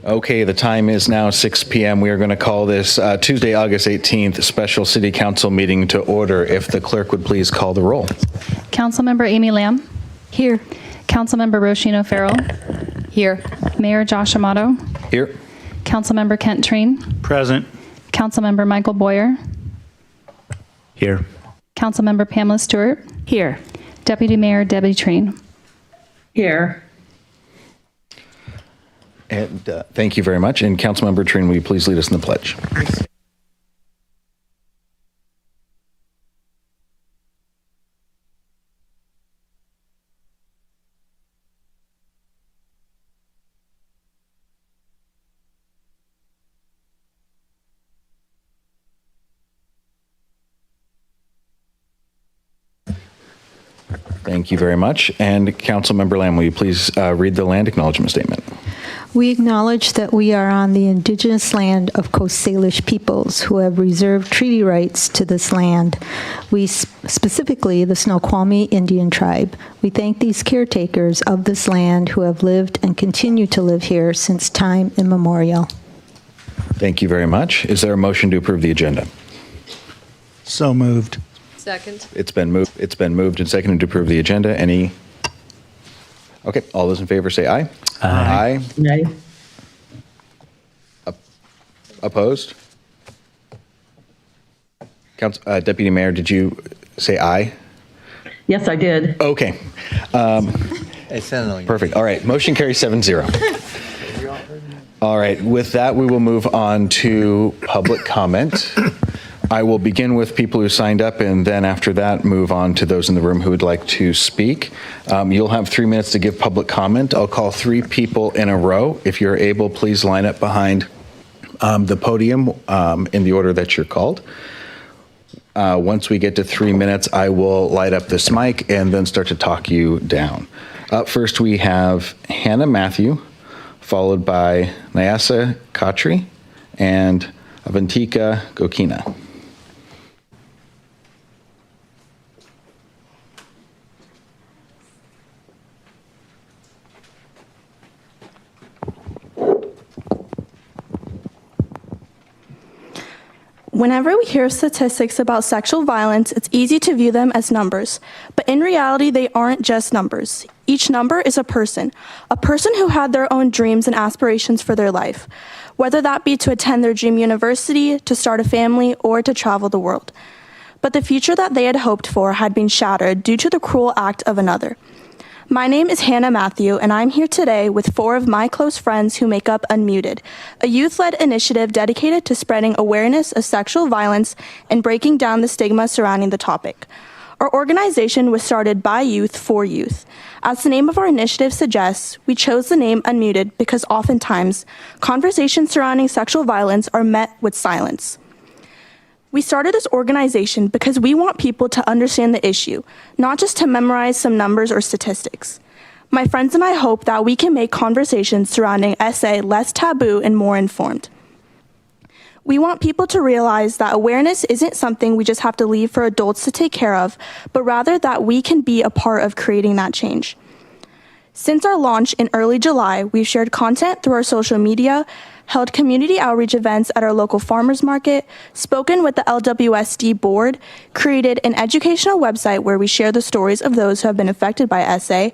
Okay, the time is now 6 p.m. We are going to call this Tuesday, August 18th, special City Council meeting to order. If the clerk would please call the roll. Councilmember Amy Lamb. Here. Councilmember Roshino Farrell. Here. Mayor Josh Amato. Here. Councilmember Kent Treen. Present. Councilmember Michael Boyer. Here. Councilmember Pamela Stewart. Here. Deputy Mayor Debbie Treen. Here. And thank you very much. And Councilmember Treen, will you please lead us in the pledge? Thank you very much. And Councilmember Lamb, will you please read the land acknowledgement statement? We acknowledge that we are on the indigenous land of Coast Salish peoples who have reserved treaty rights to this land. We, specifically the Snoqualmie Indian tribe, we thank these caretakers of this land who have lived and continue to live here since time immemorial. Thank you very much. Is there a motion to approve the agenda? So moved. Second. It's been moved and seconded to approve the agenda. Any? Okay, all those in favor say aye. Aye. Nay. Opposed? Deputy Mayor, did you say aye? Yes, I did. Okay. Perfect. All right. Motion carries 7-0. All right. With that, we will move on to public comment. I will begin with people who signed up, and then after that, move on to those in the room who would like to speak. You'll have 3 minutes to give public comment. I'll call 3 people in a row. If you're able, please line up behind the podium in the order that you're called. Once we get to 3 minutes, I will light up this mic and then start to talk you down. Up first, we have Hannah Matthew, followed by Nyasa Khatri and Avantika Gokina. Whenever we hear statistics about sexual violence, it's easy to view them as numbers. But in reality, they aren't just numbers. Each number is a person who had their own dreams and aspirations for their life, whether that be to attend their dream university, to start a family, or to travel the world. But the future that they had hoped for had been shattered due to the cruel act of another. My name is Hannah Matthew, and I'm here today with 4 of my close friends who make up Unmuted, a youth-led initiative dedicated to spreading awareness of sexual violence and breaking down the stigma surrounding the topic. Our organization was started by youth for youth. As the name of our initiative suggests, we chose the name Unmuted because oftentimes, conversations surrounding sexual violence are met with silence. We started this organization because we want people to understand the issue, not just to memorize some numbers or statistics. My friends and I hope that we can make conversations surrounding SA less taboo and more informed. We want people to realize that awareness isn't something we just have to leave for adults to take care of, but rather that we can be a part of creating that change. Since our launch in early July, we've shared content through our social media, held community outreach events at our local farmers market, spoken with the LWSD board, created an educational website where we share the stories of those who have been affected by SA,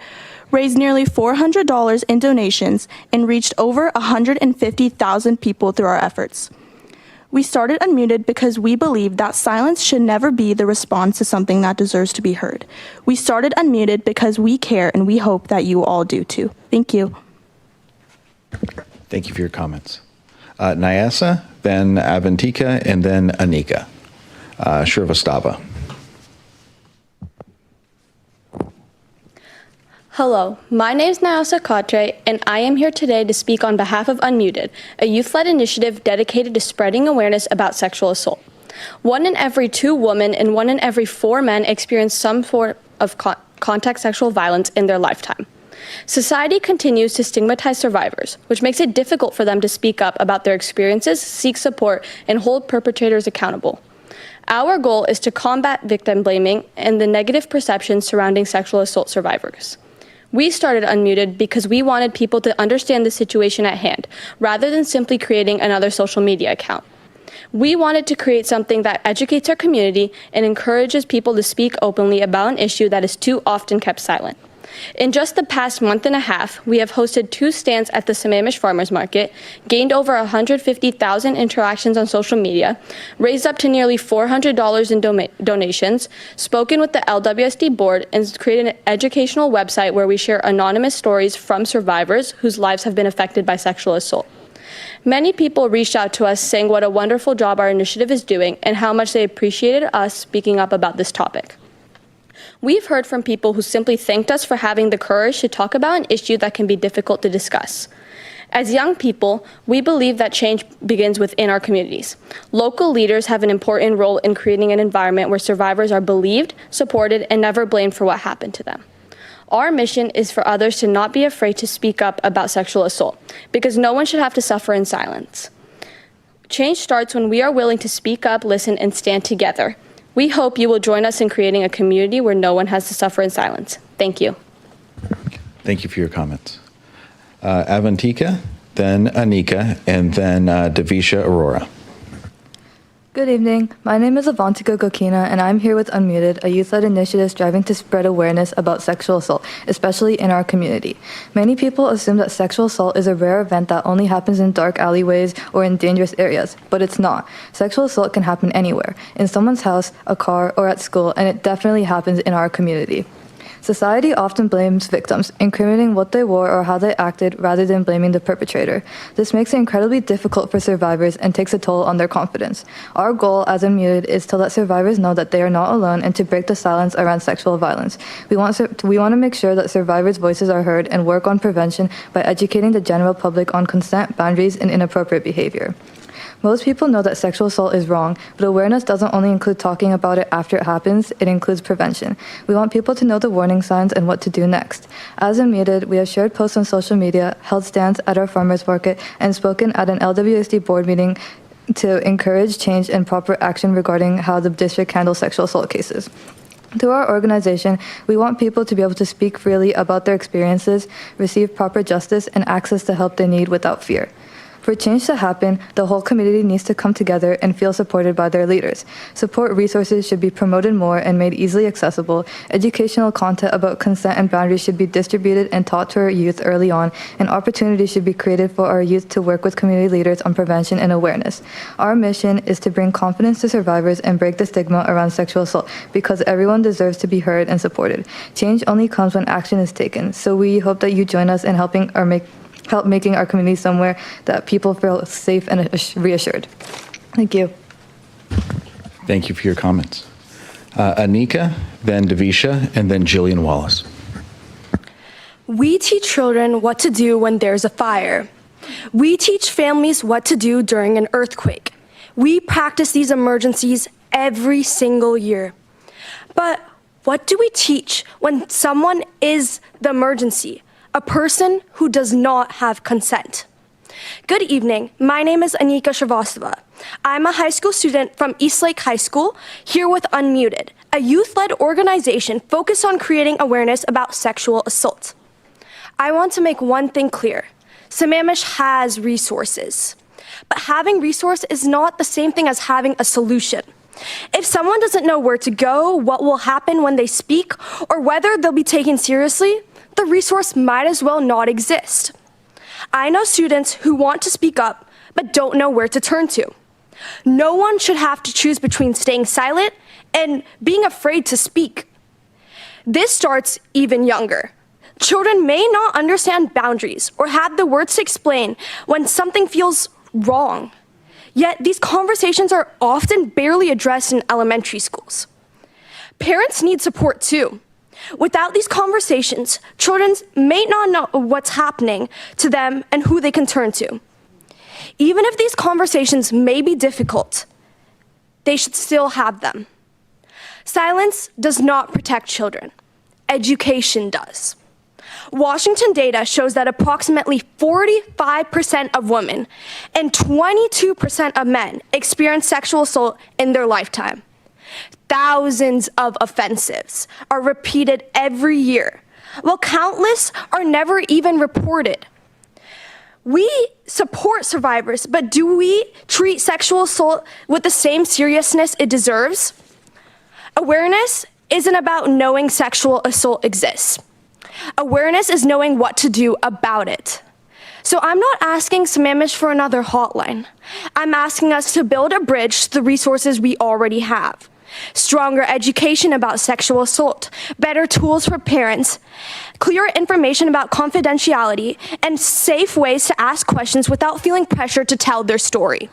raised nearly $400 in donations, and reached over 150,000 people through our efforts. We started Unmuted because we believe that silence should never be the response to something that deserves to be heard. We started Unmuted because we care, and we hope that you all do too. Thank you. Thank you for your comments. Nyasa, then Avantika, and then Anika Shrivastava. Hello, my name is Nyasa Khatri, and I am here today to speak on behalf of Unmuted, a youth-led initiative dedicated to spreading awareness about sexual assault. 1 in every 2 women and 1 in every 4 men experience some form of contact sexual violence in their lifetime. Society continues to stigmatize survivors, which makes it difficult for them to speak up about their experiences, seek support, and hold perpetrators accountable. Our goal is to combat victim blaming and the negative perceptions surrounding sexual assault survivors. We started Unmuted because we wanted people to understand the situation at hand, rather than simply creating another social media account. We wanted to create something that educates our community and encourages people to speak openly about an issue that is too often kept silent. In just the past month and a half, we have hosted 2 stands at the Sammamish Farmers Market, gained over 150,000 interactions on social media, raised up to nearly $400 in donations, spoken with the LWSD board, and created an educational website where we share anonymous stories from survivors whose lives have been affected by sexual assault. Many people reached out to us saying what a wonderful job our initiative is doing and how much they appreciated us speaking up about this topic. We've heard from people who simply thanked us for having the courage to talk about an issue that can be difficult to discuss. As young people, we believe that change begins within our communities. Local leaders have an important role in creating an environment where survivors are believed, supported, and never blamed for what happened to them. Our mission is for others to not be afraid to speak up about sexual assault, because no one should have to suffer in silence. Change starts when we are willing to speak up, listen, and stand together. We hope you will join us in creating a community where no one has to suffer in silence. Thank you. Thank you for your comments. Avantika, then Anika, and then Davisha Aurora. Good evening. My name is Avantika Gokina, and I'm here with Unmuted, a youth-led initiative striving to spread awareness about sexual assault, especially in our community. Many people assume that sexual assault is a rare event that only happens in dark alleyways or in dangerous areas, but it's not. Sexual assault can happen anywhere, in someone's house, a car, or at school, and it definitely happens in our community. Society often blames victims, incriminating what they wore or how they acted rather than blaming the perpetrator. This makes it incredibly difficult for survivors and takes a toll on their confidence. Our goal as Unmuted is to let survivors know that they are not alone and to break the silence around sexual violence. We want to make sure that survivors' voices are heard and work on prevention by educating the general public on consent, boundaries, and inappropriate behavior. Most people know that sexual assault is wrong, but awareness doesn't only include talking about it after it happens, it includes prevention. We want people to know the warning signs and what to do next. As Unmuted, we have shared posts on social media, held stands at our farmers market, and spoken at an LWSD board meeting to encourage change and proper action regarding how the district handles sexual assault cases. Through our organization, we want people to be able to speak freely about their experiences, receive proper justice, and access the help they need without fear. For change to happen, the whole community needs to come together and feel supported by their leaders. Support resources should be promoted more and made easily accessible. Educational content about consent and boundaries should be distributed and taught to our youth early on, and opportunities should be created for our youth to work with community leaders on prevention and awareness. Our mission is to bring confidence to survivors and break the stigma around sexual assault, because everyone deserves to be heard and supported. Change only comes when action is taken, so we hope that you join us in help making our community somewhere that people feel safe and reassured. Thank you. Thank you for your comments. Anika, then Davisha, and then Jillian Wallace. We teach children what to do when there's a fire. We teach families what to do during an earthquake. We practice these emergencies every single year. But what do we teach when someone is the emergency? A person who does not have consent. Good evening. My name is Anika Shrivastava. I'm a high school student from Eastlake High School, here with Unmuted, a youth-led organization focused on creating awareness about sexual assault. I want to make one thing clear. Sammamish has resources, but having resource is not the same thing as having a solution. If someone doesn't know where to go, what will happen when they speak, or whether they'll be taken seriously, the resource might as well not exist. I know students who want to speak up, but don't know where to turn to. No one should have to choose between staying silent and being afraid to speak. This starts even younger. Children may not understand boundaries or have the words to explain when something feels wrong. Yet these conversations are often barely addressed in elementary schools. Parents need support too. Without these conversations, children may not know what's happening to them and who they can turn to. Even if these conversations may be difficult, they should still have them. Silence does not protect children. Education does. Washington data shows that approximately 45% of women and 22% of men experience sexual assault in their lifetime. Thousands of offenses are repeated every year, while countless are never even reported. We support survivors, but do we treat sexual assault with the same seriousness it deserves? Awareness isn't about knowing sexual assault exists. Awareness is knowing what to do about it. So I'm not asking Sammamish for another hotline. I'm asking us to build a bridge to the resources we already have. Stronger education about sexual assault, better tools for parents, clear information about confidentiality, and safe ways to ask questions without feeling pressure to tell their story.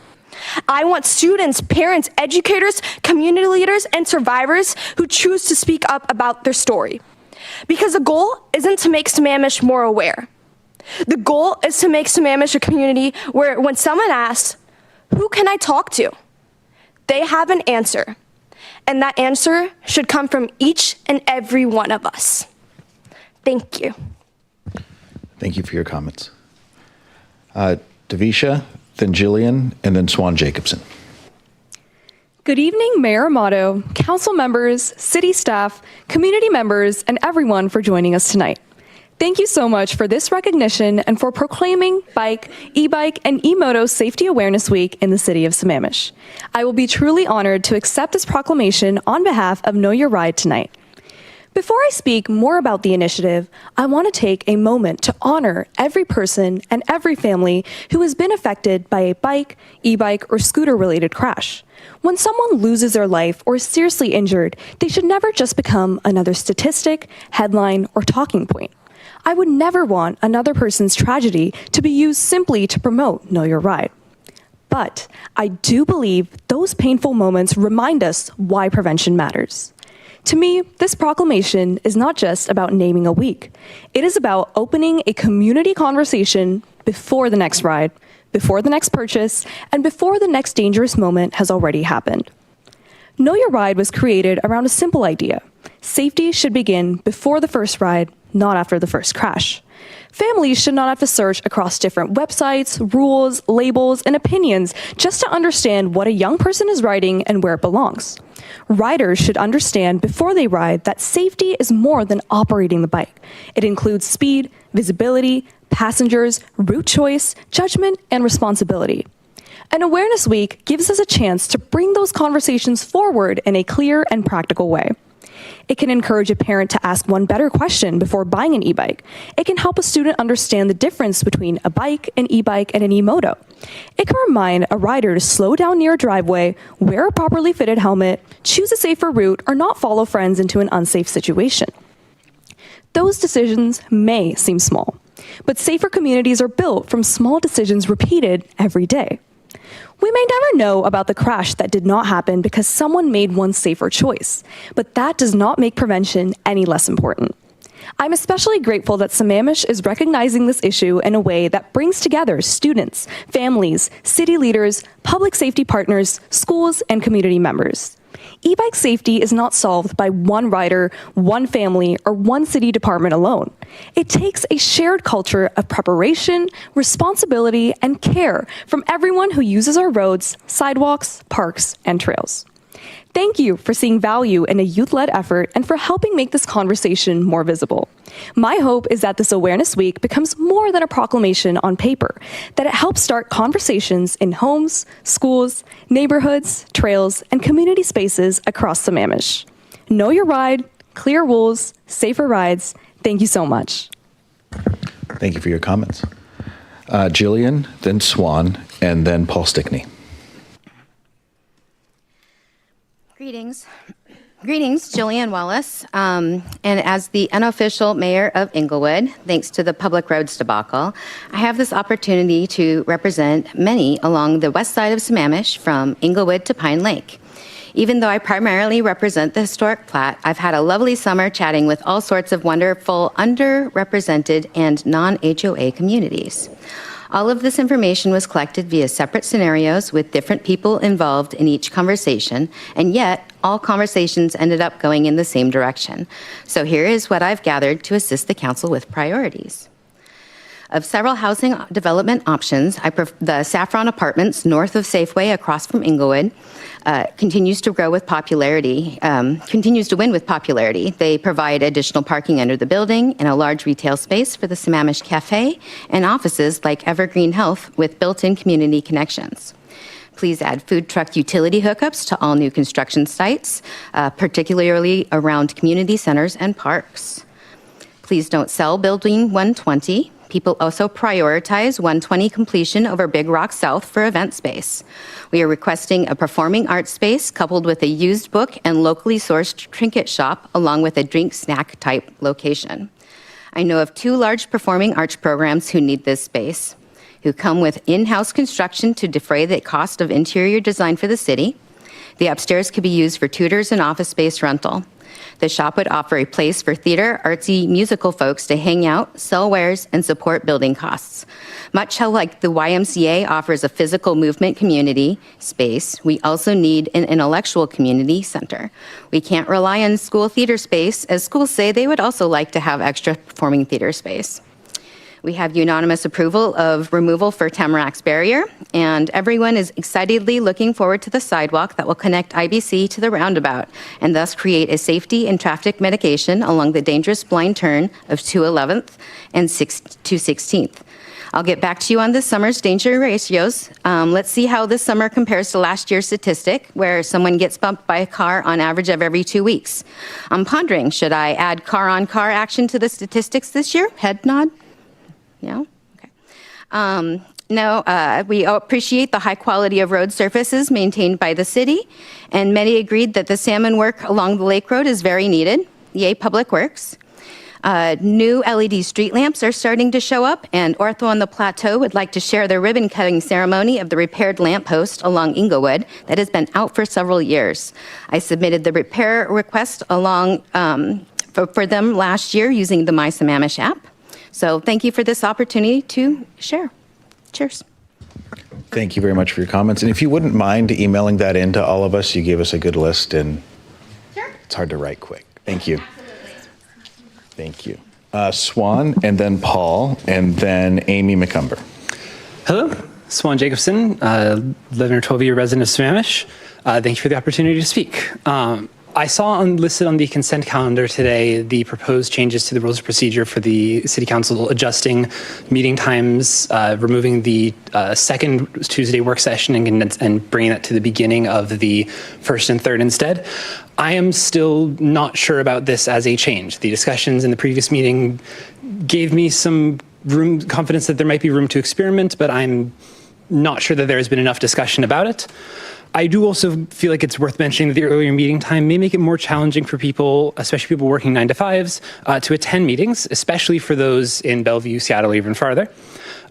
I want students, parents, educators, community leaders, and survivors who choose to speak up about their story. Because the goal isn't to make Sammamish more aware. The goal is to make Sammamish a community where when someone asks, "Who can I talk to?" they have an answer. And that answer should come from each and every one of us. Thank you. Thank you for your comments. Davisha, then Jillian, and then Swan Jacobson. Good evening, Mayor Amato, council members, city staff, community members, and everyone for joining us tonight. Thank you so much for this recognition and for proclaiming bike, e-bike, and e-moto Safety Awareness Week in the city of Sammamish. I will be truly honored to accept this proclamation on behalf of Know Your Ride tonight. Before I speak more about the initiative, I want to take a moment to honor every person and every family who has been affected by a bike, e-bike, or scooter-related crash. When someone loses their life or is seriously injured, they should never just become another statistic, headline, or talking point. I would never want another person's tragedy to be used simply to promote Know Your Ride. But I do believe those painful moments remind us why prevention matters. To me, this proclamation is not just about naming a week. It is about opening a community conversation before the next ride, before the next purchase, and before the next dangerous moment has already happened. Know Your Ride was created around a simple idea. Safety should begin before the first ride, not after the first crash. Families should not have to search across different websites, rules, labels, and opinions just to understand what a young person is riding and where it belongs. Riders should understand before they ride that safety is more than operating the bike. It includes speed, visibility, passengers, route choice, judgment, and responsibility. An Awareness Week gives us a chance to bring those conversations forward in a clear and practical way. It can encourage a parent to ask one better question before buying an e-bike. It can help a student understand the difference between a bike, an e-bike, and an e-moto. It can remind a rider to slow down near a driveway, wear a properly fitted helmet, choose a safer route, or not follow friends into an unsafe situation. Those decisions may seem small, but safer communities are built from small decisions repeated every day. We may never know about the crash that did not happen because someone made one safer choice, but that does not make prevention any less important. I'm especially grateful that Sammamish is recognizing this issue in a way that brings together students, families, city leaders, public safety partners, schools, and community members. E-bike safety is not solved by one rider, one family, or one city department alone. It takes a shared culture of preparation, responsibility, and care from everyone who uses our roads, sidewalks, parks, and trails. Thank you for seeing value in a youth-led effort and for helping make this conversation more visible. My hope is that this Awareness Week becomes more than a proclamation on paper, that it helps start conversations in homes, schools, neighborhoods, trails, and community spaces across Sammamish. Know Your Ride, clear rules, safer rides. Thank you so much. Thank you for your comments. Jillian, then Swan, and then Paul Stickney. Greetings. Greetings, Jillian Wallace. And as the unofficial mayor of Inglewood, thanks to the public roads debacle, I have this opportunity to represent many along the west side of Sammamish from Inglewood to Pine Lake. Even though I primarily represent the historic Platte, I've had a lovely summer chatting with all sorts of wonderful underrepresented and non-HOA communities. All of this information was collected via separate scenarios with different people involved in each conversation, and yet all conversations ended up going in the same direction. So here is what I've gathered to assist the council with priorities. Of several housing development options, the Saffron Apartments north of Safeway across from Inglewood continues to win with popularity. They provide additional parking under the building and a large retail space for the Sammamish Cafe and offices like Evergreen Health with built-in community connections. Please add food truck utility hookups to all new construction sites, particularly around community centers and parks. Please don't sell Building 120. People also prioritize 120 completion over Big Rock South for event space. We are requesting a performing arts space coupled with a used book and locally sourced trinket shop along with a drink snack type location. I know of 2 large performing arts programs who need this space, who come with in-house construction to defray the cost of interior design for the city. The upstairs could be used for tutors and office space rental. The shop would offer a place for theater, artsy, musical folks to hang out, sell wares, and support building costs. Much how like the YMCA offers a physical movement community space, we also need an intellectual community center. We can't rely on school theater space, as schools say they would also like to have extra performing theater space. We have unanimous approval of removal for Tamarac's barrier, and everyone is excitedly looking forward to the sidewalk that will connect IBC to the roundabout and thus create a safety and traffic mitigation along the dangerous blind turn of 211th and 216th. I'll get back to you on this summer's danger ratios. Let's see how this summer compares to last year's statistic, where someone gets bumped by a car on average of every 2 weeks. I'm pondering, should I add car-on-car action to the statistics this year? Head nod. Yeah? Okay. We appreciate the high quality of road surfaces maintained by the city, and many agreed that the salmon work along the lake road is very needed. Yay, Public Works. New LED street lamps are starting to show up, and Ortho on the Plateau would like to share the ribbon cutting ceremony of the repaired lamppost along Inglewood that has been out for several years. I submitted the repair request along for them last year using the My Sammamish app. So thank you for this opportunity to share. Cheers. Thank you very much for your comments. And if you wouldn't mind emailing that in to all of us, you gave us a good list, and it's hard to write quick. Thank you. Thank you. Swan, and then Paul, and then Amy McCumber. Hello, Swan Jacobson, 11 or 12-year resident of Sammamish. Thank you for the opportunity to speak. I saw listed on the consent calendar today the proposed changes to the rules of procedure for the City Council, adjusting meeting times, removing the second Tuesday work session and bringing that to the beginning of the first and third instead. I am still not sure about this as a change. The discussions in the previous meeting gave me some confidence that there might be room to experiment, but I'm not sure that there has been enough discussion about it. I do also feel like it's worth mentioning that the earlier meeting time may make it more challenging for people, especially people working 9 to 5s, to attend meetings, especially for those in Bellevue, Seattle, or even farther.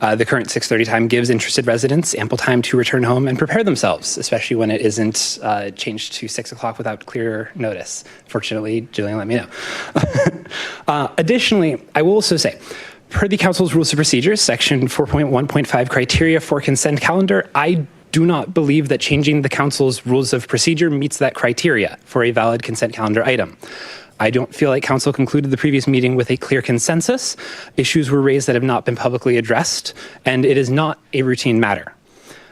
The current 6:30 time gives interested residents ample time to return home and prepare themselves, especially when it isn't changed to 6 o'clock without clear notice. Fortunately, Jillian let me know. Additionally, I will also say, per the Council's Rules of Procedures, Section 4.1.5 criteria for consent calendar, I do not believe that changing the Council's Rules of Procedure meets that criteria for a valid consent calendar item. I don't feel like Council concluded the previous meeting with a clear consensus. Issues were raised that have not been publicly addressed, and it is not a routine matter.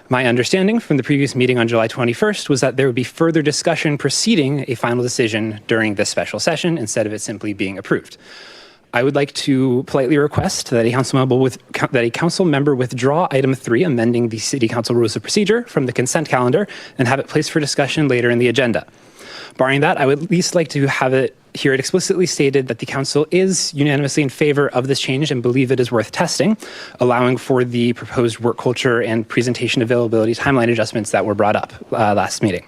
My understanding from the previous meeting on July 21st was that there would be further discussion preceding a final decision during this special session instead of it simply being approved. I would like to politely request that a council member withdraw item 3, amending the City Council Rules of Procedure, from the consent calendar and have it placed for discussion later in the agenda. Barring that, I would at least like to hear it explicitly stated that the Council is unanimously in favor of this change and believe it is worth testing, allowing for the proposed work culture and presentation availability timeline adjustments that were brought up last meeting.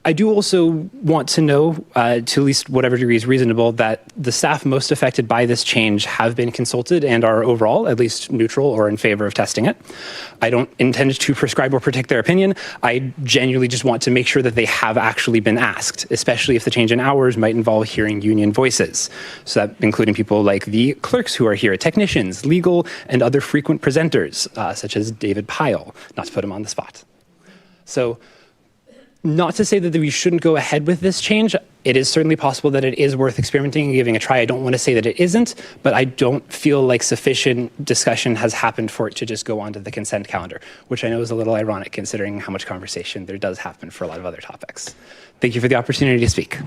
I do also want to know, to at least whatever degree is reasonable, that the staff most affected by this change have been consulted and are overall at least neutral or in favor of testing it. I don't intend to prescribe or predict their opinion. I genuinely just want to make sure that they have actually been asked, especially if the change in hours might involve hearing union voices. So that including people like the clerks who are here, technicians, legal, and other frequent presenters, such as David Pyle, not to put him on the spot. So Not to say that we shouldn't go ahead with this change. It is certainly possible that it is worth experimenting and giving a try. I don't want to say that it isn't, but I don't feel like sufficient discussion has happened for it to just go onto the consent calendar, which I know is a little ironic considering how much conversation there does happen for a lot of other topics. Thank you for the opportunity to speak.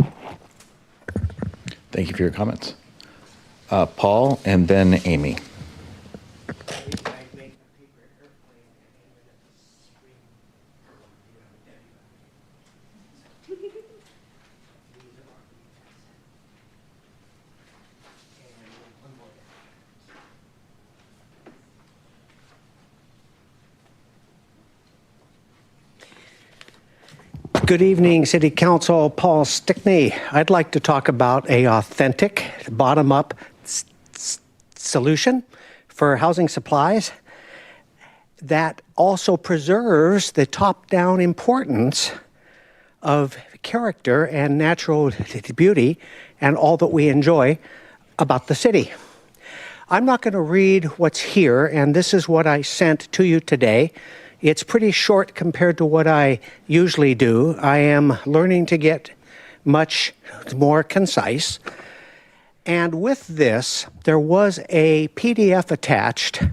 Thank you for your comments. Paul and then Amy. Good evening, City Council. Paul Stickney. I'd like to talk about an authentic, bottom-up solution for housing supplies that also preserves the top-down importance of character and natural beauty and all that we enjoy about the city. I'm not going to read what's here, and this is what I sent to you today. It's pretty short compared to what I usually do. I am learning to get much more concise. And with this, there was a PDF attached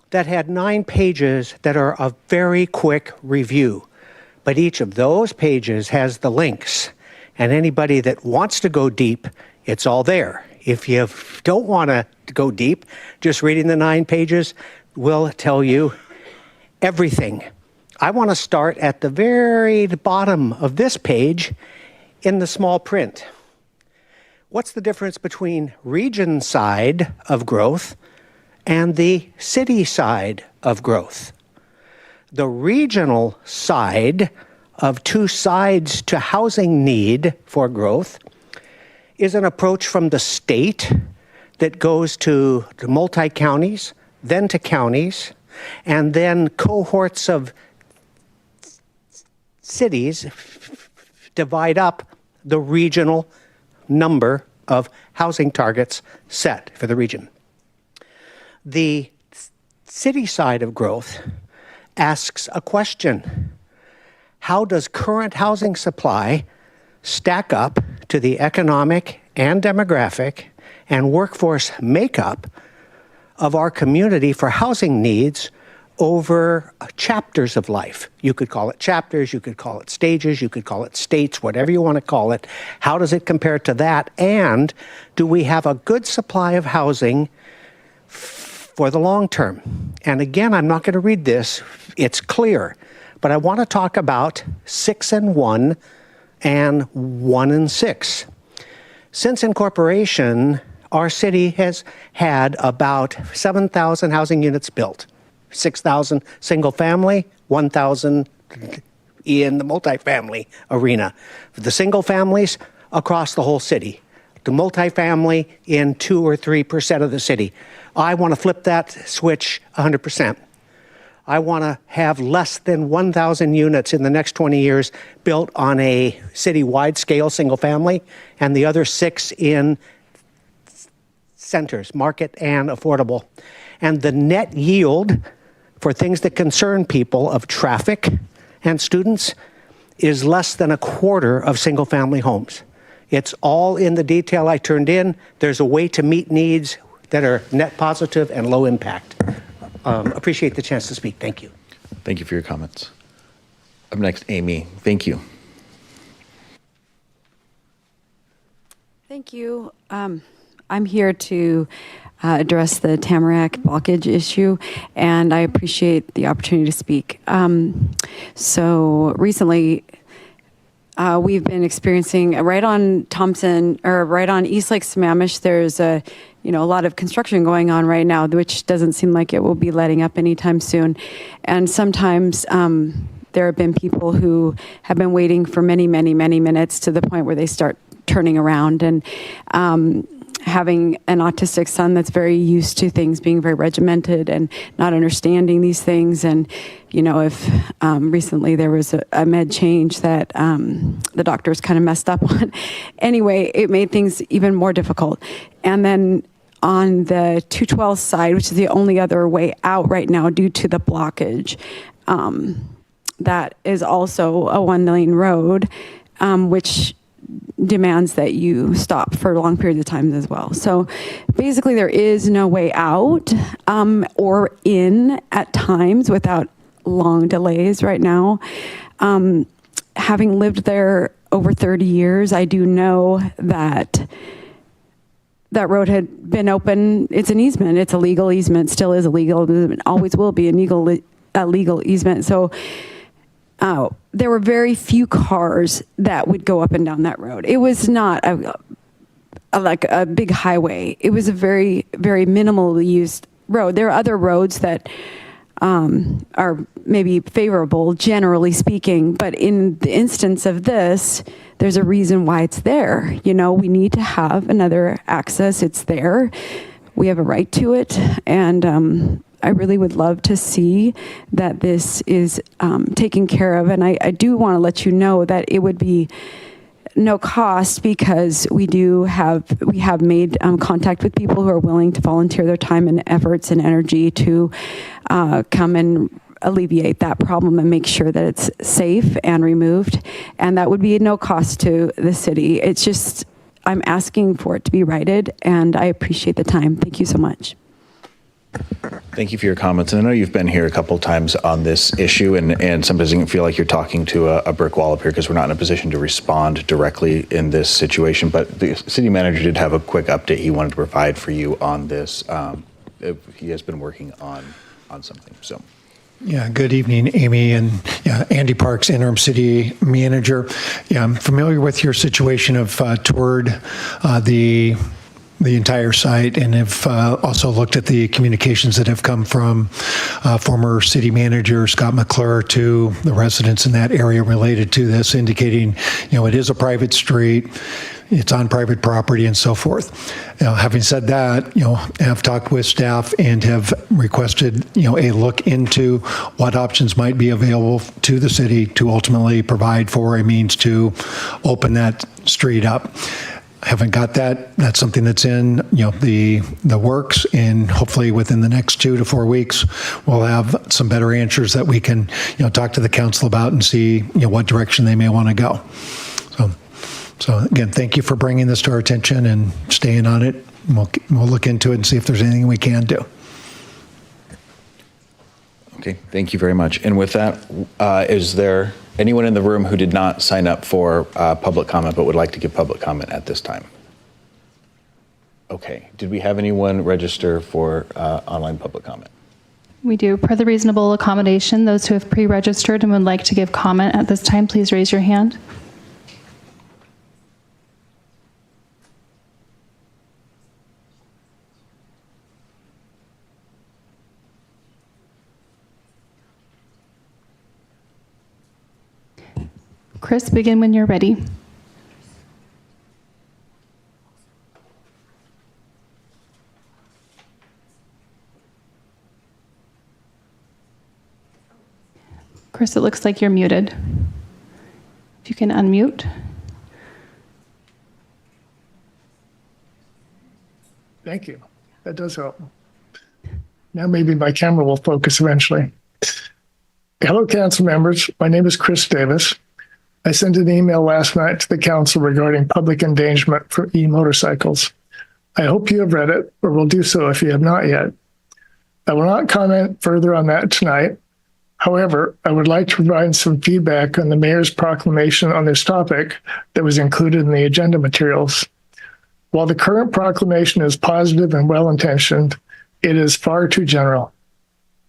that had 9 pages that are a very quick review. But each of those pages has the links. And anybody that wants to go deep, it's all there. If you don't want to go deep, just reading the 9 pages will tell you everything. I want to start at the very bottom of this page in the small print. What's the difference between region side of growth and the city side of growth? The regional side of 2 sides to housing need for growth is an approach from the state that goes to the multi-counties, then to counties, and then cohorts of cities divide up the regional number of housing targets set for the region. The city side of growth asks a question. How does current housing supply stack up to the economic and demographic and workforce makeup of our community for housing needs over chapters of life? You could call it chapters, you could call it stages, you could call it states, whatever you want to call it. How does it compare to that? And do we have a good supply of housing for the long term? And again, I'm not going to read this. It's clear. But I want to talk about 6 and 1 and 1 and 6. Since incorporation, our city has had about 7,000 housing units built, 6,000 single family, 1,000 in the multifamily arena. The single families across the whole city, the multifamily in 2 or 3% of the city. I want to flip that switch 100%. I want to have less than 1,000 units in the next 20 years built on a city-wide scale single family, and the other 6 in centers, market and affordable. And the net yield for things that concern people of traffic and students is less than a quarter of single family homes. It's all in the detail I turned in. There's a way to meet needs that are net positive and low impact. Appreciate the chance to speak. Thank you. Thank you for your comments. Up next, Amy. Thank you. Thank you. I'm here to address the Tamarack blockage issue, and I appreciate the opportunity to speak. So recently, we've been experiencing right on Thompson, or right on East Lake Sammamish, there's a lot of construction going on right now, which doesn't seem like it will be letting up anytime soon. And sometimes there have been people who have been waiting for many, many, many minutes to the point where they start turning around. And having an autistic son that's very used to things being very regimented and not understanding these things. And, if recently there was a med change that the doctors kind of messed up on. Anyway, it made things even more difficult. And then on the 212 side, which is the only other way out right now due to the blockage, that is also a 1 lane road, which demands that you stop for long periods of time as well. So basically there is no way out or in at times without long delays right now. Having lived there over 30 years, I do know that that road had been open. It's an easement. It's a legal easement. Still is a legal easement. Always will be a legal easement. So there were very few cars that would go up and down that road. It was not like a big highway. It was a very, very minimally used road. There are other roads that are maybe favorable, generally speaking, but in the instance of this, there's a reason why it's there. You know, we need to have another access. It's there. We have a right to it, and I really would love to see that this is taken care of. And I do want to let you know that it would be no cost, because we have made contact with people who are willing to volunteer their time and efforts and energy to come and alleviate that problem and make sure that it's safe and removed. And that would be no cost to the city. It's just, I'm asking for it to be righted, and I appreciate the time. Thank you so much. Thank you for your comments. And I know you've been here a couple times on this issue, and sometimes you can feel like you're talking to a brick wall up here because we're not in a position to respond directly in this situation. But the city manager did have a quick update he wanted to provide for you on this. He has been working on something. So. Yeah, good evening, Amy, and Andy Parks, interim city manager. Yeah, I'm familiar with your situation. Of toured the entire site, and have also looked at the communications that have come from former city manager Scott McClure to the residents in that area related to this, indicating, it is a private street, it's on private property, and so forth. Having said that, have talked with staff and have requested, a look into what options might be available to the city to ultimately provide for a means to open that street up. Haven't got that. That's something that's in the works, and hopefully within the next 2 to 4 weeks we'll have some better answers that we can talk to the council about and see what direction they may want to go. So again, thank you for bringing this to our attention and staying on it. We'll look into it and see if there's anything we can do. Okay, thank you very much. And with that, is there anyone in the room who did not sign up for public comment but would like to give public comment at this time? Okay, did we have anyone register for online public comment? We do. Per the reasonable accommodation, those who have pre-registered and would like to give comment at this time, please raise your hand. Chris, begin when you're ready. Chris, it looks like you're muted. If you can unmute. Thank you. That does help. Now maybe my camera will focus eventually. Hello, council members. My name is Chris Davis. I sent an email last night to the council regarding public endangerment for e-motorcycles. I hope you have read it, or will do so if you have not yet. I will not comment further on that tonight. However, I would like to provide some feedback on the mayor's proclamation on this topic that was included in the agenda materials. While the current proclamation is positive and well-intentioned, it is far too general.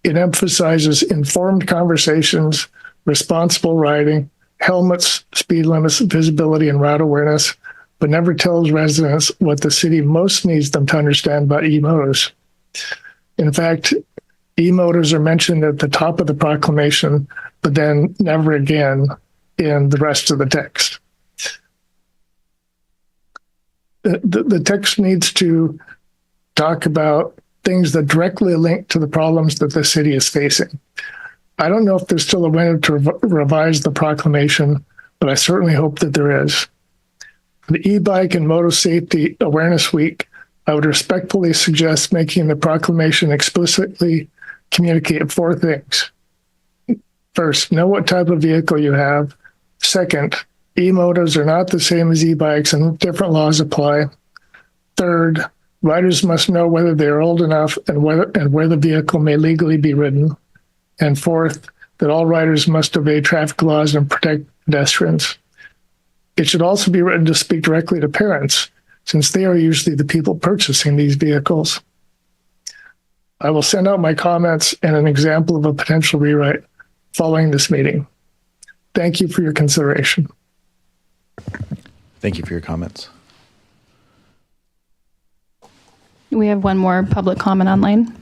It emphasizes informed conversations, responsible riding, helmets, speed limits, visibility, and route awareness, but never tells residents what the city most needs them to understand about e-motors. In fact, e-motors are mentioned at the top of the proclamation, but then never again in the rest of the text. The text needs to talk about things that directly link to the problems that the city is facing. I don't know if there's still a window to revise the proclamation, but I certainly hope that there is. For the e-bike and motor safety awareness week, I would respectfully suggest making the proclamation explicitly communicate 4 things. First, know what type of vehicle you have. Second, e-motos are not the same as e-bikes and different laws apply. Third, riders must know whether they are old enough and where the vehicle may legally be ridden. And fourth, that all riders must obey traffic laws and protect pedestrians. It should also be written to speak directly to parents, since they are usually the people purchasing these vehicles. I will send out my comments and an example of a potential rewrite following this meeting. Thank you for your consideration. Thank you for your comments. We have one more public comment online.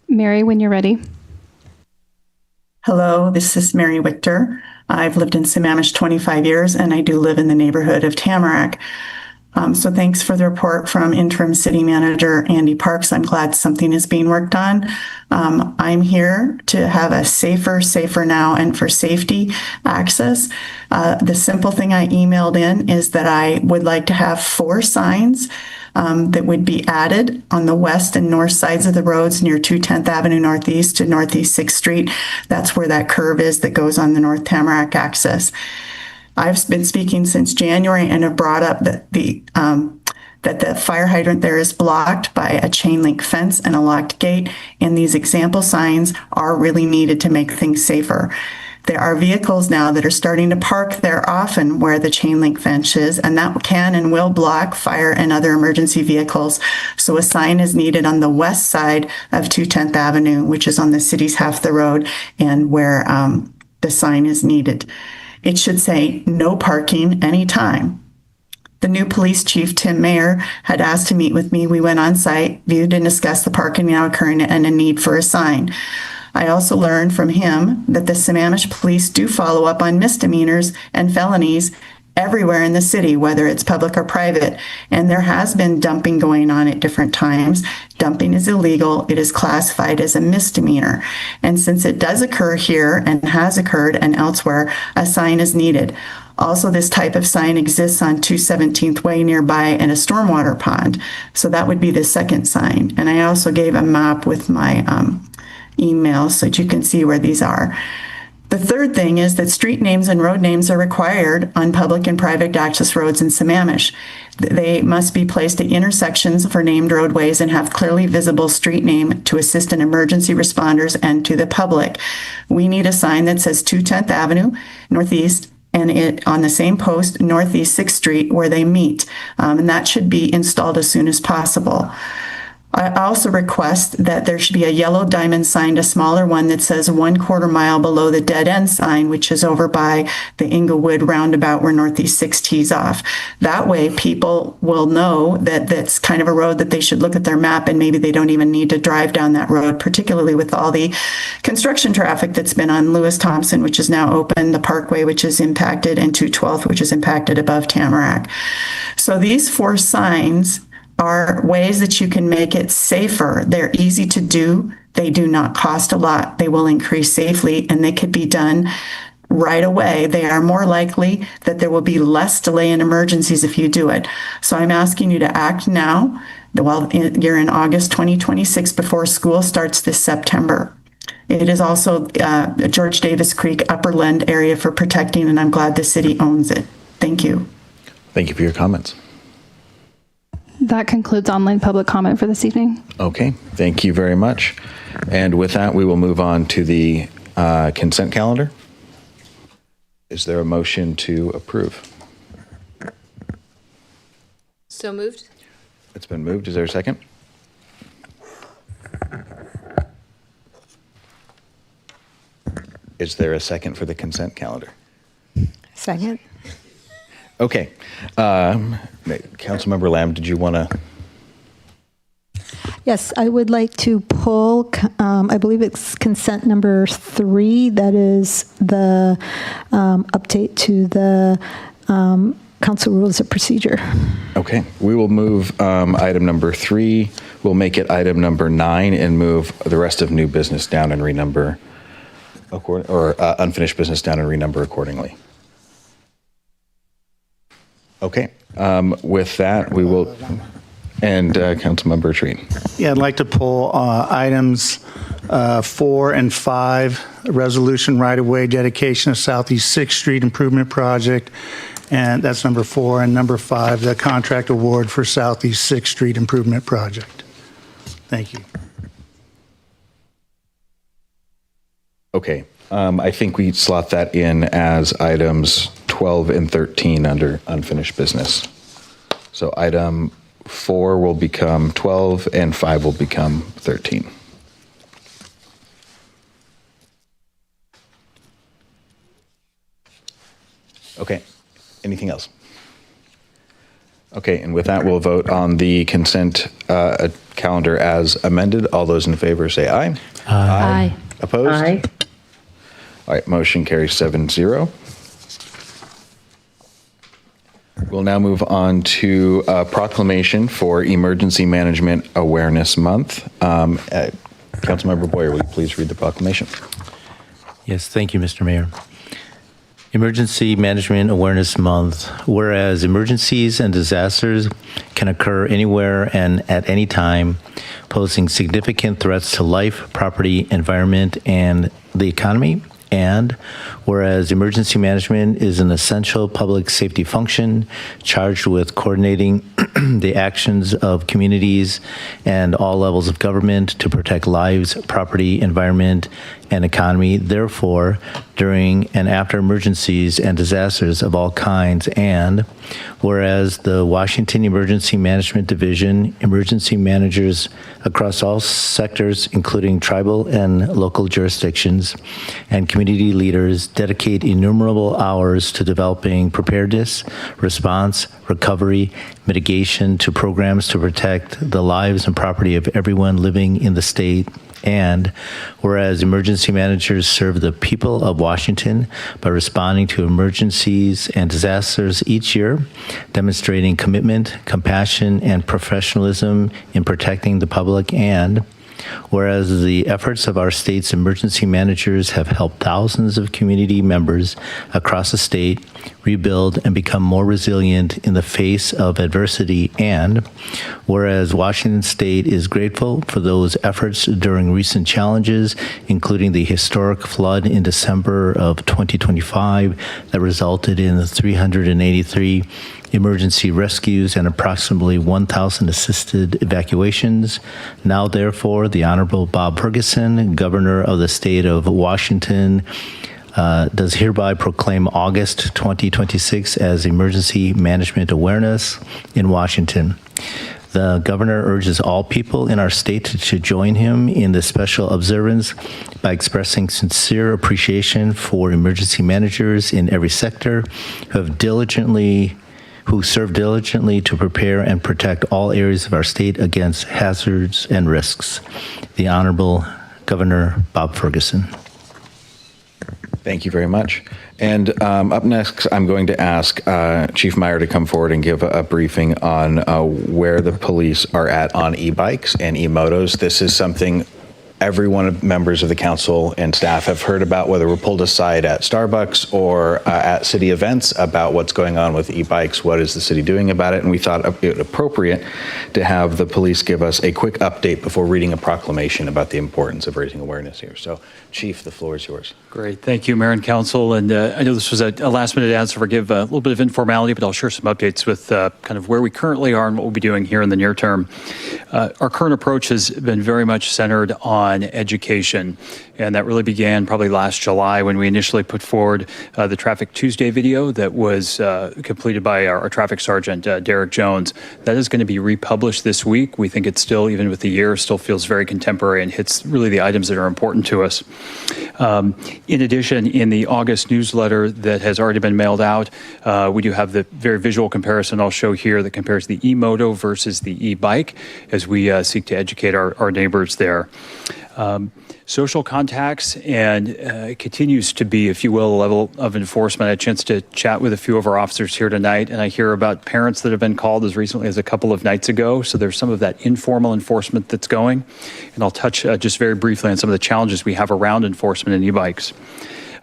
Mary, when you're ready. Hello, this is Mary Wichter. I've lived in Sammamish 25 years, and I do live in the neighborhood of Tamarack. So thanks for the report from Interim City Manager Andy Parks. I'm glad something is being worked on. I'm here to have a safer now and for safety access. The simple thing I emailed in is that I would like to have 4 signs that would be added on the west and north sides of the roads near 210th Avenue Northeast to Northeast 6th Street. That's where that curve is that goes on the North Tamarack access. I've been speaking since January and have brought up that the fire hydrant there is blocked by a chain link fence and a locked gate, and these example signs are really needed to make things safer. There are vehicles now that are starting to park there often where the chain link fence is, and that can and will block fire and other emergency vehicles. So a sign is needed on the west side of 210th Avenue, which is on the city's half the road, and where the sign is needed. It should say no parking anytime. The new police chief, Tim Mayer, had asked to meet with me. We went on site, viewed and discussed the parking now occurring and a need for a sign. I also learned from him that the Sammamish police do follow up on misdemeanors and felonies everywhere in the city, whether it's public or private. And there has been dumping going on at different times. Dumping is illegal. It is classified as a misdemeanor. And since it does occur here and has occurred and elsewhere, a sign is needed. Also, this type of sign exists on 217th Way nearby in a stormwater pond. So that would be the second sign. And I also gave a map with my email so that you can see where these are. The third thing is that street names and road names are required on public and private access roads in Sammamish. They must be placed at intersections for named roadways and have clearly visible street name to assist in emergency responders and to the public. We need a sign that says 210th Avenue Northeast and it on the same post, Northeast 6th Street, where they meet. And that should be installed as soon as possible. I also request that there should be a yellow diamond sign, a smaller one that says 1/4 mile below the dead end sign, which is over by the Inglewood roundabout where Northeast 6 tees off. That way people will know that that's kind of a road that they should look at their map and maybe they don't even need to drive down that road, particularly with all the construction traffic that's been on Lewis Thompson, which is now open, the Parkway, which is impacted, and 212th, which is impacted above Tamarack. So these 4 signs are ways that you can make it safer. They're easy to do. They do not cost a lot. They will increase safely, and they could be done right away. They are more likely that there will be less delay in emergencies if you do it. So I'm asking you to act now while you're in August 2026 before school starts this September. It is also George Davis Creek Upperland area for protecting, and I'm glad the city owns it. Thank you. Thank you for your comments. That concludes online public comment for this evening. Okay, thank you very much. And with that, we will move on to the consent calendar. Is there a motion to approve? So moved. It's been moved. Is there a second? Is there a second for the consent calendar? Second. Okay. Councilmember Lamb, did you want to? Yes, I would like to pull, I believe it's consent number 3. That is the update to the council rules of procedure. Okay. We will move item number 3. We'll make it item number 9 and move the rest of new business down and renumber unfinished business down and renumber accordingly. Okay. With that, we will, and Councilmember Treat. Yeah, I'd like to pull items 4 and 5, resolution right-of-way dedication of Southeast 6th Street Improvement Project, and that's number 4, and number 5, the contract award for Southeast 6th Street Improvement Project. Thank you. Okay. I think we slot that in as items 12 and 13 under unfinished business. So item 4 will become 12 and 5 will become 13. Okay. Anything else? Okay, and with that, we'll vote on the consent calendar as amended. All those in favor say aye. Aye. Opposed? Aye. All right, motion carries 7-0. We'll now move on to proclamation for Emergency Management Awareness Month. Councilmember Boyer, will you please read the proclamation? Yes, thank you, Mr. Mayor. Emergency Management Awareness Month. Whereas emergencies and disasters can occur anywhere and at any time, posing significant threats to life, property, environment, and the economy. And whereas emergency management is an essential public safety function charged with coordinating the actions of communities and all levels of government to protect lives, property, environment, and economy. Therefore, during and after emergencies and disasters of all kinds, and whereas the Washington Emergency Management Division, emergency managers across all sectors, including tribal and local jurisdictions, and community leaders dedicate innumerable hours to developing preparedness, response, recovery, mitigation to programs to protect the lives and property of everyone living in the state. And whereas emergency managers serve the people of Washington by responding to emergencies and disasters each year, demonstrating commitment, compassion, and professionalism in protecting the public. And whereas the efforts of our state's emergency managers have helped thousands of community members across the state rebuild and become more resilient in the face of adversity. And whereas Washington State is grateful for those efforts during recent challenges, including the historic flood in December of 2025 that resulted in 383 emergency rescues and approximately 1,000 assisted evacuations. Now, therefore, the Honorable Bob Ferguson, Governor of the State of Washington, does hereby proclaim August 2026 as Emergency Management Awareness in Washington. The governor urges all people in our state to join him in this special observance by expressing sincere appreciation for emergency managers in every sector who serve diligently to prepare and protect all areas of our state against hazards and risks. The Honorable Governor Bob Ferguson. Thank you very much. And up next, I'm going to ask Chief Meyer to come forward and give a briefing on where the police are at on e-bikes and e-motos. This is something members of the council and staff have heard about, whether we're pulled aside at Starbucks or at city events about what's going on with e-bikes, what is the city doing about it, and we thought it appropriate to have the police give us a quick update before reading a proclamation about the importance of raising awareness here. So, Chief, the floor is yours. Great. Thank you, Mayor and Council. And I know this was a last-minute ad, so forgive a little bit of informality, but I'll share some updates with kind of where we currently are and what we'll be doing here in the near term. Our current approach has been very much centered on education, and that really began probably last July when we initially put forward the Traffic Tuesday video that was completed by our traffic sergeant, Derek Jones. That is going to be republished this week. We think it's still, even with the year, still feels very contemporary and hits really the items that are important to us. In addition, in the August newsletter that has already been mailed out, we do have the very visual comparison I'll show here that compares the e-moto versus the e-bike as we seek to educate our neighbors there. Social contacts, and it continues to be, if you will, a level of enforcement. I had a chance to chat with a few of our officers here tonight, and I hear about parents that have been called as recently as a couple of nights ago. So there's some of that informal enforcement that's going. And I'll touch just very briefly on some of the challenges we have around enforcement in e-bikes.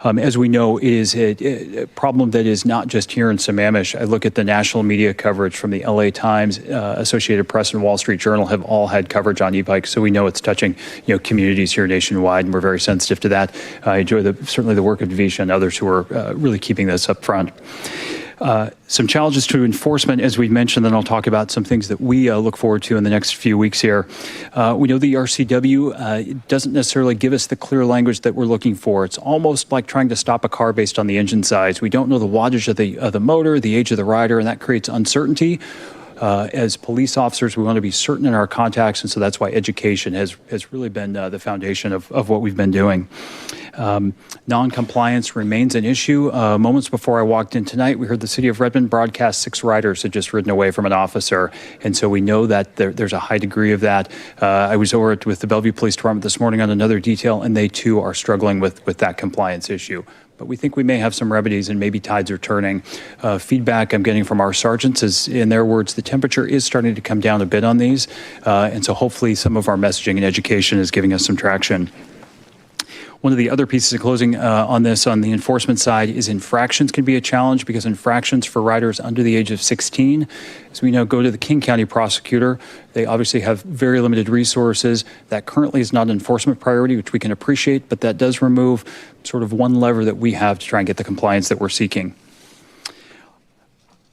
As we know, it is a problem that is not just here in Sammamish. I look at the national media coverage from the LA Times, Associated Press, and Wall Street Journal have all had coverage on e-bikes, so we know it's touching communities here nationwide, and we're very sensitive to that. I enjoy certainly the work of Divisha and others who are really keeping this up front. Some challenges to enforcement, as we mentioned, then I'll talk about some things that we look forward to in the next few weeks here. We know the RCW doesn't necessarily give us the clear language that we're looking for. It's almost like trying to stop a car based on the engine size. We don't know the wattage of the motor, the age of the rider, and that creates uncertainty. As police officers, we want to be certain in our contacts, and so that's why education has really been the foundation of what we've been doing. Non-compliance remains an issue. Moments before I walked in tonight, we heard the city of Redmond broadcast 6 riders had just ridden away from an officer, and so we know that there's a high degree of that. I was over with the Bellevue Police Department this morning on another detail, and they too are struggling with that compliance issue. But we think we may have some remedies, and maybe tides are turning. Feedback I'm getting from our sergeants is, in their words, the temperature is starting to come down a bit on these. And so hopefully some of our messaging and education is giving us some traction. One of the other pieces of closing on this, on the enforcement side, is infractions can be a challenge, because infractions for riders under the age of 16, as we know, go to the King County prosecutor. They obviously have very limited resources. That currently is not an enforcement priority, which we can appreciate, but that does remove sort of one lever that we have to try and get the compliance that we're seeking.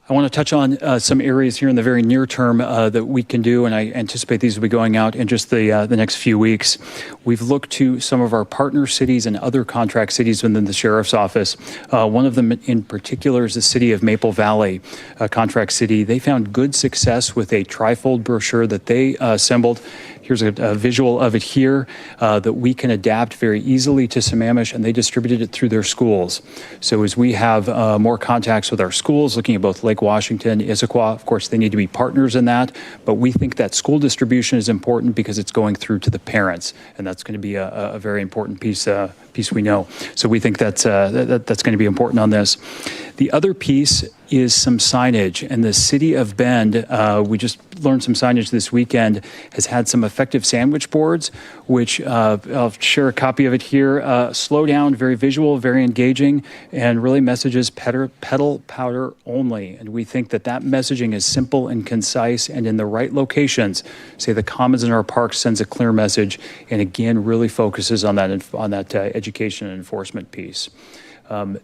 I want to touch on some areas here in the very near term that we can do, and I anticipate these will be going out in just the next few weeks. We've looked to some of our partner cities and other contract cities within the Sheriff's Office. One of them in particular is the city of Maple Valley, a contract city. They found good success with a trifold brochure that they assembled. Here's a visual of it here that we can adapt very easily to Sammamish, and they distributed it through their schools. So as we have more contacts with our schools, looking at both Lake Washington, Issaquah, of course, they need to be partners in that, but we think that school distribution is important because it's going through to the parents, and that's going to be a very important piece we know. So we think that's going to be important on this. The other piece is some signage, and the city of Bend, we just learned some signage this weekend, has had some effective sandwich boards, which I'll share a copy of it here. Slow down, very visual, very engaging, and really messages pedal powder only. And we think that messaging is simple and concise and in the right locations. Say the commons in our parks sends a clear message, and again really focuses on that education and enforcement piece.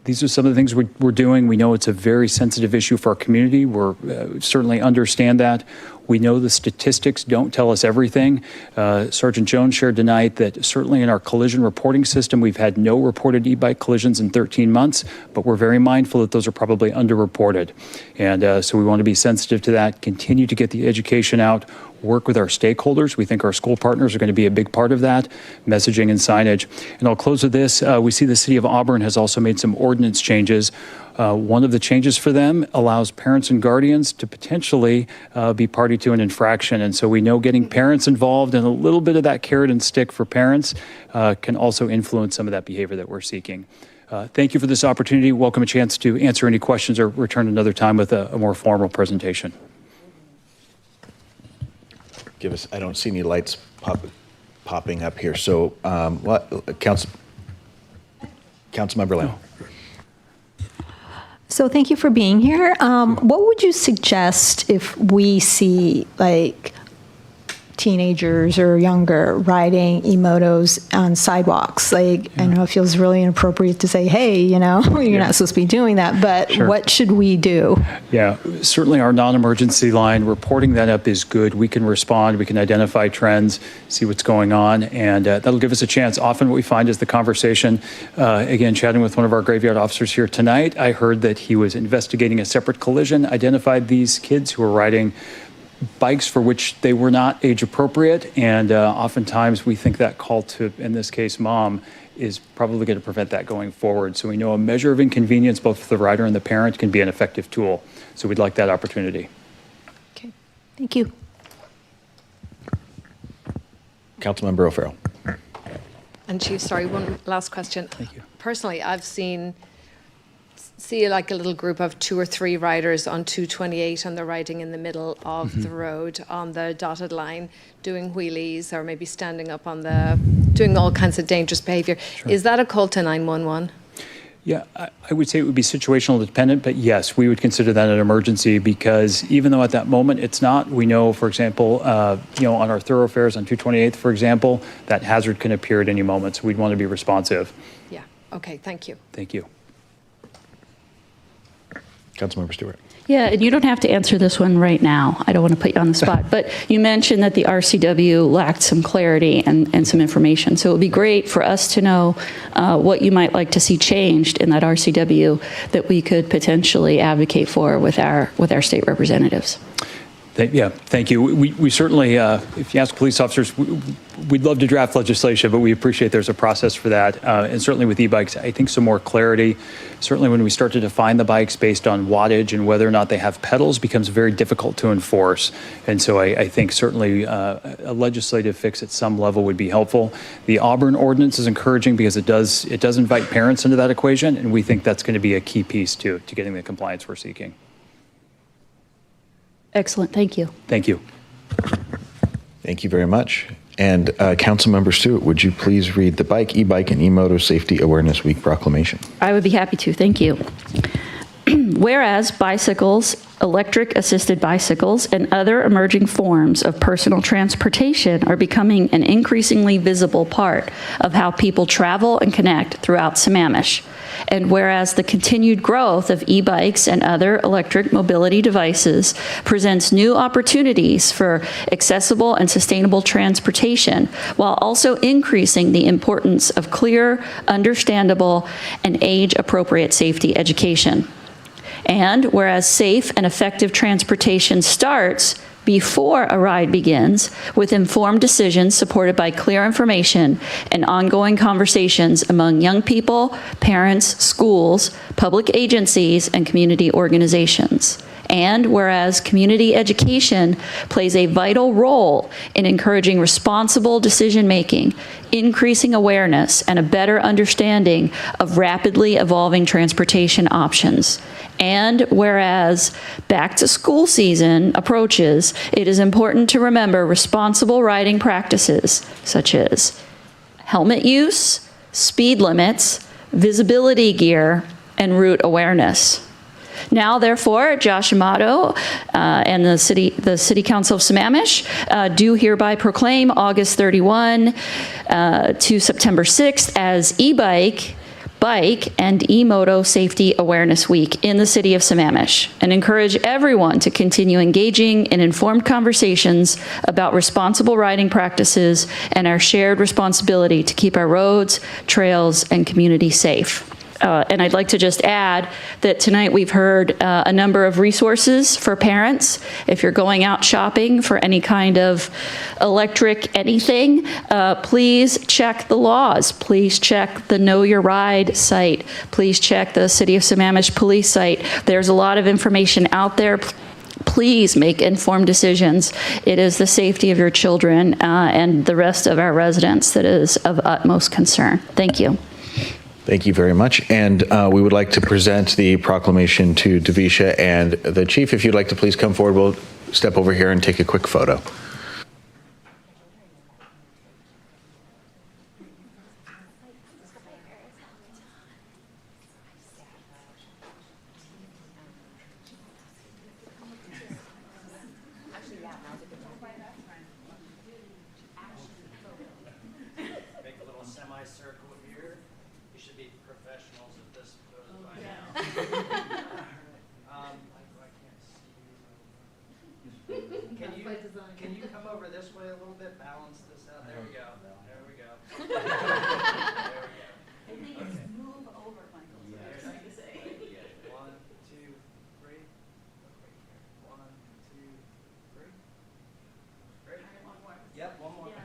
These are some of the things we're doing. We know it's a very sensitive issue for our community. We certainly understand that. We know the statistics don't tell us everything. Sergeant Jones shared tonight that certainly in our collision reporting system, we've had no reported e-bike collisions in 13 months, but we're very mindful that those are probably underreported. And so we want to be sensitive to that, continue to get the education out, work with our stakeholders. We think our school partners are going to be a big part of that, messaging and signage. And I'll close with this. We see the city of Auburn has also made some ordinance changes. One of the changes for them allows parents and guardians to potentially be party to an infraction. And so we know getting parents involved and a little bit of that carrot and stick for parents can also influence some of that behavior that we're seeking. Thank you for this opportunity. Welcome a chance to answer any questions or return another time with a more formal presentation. I don't see any lights popping up here. So, Councilmember Lamb. So thank you for being here. What would you suggest if we see like teenagers or younger riding e-motos on sidewalks? Like, I know it feels really inappropriate to say, hey, you're not supposed to be doing that, but what should we do? Yeah, certainly our non-emergency line, reporting that up is good. We can respond, we can identify trends, see what's going on, and that'll give us a chance. Often what we find is the conversation, again, chatting with one of our graveyard officers here tonight, I heard that he was investigating a separate collision, identified these kids who were riding bikes for which they were not age appropriate, and oftentimes we think that call to, in this case, mom, is probably going to prevent that going forward. So we know a measure of inconvenience both for the rider and the parent can be an effective tool. So we'd like that opportunity. Okay, thank you. Councilmember O'Farrell. And Chief, sorry, one last question. Thank you. Personally, I've see like a little group of 2 or 3 riders on 228 and they're riding in the middle of the road on the dotted line, doing wheelies or maybe standing up on doing all kinds of dangerous behavior. Sure. Is that a call to 911? Yeah, I would say it would be situational dependent, but yes, we would consider that an emergency because even though at that moment it's not, we know, for example, on our thoroughfares on 228th, for example, that hazard can appear at any moment. So we'd want to be responsive. Yeah. Okay. Thank you. Thank you. Councilmember Stewart. Yeah, and you don't have to answer this one right now. I don't want to put you on the spot. But you mentioned that the RCW lacked some clarity and some information. So it would be great for us to know what you might like to see changed in that RCW that we could potentially advocate for with our state representatives. Thank you. We certainly, if you ask police officers, we'd love to draft legislation, but we appreciate there's a process for that. And certainly with e-bikes, I think some more clarity. Certainly when we start to define the bikes based on wattage and whether or not they have pedals becomes very difficult to enforce. And so I think certainly a legislative fix at some level would be helpful. The Auburn ordinance is encouraging because it does invite parents into that equation, and we think that's going to be a key piece to getting the compliance we're seeking. Excellent. Thank you. Thank you. Thank you very much. And Councilmember Stewart, would you please read the Bike, E-Bike, and E-Moto Safety Awareness Week proclamation? I would be happy to. Thank you. Whereas bicycles, electric assisted bicycles, and other emerging forms of personal transportation are becoming an increasingly visible part of how people travel and connect throughout Sammamish. And whereas the continued growth of e-bikes and other electric mobility devices presents new opportunities for accessible and sustainable transportation, while also increasing the importance of clear, understandable, and age-appropriate safety education. And whereas safe and effective transportation starts before a ride begins, with informed decisions supported by clear information and ongoing conversations among young people, parents, schools, public agencies, and community organizations. And whereas community education plays a vital role in encouraging responsible decision-making, increasing awareness, and a better understanding of rapidly evolving transportation options. And whereas back-to-school season approaches, it is important to remember responsible riding practices such as helmet use, speed limits, visibility gear, and route awareness. Now, therefore, Josh Amato and the City Council of Sammamish do hereby proclaim August 31 to September 6th as e-bike, bike, and e-moto Safety Awareness Week in the City of Sammamish, and encourage everyone to continue engaging in informed conversations about responsible riding practices and our shared responsibility to keep our roads, trails, and community safe. And I'd like to just add that tonight we've heard a number of resources for parents. If you're going out shopping for any kind of electric anything, please check the laws. Please check the Know Your Ride site. Please check the City of Sammamish police site. There's a lot of information out there. Please make informed decisions. It is the safety of your children and the rest of our residents that is of utmost concern. Thank you. Thank you very much. And we would like to present the proclamation to Davisha and the Chief. If you'd like to please come forward, we'll step over here and take a quick photo. Can you come over this way a little bit, balance this out? There we go. There we go. There we go. I think it's move over, Michael. Yes. Trying to say. 1, 2, 3. Look right here. 1, 2, 3. Great. One more. Yep, one more. Yeah.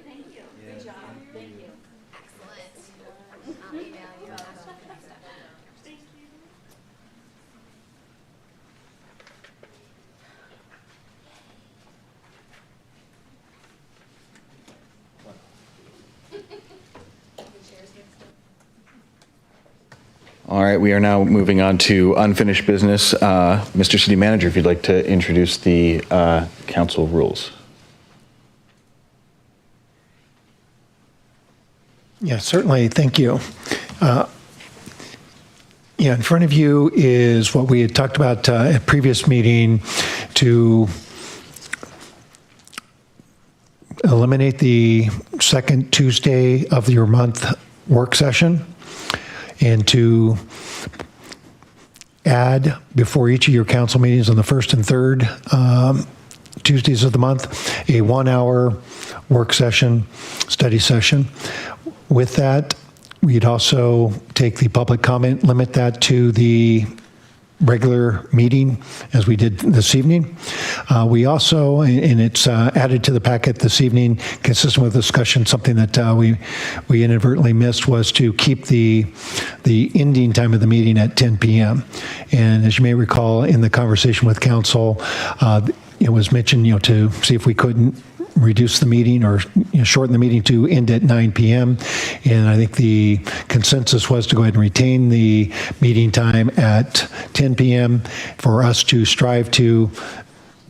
Thank you. Good job. Thank you. Excellent. I'll email you. Thank you. All right, we are now moving on to unfinished business. Mr. City Manager, if you'd like to introduce the council rules. Yeah, certainly. Thank you. Yeah, in front of you is what we had talked about at a previous meeting to eliminate the second Tuesday of your month work session and to add before each of your council meetings on the first and third Tuesdays of the month a 1-hour work session, study session. With that, we'd also take the public comment, limit that to the regular meeting as we did this evening. We also, and it's added to the packet this evening, consistent with discussion, something that we inadvertently missed was to keep the ending time of the meeting at 10 p.m. And as you may recall in the conversation with council, it was mentioned, to see if we couldn't reduce the meeting or shorten the meeting to end at 9 p.m. And I think the consensus was to go ahead and retain the meeting time at 10 p.m. for us to strive to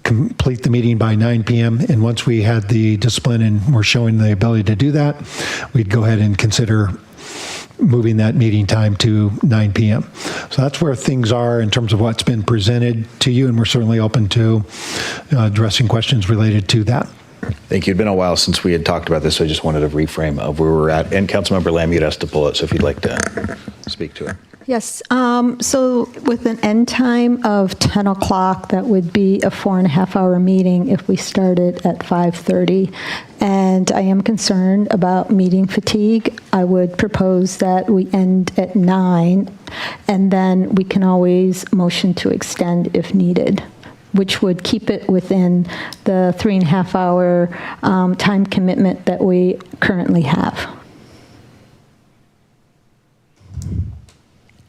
complete the meeting by 9 p.m. And once we had the discipline and were showing the ability to do that, we'd go ahead and consider moving that meeting time to 9 p.m. So that's where things are in terms of what's been presented to you, and we're certainly open to addressing questions related to that. Thank you. It'd been a while since we had talked about this, so I just wanted a reframe of where we're at. And Councilmember Lamb, you'd asked to pull it, so if you'd like to speak to it. Yes, so with an end time of 10 o'clock, that would be a 4.5-hour meeting if we started at 5:30. And I am concerned about meeting fatigue. I would propose that we end at 9, and then we can always motion to extend if needed, which would keep it within the 3.5-hour time commitment that we currently have.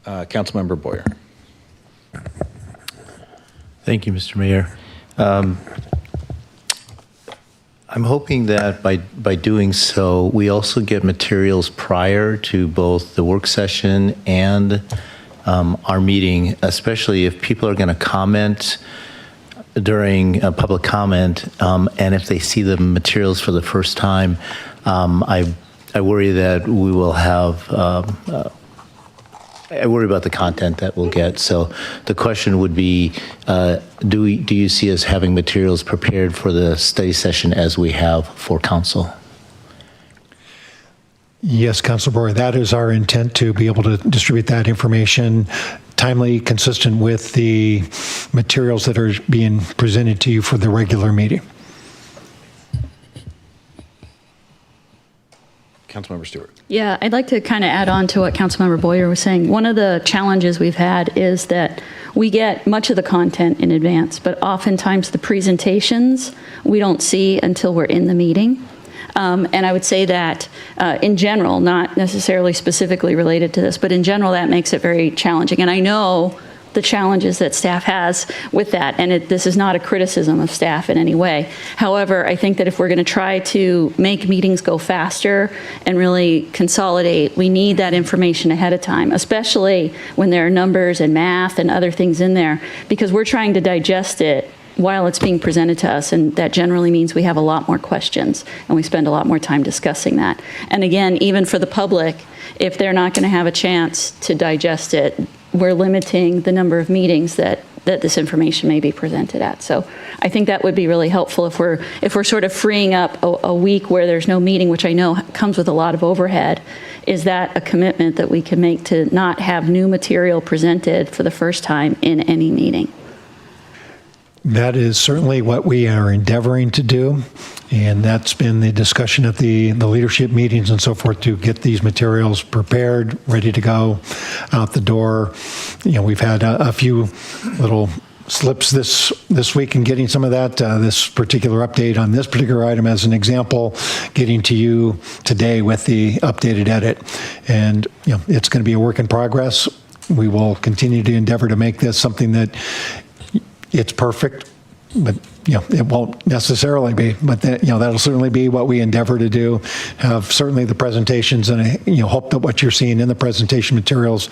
Councilmember Boyer. Thank you, Mr. Mayor. I'm hoping that by doing so, we also get materials prior to both the work session and our meeting, especially if people are going to comment during a public comment, and if they see the materials for the first time, I worry that we will have I worry about the content that we'll get. So the question would be, do you see us having materials prepared for the study session as we have for council? Yes, Councilor Boyer, that is our intent, to be able to distribute that information timely, consistent with the materials that are being presented to you for the regular meeting. Councilmember Stewart. Yeah, I'd like to kind of add on to what Councilmember Boyer was saying. One of the challenges we've had is that we get much of the content in advance, but oftentimes the presentations we don't see until we're in the meeting. And I would say that in general, not necessarily specifically related to this, but in general, that makes it very challenging. And I know the challenges that staff has with that, and this is not a criticism of staff in any way. However, I think that if we're going to try to make meetings go faster and really consolidate, we need that information ahead of time, especially when there are numbers and math and other things in there, because we're trying to digest it while it's being presented to us, and that generally means we have a lot more questions and we spend a lot more time discussing that. And again, even for the public, if they're not going to have a chance to digest it, we're limiting the number of meetings that this information may be presented at. So I think that would be really helpful if we're sort of freeing up a week where there's no meeting, which I know comes with a lot of overhead. Is that a commitment that we can make to not have new material presented for the first time in any meeting? That is certainly what we are endeavoring to do, and that's been the discussion at the leadership meetings and so forth, to get these materials prepared, ready to go out the door. We've had a few little slips this week in getting some of that. This particular update on this particular item, as an example, getting to you today with the updated edit, and it's going to be a work in progress. We will continue to endeavor to make this something that it's perfect but it won't necessarily be. But that'll certainly be what we endeavor to do. Have certainly the presentations, and I hope that what you're seeing in the presentation materials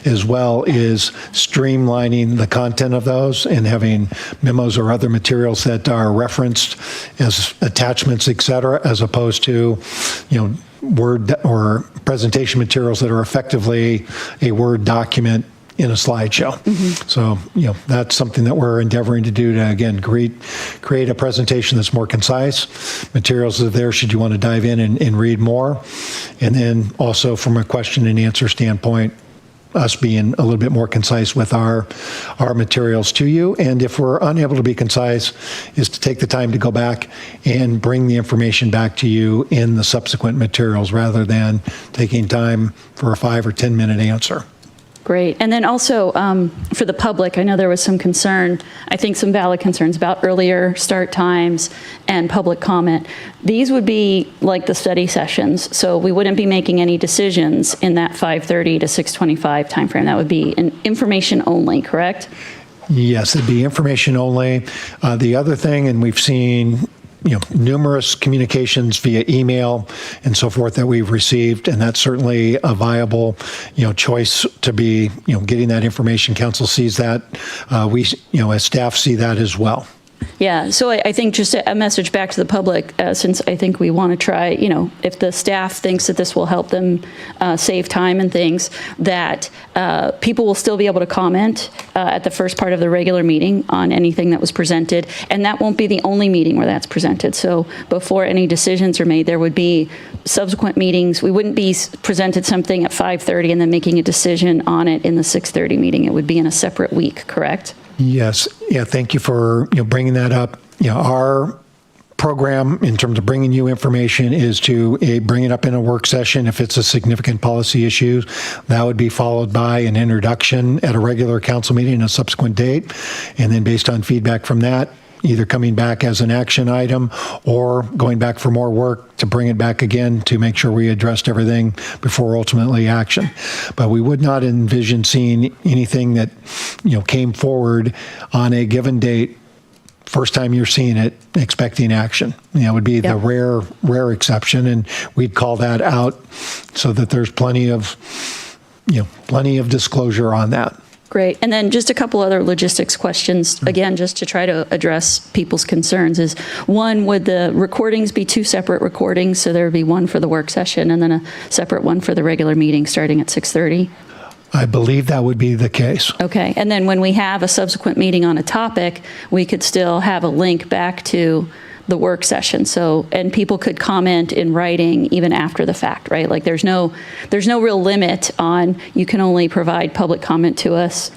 as well is streamlining the content of those and having memos or other materials that are referenced as attachments, et cetera, as opposed to Word or presentation materials that are effectively a Word document in a slideshow. So, that's something that we're endeavoring to do to, again, create a presentation that's more concise. Materials are there should you want to dive in and read more. And then also from a question and answer standpoint, us being a little bit more concise with our materials to you. And if we're unable to be concise, is to take the time to go back and bring the information back to you in the subsequent materials rather than taking time for a 5 or 10 minute answer. Great. And then also for the public, I know there was some concern, I think some valid concerns about earlier start times and public comment. These would be like the study sessions, so we wouldn't be making any decisions in that 5:30 to 6:25 timeframe. That would be an information only, correct? Yes, it'd be information only. The other thing, and we've seen numerous communications via email and so forth that we've received, and that's certainly a viable, choice to be, getting that information. Council sees that. We, as staff, see that as well. Yeah, so I think just a message back to the public, since I think we want to try, if the staff thinks that this will help them save time and things, that people will still be able to comment at the first part of the regular meeting on anything that was presented, and that won't be the only meeting where that's presented. So before any decisions are made, there would be subsequent meetings. We wouldn't be presented something at 5:30 and then making a decision on it in the 6:30 meeting. It would be in a separate week, correct? Yes. Yeah. Thank you for bringing that up. Our program in terms of bringing you information is to bring it up in a work session if it's a significant policy issue. That would be followed by an introduction at a regular council meeting, a subsequent date, and then based on feedback from that, either coming back as an action item or going back for more work to bring it back again to make sure we addressed everything before ultimately action. But we would not envision seeing anything that, came forward on a given date, first time you're seeing it, expecting action. It would be the rare exception, and we'd call that out so that there's plenty of disclosure on that. Great. And then just a couple other logistics questions, again, just to try to address people's concerns is, one, would the recordings be two separate recordings? So there would be one for the work session and then a separate one for the regular meeting starting at 6:30? I believe that would be the case. Okay. And then when we have a subsequent meeting on a topic, we could still have a link back to the work session. So, and people could comment in writing even after the fact, right? Like there's no real limit on, you can only provide public comment to us,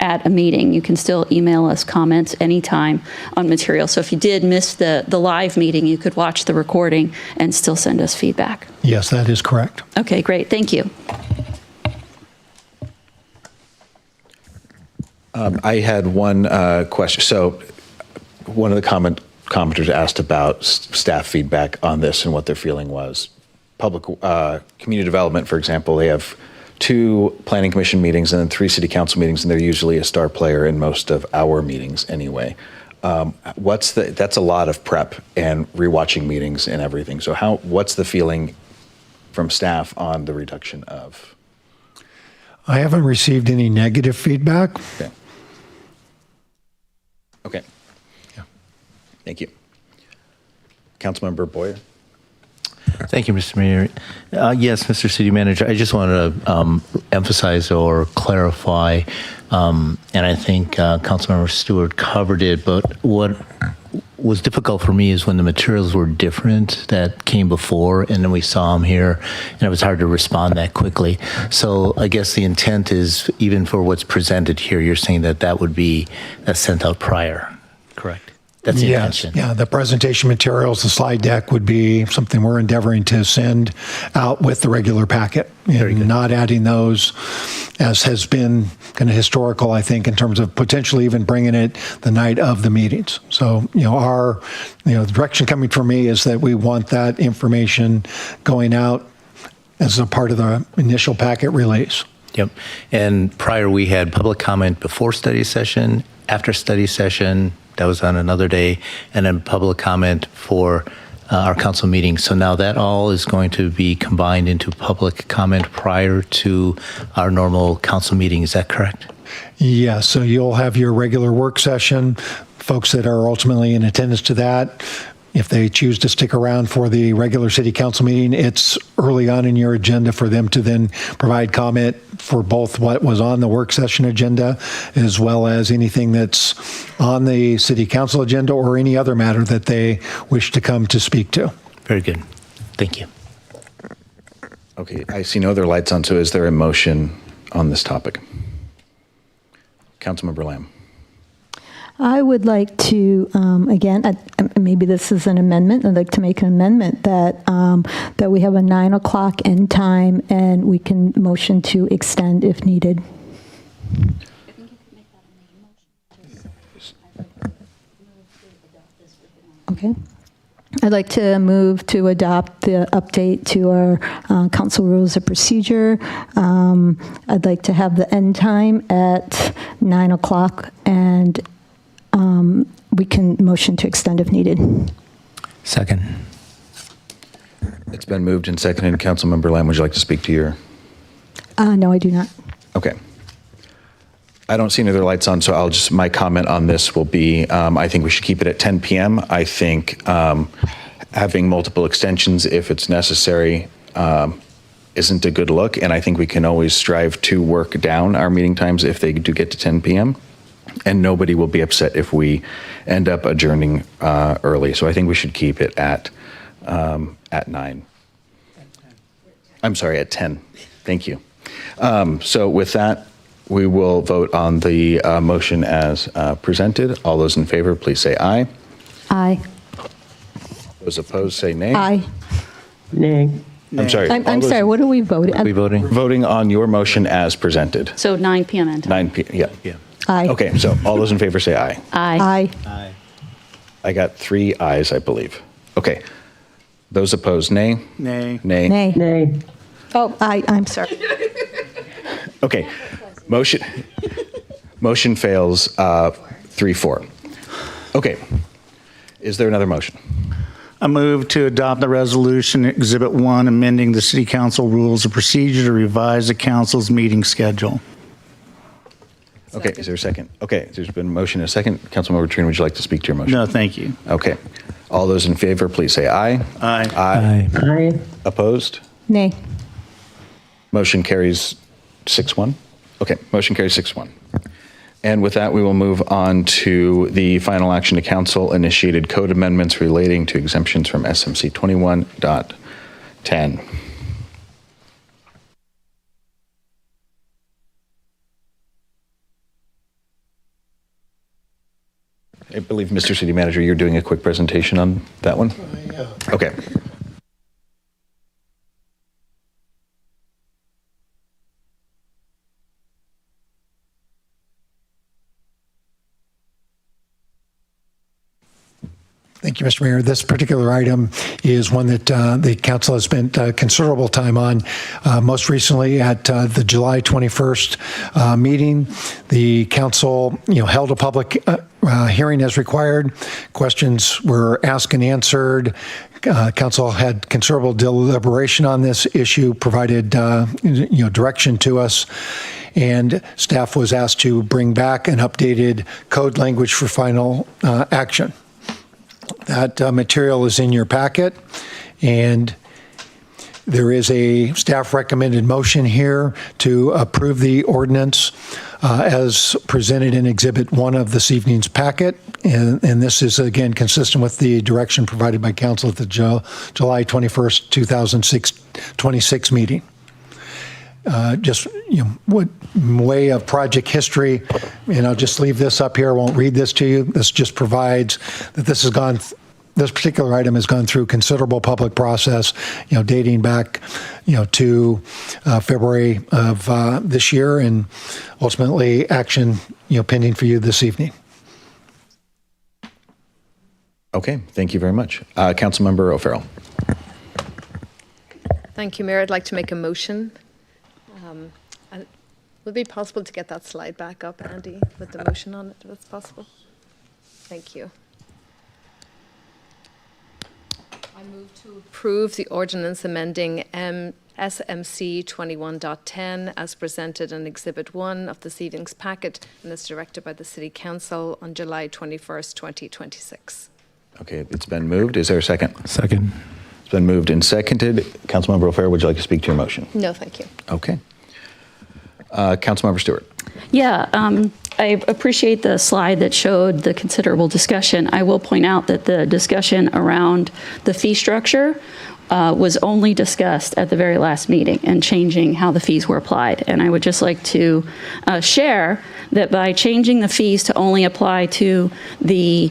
at a meeting. You can still email us comments anytime on material. So if you did miss the live meeting, you could watch the recording and still send us feedback. Yes, that is correct. Okay, great. Thank you. I had one question. So one of the commenters asked about staff feedback on this and what their feeling was. Public community development, for example, they have 2 planning commission meetings and then 3 city council meetings, and they're usually a star player in most of our meetings anyway. That's a lot of prep and rewatching meetings and everything. So what's the feeling from staff on the reduction of? I haven't received any negative feedback. Okay. Yeah. Thank you. Councilmember Boyer. Thank you, Mr. Mayor. Yes, Mr. City Manager, I just want to emphasize or clarify, and I think Councilmember Stewart covered it, but what was difficult for me is when the materials were different that came before, and then we saw them here, and it was hard to respond that quickly. So I guess the intent is, even for what's presented here, you're saying that would be sent out prior, correct? That's the intention. Yeah, the presentation materials, the slide deck would be something we're endeavoring to send out with the regular packet. Not adding those, as has been kind of historical, I think, in terms of potentially even bringing it the night of the meetings. So, the direction coming from me is that we want that information going out as a part of the initial packet release. Yep. And prior, we had public comment before study session, after study session, that was on another day, and then public comment for our council meeting. So now that all is going to be combined into public comment prior to our normal council meeting. Is that correct? Yeah, so you'll have your regular work session. Folks that are ultimately in attendance to that, if they choose to stick around for the regular city council meeting, it's early on in your agenda for them to then provide comment for both what was on the work session agenda as well as anything that's on the city council agenda or any other matter that they wish to come to speak to. Very good. Thank you. Okay, I see no other lights on, so is there a motion on this topic? Councilmember Lamb. I would like to, again, maybe this is an amendment. I'd like to make an amendment that that we have a 9 o'clock end time and we can motion to extend if needed. Okay. I'd like to move to adopt the update to our council rules of procedure. I'd like to have the end time at 9 o'clock and we can motion to extend if needed. Second. It's been moved and seconded. Councilmember Lamb, would you like to speak to your? No, I do not. Okay. I don't see any other lights on, so my comment on this will be, I think we should keep it at 10 p.m. I think having multiple extensions, if it's necessary, isn't a good look, and I think we can always strive to work down our meeting times if they do get to 10 p.m., and nobody will be upset if we end up adjourning early. So I think we should keep it at 9. I'm sorry, at 10. Thank you. So with that, we will vote on the motion as presented. All those in favor, please say aye. Aye. Those opposed, say nay. Aye. Nay. I'm sorry. I'm sorry, what are we voting? Are we voting? We're voting on your motion as presented. So 9 p.m. end time. 9 p.m. Yeah. Yeah. Aye. Okay, so all those in favor say aye. Aye. Aye. I got 3 ayes, I believe. Okay. Those opposed, nay. Nay. Nay. Nay. Nay. Oh, I'm sorry. Okay. Motion fails 3-4. Okay. Is there another motion? I move to adopt the resolution Exhibit 1 amending the City Council Rules of Procedure to revise the council's meeting schedule. Okay, is there a second? Okay, there's been a motion and a second. Councilmember Trina, would you like to speak to your motion? No, thank you. Okay. All those in favor, please say aye. Aye. Aye. Aye. Opposed? Nay. Motion carries 6-1. Okay, motion carries 6-1. And with that, we will move on to the final action to council initiated code amendments relating to exemptions from SMC 21.10. I believe, Mr. City Manager, you're doing a quick presentation on that one? Yeah. Okay. Thank you, Mr. Mayor. This particular item is one that the council has spent considerable time on. Most recently, at the July 21st meeting, the council, held a public hearing as required. Questions were asked and answered. Council had considerable deliberation on this issue, provided direction to us, and staff was asked to bring back an updated code language for final action. That material is in your packet, and there is a staff recommended motion here to approve the ordinance as presented in Exhibit 1 of this evening's packet. And this is, again, consistent with the direction provided by council at the July 21st, 2026 meeting. What way of project history, and I'll just leave this up here. I won't read this to you. This just provides that this particular item has gone through considerable public process, dating back, to February of this year, and ultimately action, pending for you this evening. Okay, thank you very much. Councilmember O'Farrell. Thank you, Mayor. I'd like to make a motion. Would it be possible to get that slide back up, Andy, with the motion on it, if it's possible? Thank you. I move to approve the ordinance amending SMC 21.10 as presented in Exhibit 1 of the Seedings Packet and as directed by the City Council on July 21st, 2026. Okay, it's been moved. Is there a second? Second. It's been moved and seconded. Councilmember O'Farrell, would you like to speak to your motion? No, thank you. Okay. Councilmember Stewart. Yeah, I appreciate the slide that showed the considerable discussion. I will point out that the discussion around the fee structure was only discussed at the very last meeting and changing how the fees were applied. And I would just like to share that by changing the fees to only apply to the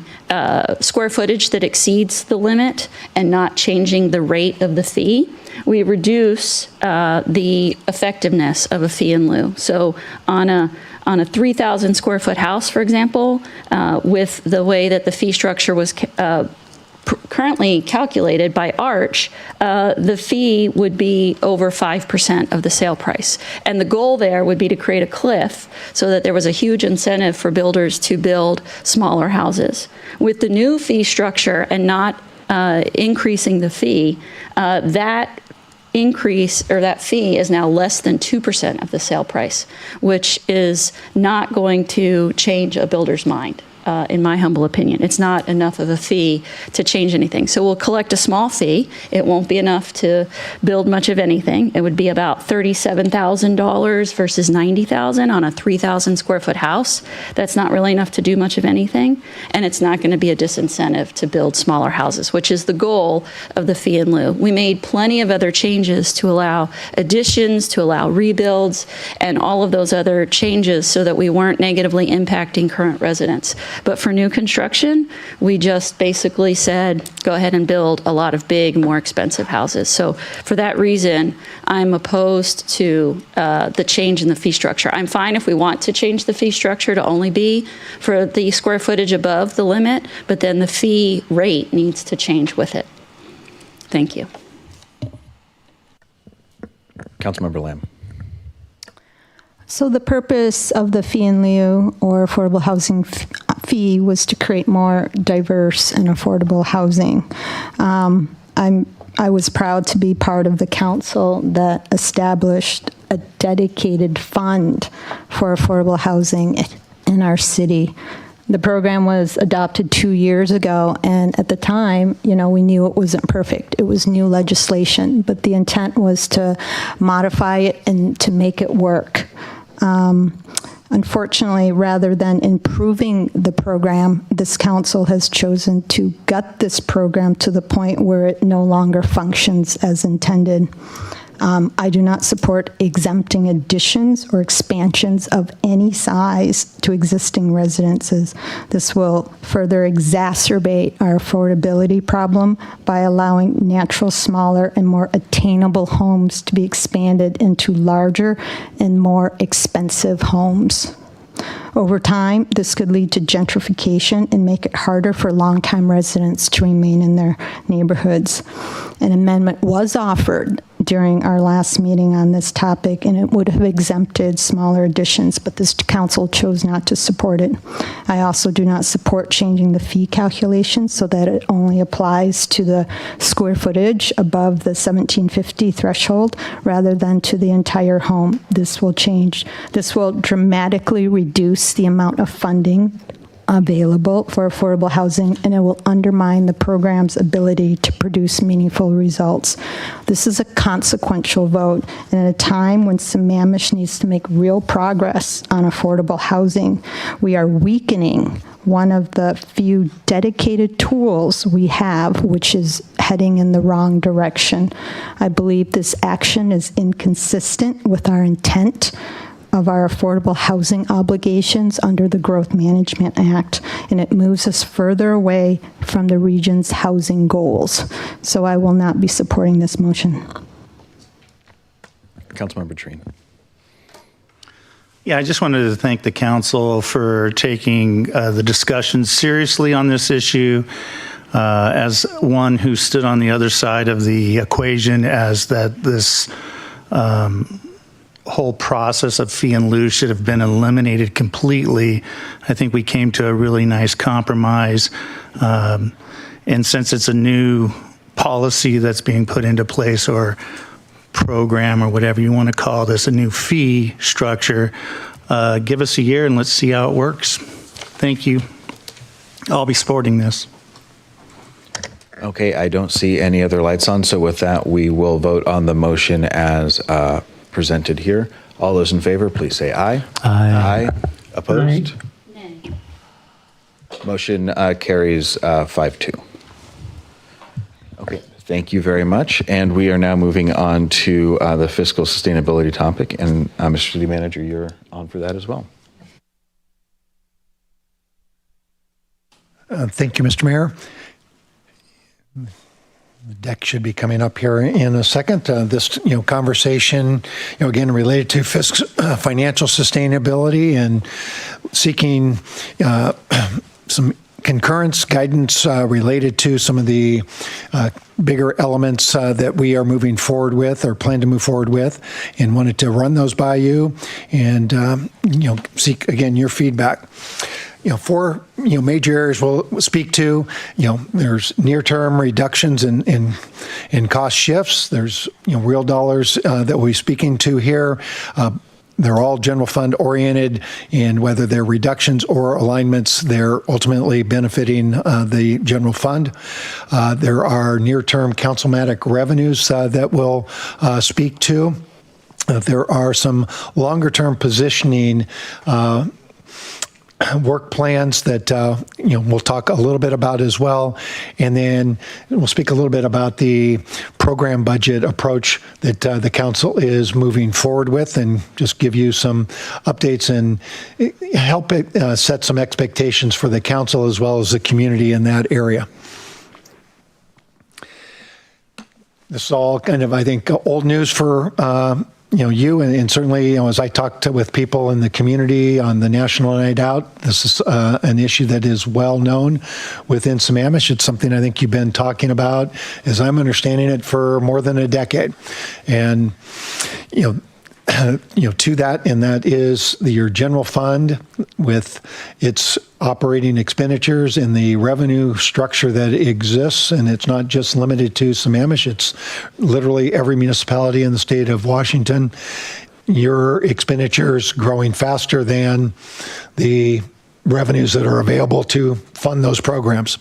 square footage that exceeds the limit and not changing the rate of the fee, we reduce the effectiveness of a fee in lieu. So on a 3,000 square foot house, for example, with the way that the fee structure was currently calculated by Arch, the fee would be over 5% of the sale price. And the goal there would be to create a cliff so that there was a huge incentive for builders to build smaller houses. With the new fee structure and not increasing the fee, that increase or that fee is now less than 2% of the sale price, which is not going to change a builder's mind. In my humble opinion, it's not enough of a fee to change anything. So we'll collect a small fee. It won't be enough to build much of anything. It would be about $37,000 versus $90,000 on a 3,000 square foot house. That's not really enough to do much of anything. And it's not going to be a disincentive to build smaller houses, which is the goal of the fee in lieu. We made plenty of other changes to allow additions, to allow rebuilds, and all of those other changes so that we weren't negatively impacting current residents. But for new construction, we just basically said, go ahead and build a lot of big, more expensive houses. So for that reason, I'm opposed to the change in the fee structure. I'm fine if we want to change the fee structure to only be for the square footage above the limit, but then the fee rate needs to change with it. Thank you. Councilmember Lamb. So the purpose of the fee in lieu or affordable housing fee was to create more diverse and affordable housing. I was proud to be part of the council that established a dedicated fund for affordable housing in our city. The program was adopted 2 years ago, and at the time, we knew it wasn't perfect. It was new legislation, but the intent was to modify it and to make it work. Unfortunately, rather than improving the program, this council has chosen to gut this program to the point where it no longer functions as intended. I do not support exempting additions or expansions of any size to existing residences. This will further exacerbate our affordability problem by allowing natural, smaller, and more attainable homes to be expanded into larger and more expensive homes. Over time, this could lead to gentrification and make it harder for longtime residents to remain in their neighborhoods. An amendment was offered during our last meeting on this topic, and it would have exempted smaller additions, but this council chose not to support it. I also do not support changing the fee calculation so that it only applies to the square footage above the 1750 threshold rather than to the entire home. This will dramatically reduce the amount of funding available for affordable housing, and it will undermine the program's ability to produce meaningful results. This is a consequential vote, and at a time when Sammamish needs to make real progress on affordable housing, we are weakening one of the few dedicated tools we have, which is heading in the wrong direction. I believe this action is inconsistent with our intent of our affordable housing obligations under the Growth Management Act, and it moves us further away from the region's housing goals. So I will not be supporting this motion. Councilmember Treen. Yeah, I just wanted to thank the council for taking the discussion seriously on this issue. As one who stood on the other side of the equation as that this whole process of fee in lieu should have been eliminated completely. I think we came to a really nice compromise. And since it's a new policy that's being put into place, or program, or whatever you want to call this, a new fee structure, give us a year and let's see how it works. Thank you. I'll be supporting this. Okay, I don't see any other lights on, so with that, we will vote on the motion as presented here. All those in favor, please say aye. Aye. Opposed? Nay. Motion carries 5-2. Okay, thank you very much. And we are now moving on to the fiscal sustainability topic. And Mr. City Manager, you're on for that as well. Thank you, Mr. Mayor. The deck should be coming up here in a second. This, conversation, again, related to financial sustainability and seeking some concurrence guidance related to some of the bigger elements that we are moving forward with or plan to move forward with, and wanted to run those by you and, seek, again, your feedback. Four major areas we'll speak to. There's near-term reductions in cost shifts. There's real dollars that we'll be speaking to here. They're all general fund oriented, and whether they're reductions or alignments, they're ultimately benefiting the general fund. There are near-term councilmatic revenues that we'll speak to. There are some longer-term positioning work plans that we'll talk a little bit about as well, and then we'll speak a little bit about the program budget approach that the council is moving forward with, and just give you some updates and help it set some expectations for the council as well as the community in that area. This is all kind of, I think, old news for you, and certainly, as I talked with people in the community on the National Night Out, this is an issue that is well known within Sammamish. It's something I think you've been talking about, as I'm understanding it, for more than a decade. And, to that, and that is your general fund with its operating expenditures and the revenue structure that exists. And it's not just limited to Sammamish, it's literally every municipality in the state of Washington. Your expenditures growing faster than the revenues that are available to fund those programs.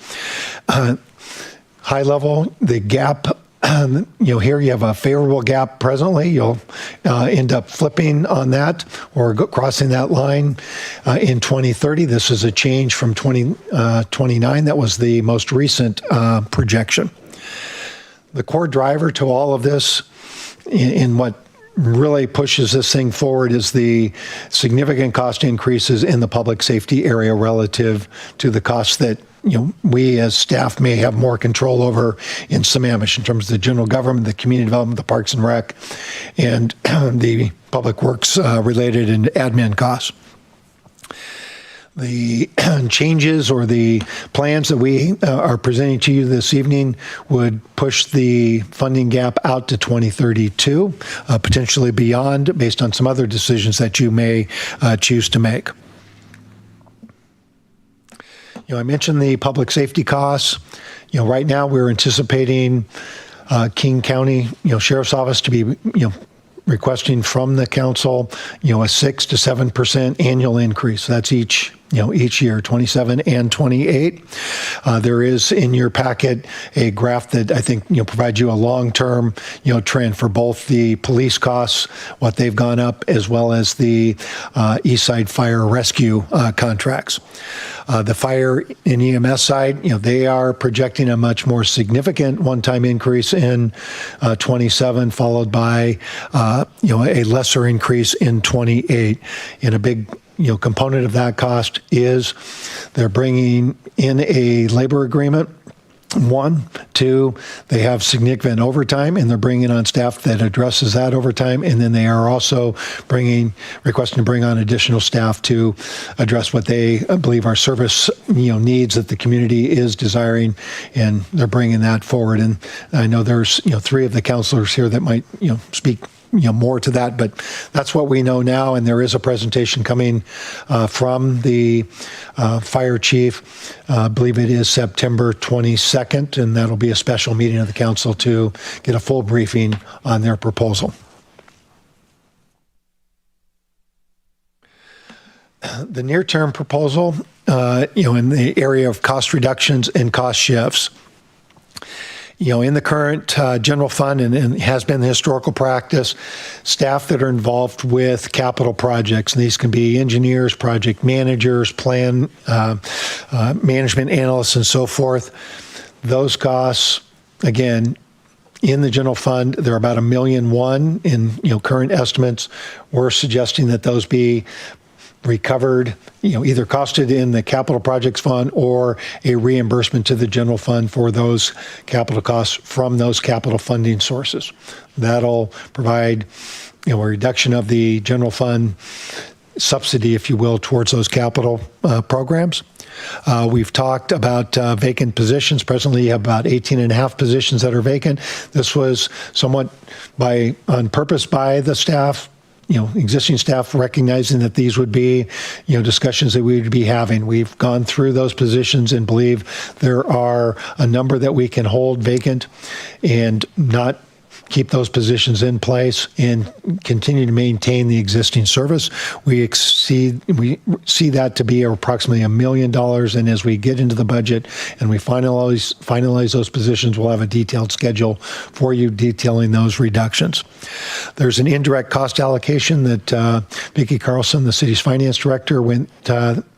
High level, the gap, here you have a favorable gap presently. You'll end up flipping on that or crossing that line in 2030. This is a change from 2029. That was the most recent projection. The core driver to all of this, in what really pushes this thing forward, is the significant cost increases in the public safety area relative to the costs that we as staff may have more control over in Sammamish, in terms of the general government, the community development, the parks and rec, and the public works related and admin costs. The changes or the plans that we are presenting to you this evening would push the funding gap out to 2032, potentially beyond, based on some other decisions that you may choose to make. I mentioned the public safety costs. Right now we're anticipating King County, Sheriff's Office to be, requesting from the council, a 6 to 7% annual increase. That's each year, 27 and 28. There is in your packet a graph that I think provides you a long-term trend for both the police costs, what they've gone up, as well as the Eastside Fire Rescue contracts. The fire and EMS side, they are projecting a much more significant one-time increase in 27, followed by a lesser increase in 28. And a big component of that cost is they're bringing in a labor agreement. 1, 2, they have significant overtime, and they're bringing on staff that addresses that overtime. And then they are also requesting to bring on additional staff to address what they believe are service, needs that the community is desiring, and they're bringing that forward. And I know there's, 3 of the councilors here that might, speak more to that, but that's what we know now. And there is a presentation coming from the fire chief. I believe it is September 22nd, and that'll be a special meeting of the council to get a full briefing on their proposal. The near-term proposal, in the area of cost reductions and cost shifts. In the current general fund, and has been the historical practice, staff that are involved with capital projects, and these can be engineers, project managers, plan management analysts, and so forth. Those costs, again, in the general fund, they're about $1.1 million in current estimates. We're suggesting that those be recovered, either costed in the capital projects fund or a reimbursement to the general fund for those capital costs from those capital funding sources. That'll provide, a reduction of the general fund subsidy, if you will, towards those capital programs. We've talked about vacant positions. Presently, you have about 18.5 positions that are vacant. This was somewhat on purpose by the staff, existing staff, recognizing that these would be, discussions that we would be having. We've gone through those positions and believe there are a number that we can hold vacant and not keep those positions in place and continue to maintain the existing service. We see that to be approximately $1 million. And as we get into the budget and we finalize those positions, we'll have a detailed schedule for you detailing those reductions. There's an indirect cost allocation that Vicki Carlson, the city's finance director, went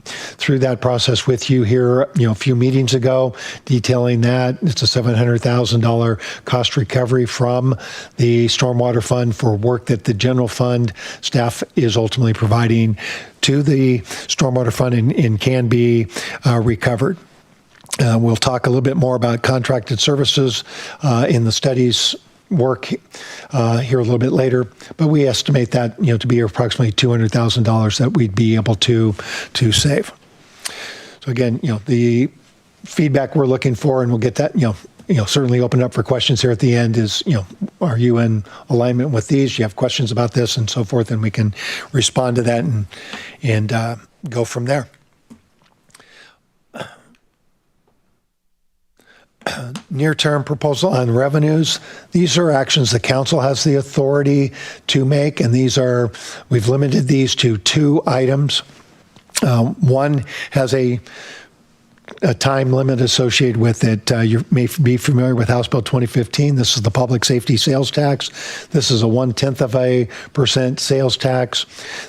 through that process with you here, a few meetings ago, detailing that. It's a $700,000 cost recovery from the stormwater fund for work that the general fund staff is ultimately providing to the stormwater fund and can be recovered. We'll talk a little bit more about contracted services in the studies work here a little bit later, but we estimate that to be approximately $200,000 that we'd be able to save. So again, the feedback we're looking for, and we'll get that certainly open up for questions here at the end, is are you in alignment with these? Do you have questions about this and so forth, and we can respond to that and go from there. Near-term proposal on revenues. These are actions the council has the authority to make, and we've limited these to 2 items. One has a time limit associated with it. You may be familiar with House Bill 2015. This is the public safety sales tax. This is a 0.1% sales tax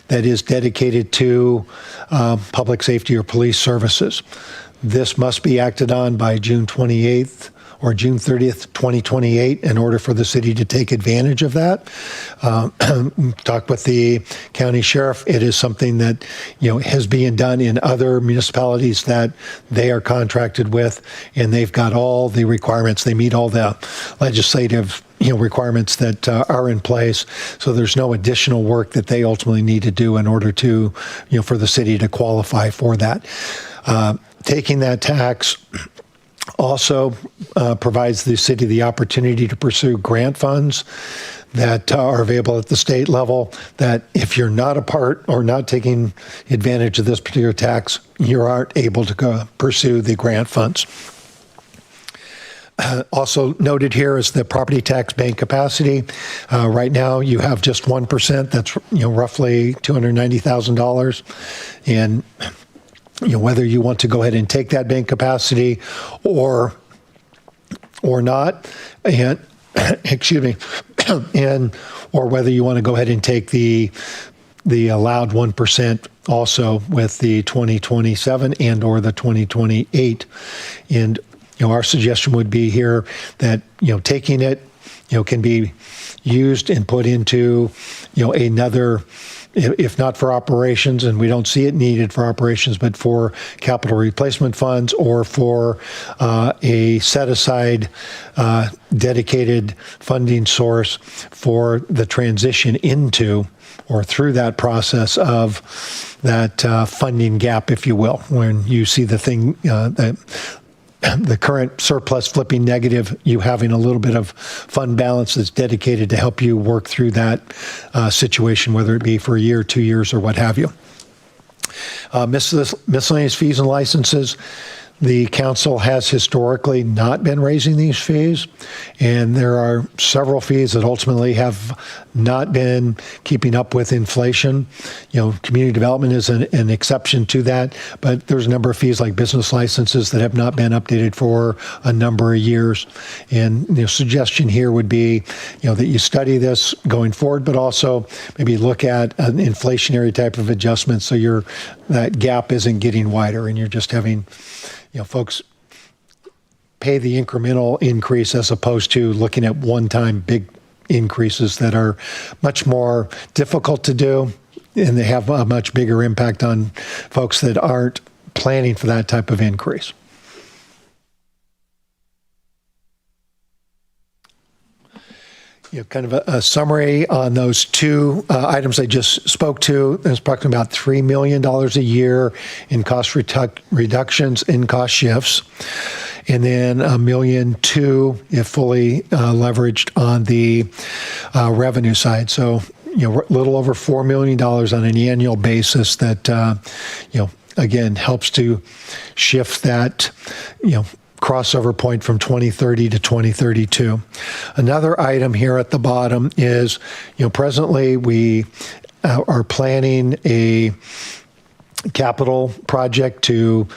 that is dedicated to public safety or police services. This must be acted on by June 28th or June 30th, 2028, in order for the city to take advantage of that. Talked with the county sheriff. It is something that has been done in other municipalities that they are contracted with, and they've got all the requirements. They meet all the legislative requirements that are in place. So there's no additional work that they ultimately need to do in order to, for the city to qualify for that. Taking that tax also provides the city the opportunity to pursue grant funds that are available at the state level, that if you're not a part or not taking advantage of this particular tax, you aren't able to pursue the grant funds. Also noted here is the property tax bank capacity. Right now you have just 1%. That's roughly $290,000. And whether you want to go ahead and take that bank capacity or not, and excuse me, or whether you want to go ahead and take the allowed 1% also with the 2027 and or the 2028. And our suggestion would be here that taking it can be used and put into another, if not for operations, and we don't see it needed for operations, but for capital replacement funds or for a set-aside dedicated funding source for the transition into or through that process of that funding gap, if you will, when you see the thing, the current surplus flipping negative, you having a little bit of fund balance that's dedicated to help you work through that situation, whether it be for a year, 2 years, or what have you. Miscellaneous fees and licenses. The council has historically not been raising these fees, and there are several fees that ultimately have not been keeping up with inflation. Community development is an exception to that, but there's a number of fees like business licenses that have not been updated for a number of years. And the suggestion here would be, that you study this going forward, but also maybe look at an inflationary type of adjustment so that gap isn't getting wider and you're just having folks pay the incremental increase as opposed to looking at one-time big increases that are much more difficult to do, and they have a much bigger impact on folks that aren't planning for that type of increase. Kind of a summary on those two items I just spoke to. There's approximately about $3 million a year in cost reductions in cost shifts, and then $1.2 million if fully leveraged on the revenue side. So, a little over $4 million on an annual basis that, again, helps to shift that, crossover point from 2030 to 2032. Another item here at the bottom is, presently we are planning a capital project to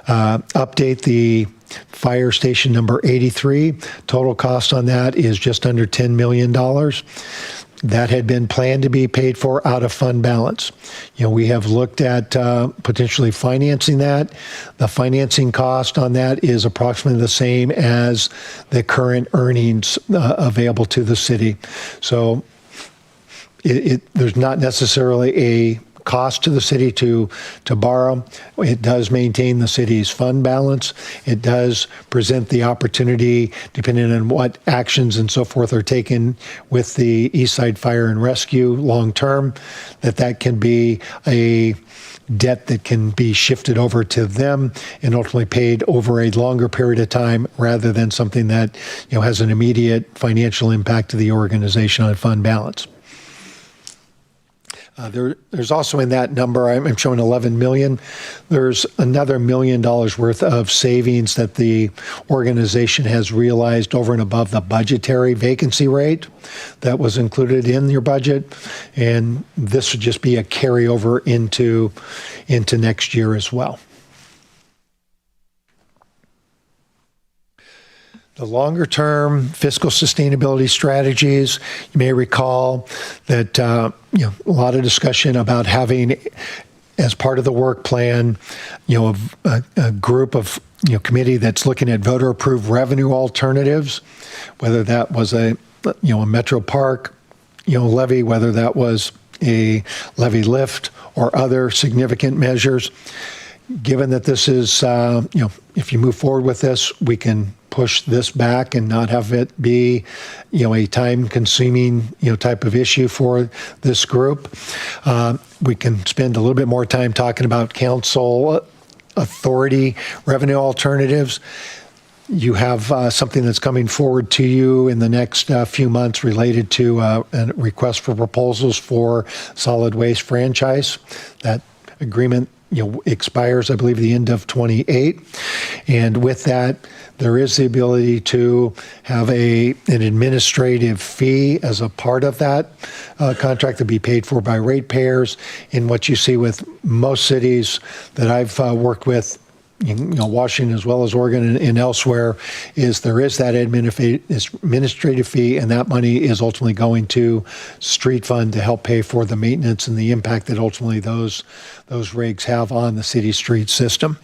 update the fire station number 83. Total cost on that is just under $10 million. That had been planned to be paid for out of fund balance. We have looked at potentially financing that. The financing cost on that is approximately the same as the current earnings available to the city. So there's not necessarily a cost to the city to borrow. It does maintain the city's fund balance. It does present the opportunity, depending on what actions and so forth are taken with the East Side Fire and Rescue long term, that can be a debt that can be shifted over to them and ultimately paid over a longer period of time rather than something that has an immediate financial impact to the organization on fund balance. There's also in that number, I'm showing 11 million. There's another $1 million worth of savings that the organization has realized over and above the budgetary vacancy rate that was included in your budget. And this would just be a carryover into next year as well. The longer-term fiscal sustainability strategies, you may recall that a lot of discussion about having, as part of the work plan, a group of committee that's looking at voter-approved revenue alternatives, whether that was a Metro Park levy, whether that was a levy lift or other significant measures. Given that this is, if you move forward with this, we can push this back and not have it be, a time-consuming, type of issue for this group. We can spend a little bit more time talking about council authority revenue alternatives. You have something that's coming forward to you in the next few months related to a request for proposals for solid waste franchise. That agreement expires, I believe, the end of 28. And with that, there is the ability to have an administrative fee as a part of that contract to be paid for by ratepayers. And what you see with most cities that I've worked with, Washington as well as Oregon and elsewhere, is there is that administrative fee, and that money is ultimately going to street fund to help pay for the maintenance and the impact that ultimately those rigs have on the city street system.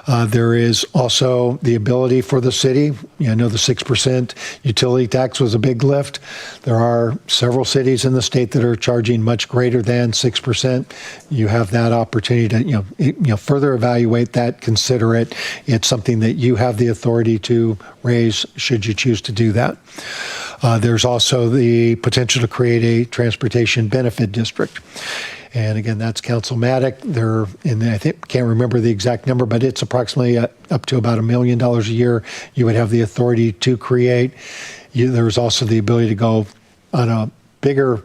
There is also the ability for the city. I know the 6% utility tax was a big lift. There are several cities in the state that are charging much greater than 6%. You have that opportunity to further evaluate that, consider it. It's something that you have the authority to raise should you choose to do that. There's also the potential to create a transportation benefit district. And again, that's Council-matic. They're in, I think, can't remember the exact number, but it's approximately up to about $1 million a year you would have the authority to create. There's also the ability to go on a bigger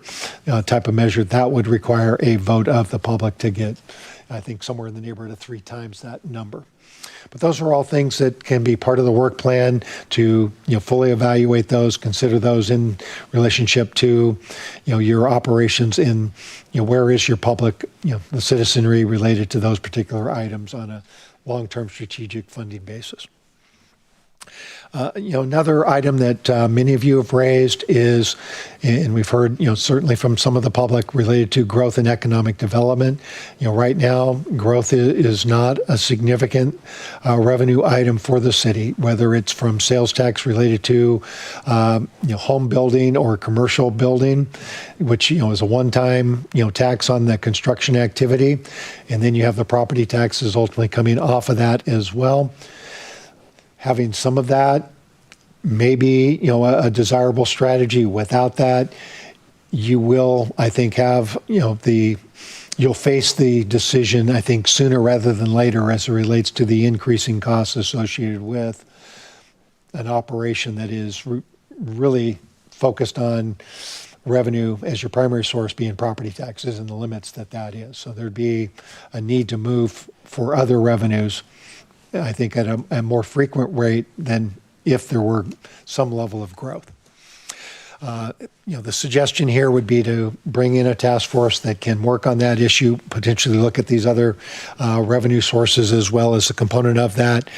type of measure. That would require a vote of the public to get, I think, somewhere in the neighborhood of 3 times that number. But those are all things that can be part of the work plan to fully evaluate those, consider those in relationship to your operations in where is your public, the citizenry related to those particular items on a long-term strategic funding basis. Another item that many of you have raised is, and we've heard, certainly from some of the public, related to growth and economic development. Right now, growth is not a significant revenue item for the city, whether it's from sales tax related to, home building or commercial building, which, is a one-time, tax on the construction activity. And then you have the property taxes ultimately coming off of that as well. Having some of that may be, a desirable strategy. Without that, you will, I think, have, you'll face the decision, I think, sooner rather than later as it relates to the increasing costs associated with an operation that is really focused on revenue as your primary source being property taxes and the limits that is. So there'd be a need to move for other revenues, I think, at a more frequent rate than if there were some level of growth. The suggestion here would be to bring in a task force that can work on that issue, potentially look at these other revenue sources as well as a component of that,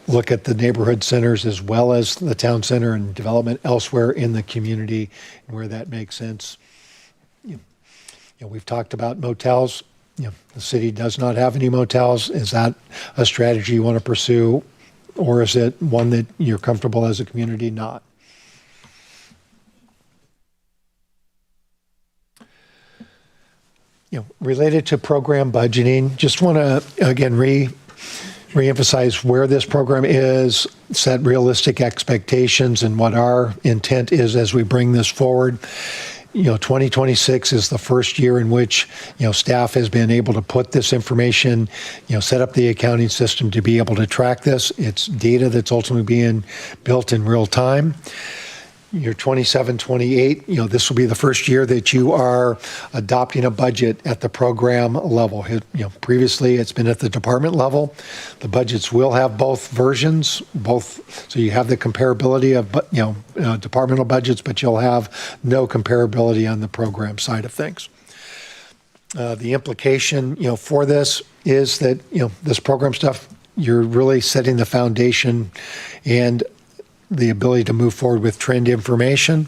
look at the neighborhood centers as well as the town center and development elsewhere in the community where that makes sense. We've talked about motels. The city does not have any motels. Is that a strategy you want to pursue, or is it one that you're comfortable as a community not? Related to program budgeting, just want to again reemphasize where this program is, set realistic expectations, and what our intent is as we bring this forward. 2026 is the first year in which, staff has been able to put this information, set up the accounting system to be able to track this. It's data that's ultimately being built in real time. Year 27, 28, this will be the first year that you are adopting a budget at the program level. Previously it's been at the department level. The budgets will have both versions, so you have the comparability of, departmental budgets, but you'll have no comparability on the program side of things. The implication, for this is that, this program stuff, you're really setting the foundation and the ability to move forward with trend information.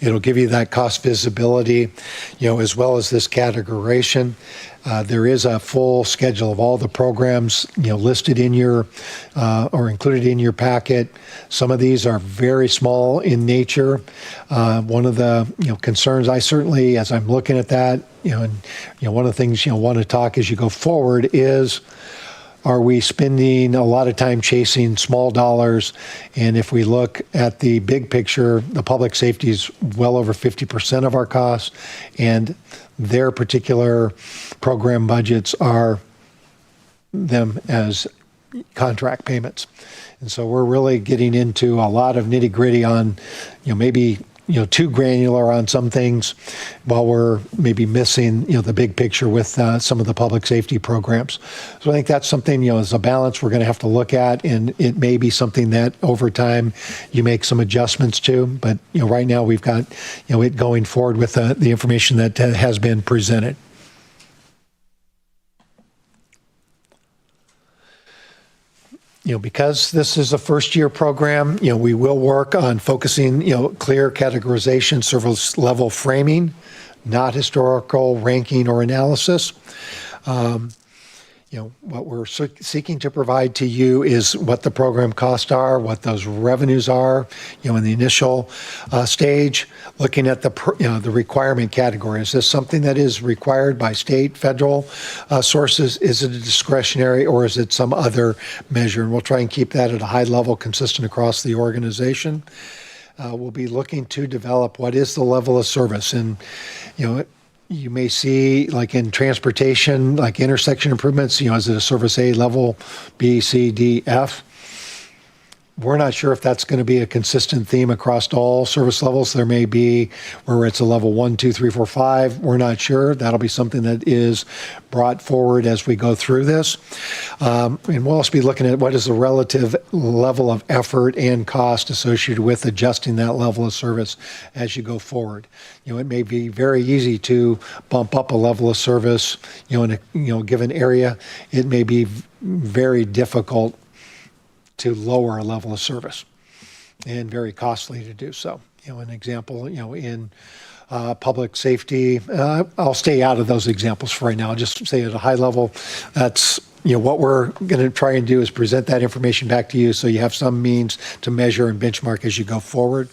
It'll give you that cost visibility, as well as this categorization. There is a full schedule of all the programs, listed in your, or included in your packet. Some of these are very small in nature. One of the, concerns I certainly, as I'm looking at that, and, one of the things, want to talk as you go forward is, are we spending a lot of time chasing small dollars? And if we look at the big picture, the public safety is well over 50% of our costs, and their particular program budgets are them as contract payments. And so we're really getting into a lot of nitty gritty on, maybe too granular on some things, while we're maybe missing, the big picture with some of the public safety programs. So I think that's something, as a balance we're going to have to look at, and it may be something that over time you make some adjustments to. But right now we've got it going forward with the information that has been presented. Because this is a first-year program, we will work on focusing, clear categorization, service level framing, not historical ranking or analysis. What we're seeking to provide to you is what the program costs are, what those revenues are, in the initial stage, looking at the requirement category. Is this something that is required by state, federal sources? Is it a discretionary, or is it some other measure? And we'll try and keep that at a high level, consistent across the organization. will be looking to develop what is the level of service. And, you may see, like in transportation, like intersection improvements, is it a service A level, B, C, D, F? We're not sure if that's going to be a consistent theme across all service levels. There may be where it's a level 1, 2, 3, 4, 5. We're not sure. That'll be something that is brought forward as we go through this. And we'll also be looking at what is the relative level of effort and cost associated with adjusting that level of service as you go forward. It may be very easy to bump up a level of service, in a given area. It may be very difficult to lower a level of service, and very costly to do so. An example, in public safety, I'll stay out of those examples for right now. I'll just say at a high level, that's what we're going to try and do is present that information back to you so you have some means to measure and benchmark as you go forward.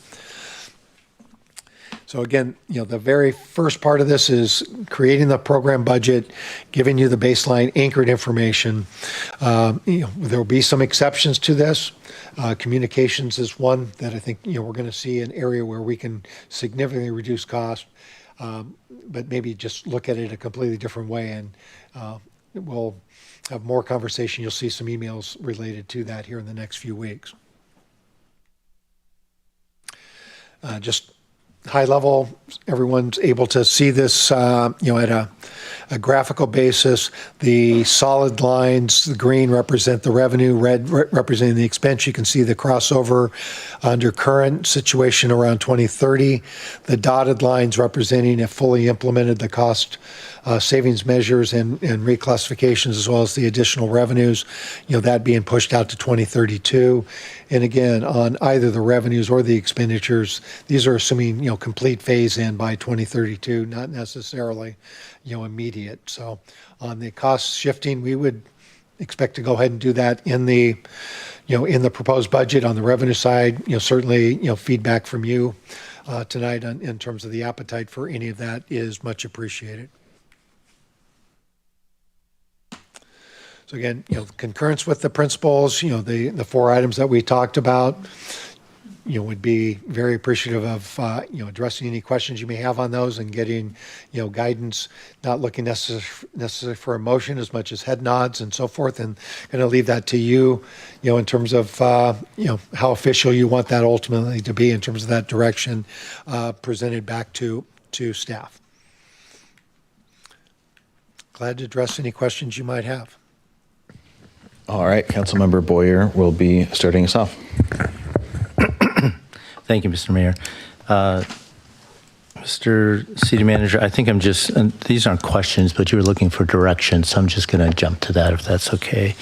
So again, the very first part of this is creating the program budget, giving you the baseline anchored information. There will be some exceptions to this. Communications is one that I think we're going to see an area where we can significantly reduce cost, but maybe just look at it a completely different way. And we'll have more conversation. You'll see some emails related to that here in the next few weeks. Just high level, everyone's able to see this, at a graphical basis. The solid lines, the green represent the revenue, red representing the expense. You can see the crossover under current situation around 2030. The dotted lines representing a fully implemented the cost savings measures and reclassifications, as well as the additional revenues, that being pushed out to 2032. And again, on either the revenues or the expenditures, these are assuming, complete phase in by 2032, not necessarily, immediate. So on the cost shifting, we would expect to go ahead and do that in the, in the proposed budget. On the revenue side, certainly, feedback from you tonight in terms of the appetite for any of that is much appreciated. So again, concurrence with the principles, the 4 items that we talked about, would be very appreciative of, addressing any questions you may have on those and getting, guidance, not looking necessarily for emotion as much as head nods and so forth. And going to leave that to you, in terms of, how official you want that ultimately to be in terms of that direction presented back to staff. Glad to address any questions you might have. All right, Councilmember Boyer will be starting us off. Thank you, Mr. Mayor. Mr. City Manager, I think I'm just, and these aren't questions, but you were looking for direction, so I'm just going to jump to that if that's okay.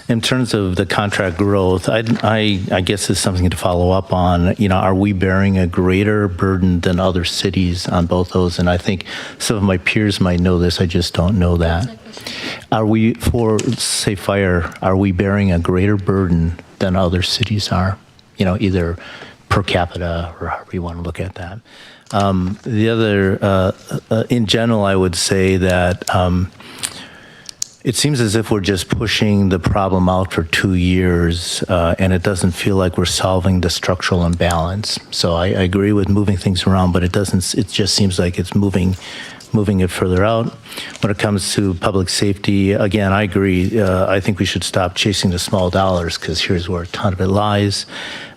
In terms of the contract growth, I guess it's something to follow up on. Are we bearing a greater burden than other cities on both those? And I think some of my peers might know this, I just don't know that. Are we, for, say, fire, are we bearing a greater burden than other cities are? Either per capita or however you want to look at that. The other, in general, I would say that it seems as if we're just pushing the problem out for 2 years, and it doesn't feel like we're solving the structural imbalance. So I agree with moving things around, but it doesn't. It just seems like it's moving it further out. When it comes to public safety, again, I agree. I think we should stop chasing the small dollars because here's where a ton of it lies.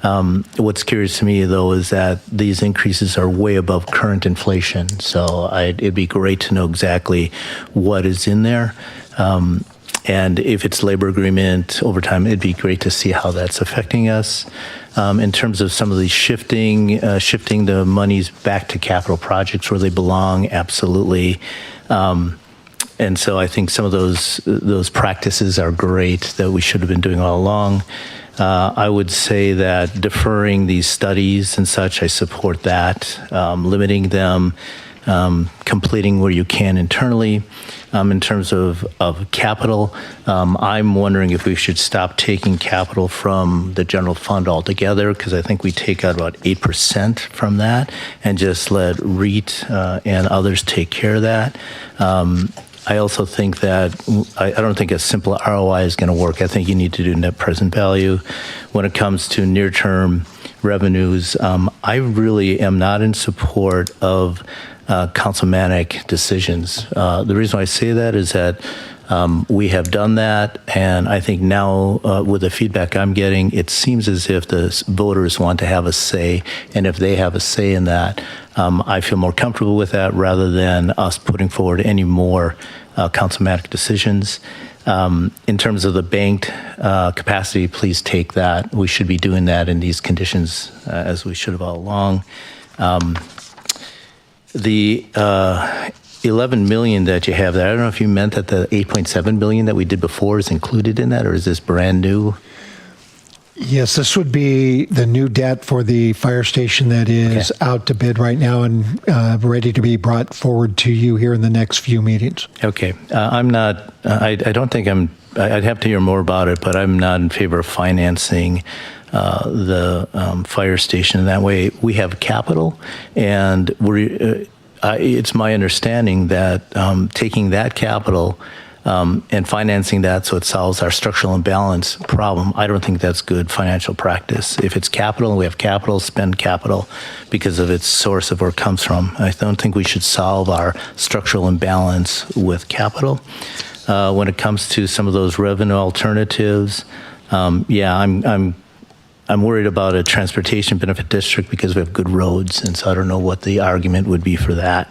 What's curious to me, though, is that these increases are way above current inflation. So it'd be great to know exactly what is in there. And if it's labor agreement overtime, it'd be great to see how that's affecting us. In terms of some of these shifting the monies back to capital projects where they belong, absolutely. And so I think some of those practices are great that we should have been doing all along. I would say that deferring these studies and such, I support that, limiting them, completing where you can internally. In terms of capital, I'm wondering if we should stop taking capital from the general fund altogether, because I think we take out about 8% from that and just let REIT and others take care of that. I also think that I don't think a simple ROI is going to work. I think you need to do net present value. When it comes to near-term revenues. I really am not in support of councilmanic decisions. The reason why I say that is that we have done that, and I think now with the feedback I'm getting, it seems as if the voters want to have a say, and if they have a say in that, I feel more comfortable with that rather than us putting forward any more councilmanic decisions. In terms of the banked capacity, please take that. We should be doing that in these conditions as we should have all along. The 11 million that you have there, I don't know if you meant that the 8.7 billion that we did before is included in that, or is this brand new? Yes, this would be the new debt for the fire station that is out to bid right now and ready to be brought forward to you here in the next few meetings. Okay. I'm not, I don't think I'd have to hear more about it, but I'm not in favor of financing the fire station in that way. We have capital, and it's my understanding that taking that capital and financing that so it solves our structural imbalance problem, I don't think that's good financial practice. If it's capital and we have capital, spend capital because of its source of where it comes from. I don't think we should solve our structural imbalance with capital. When it comes to some of those revenue alternatives, I'm worried about a transportation benefit district because we have good roads, and so I don't know what the argument would be for that.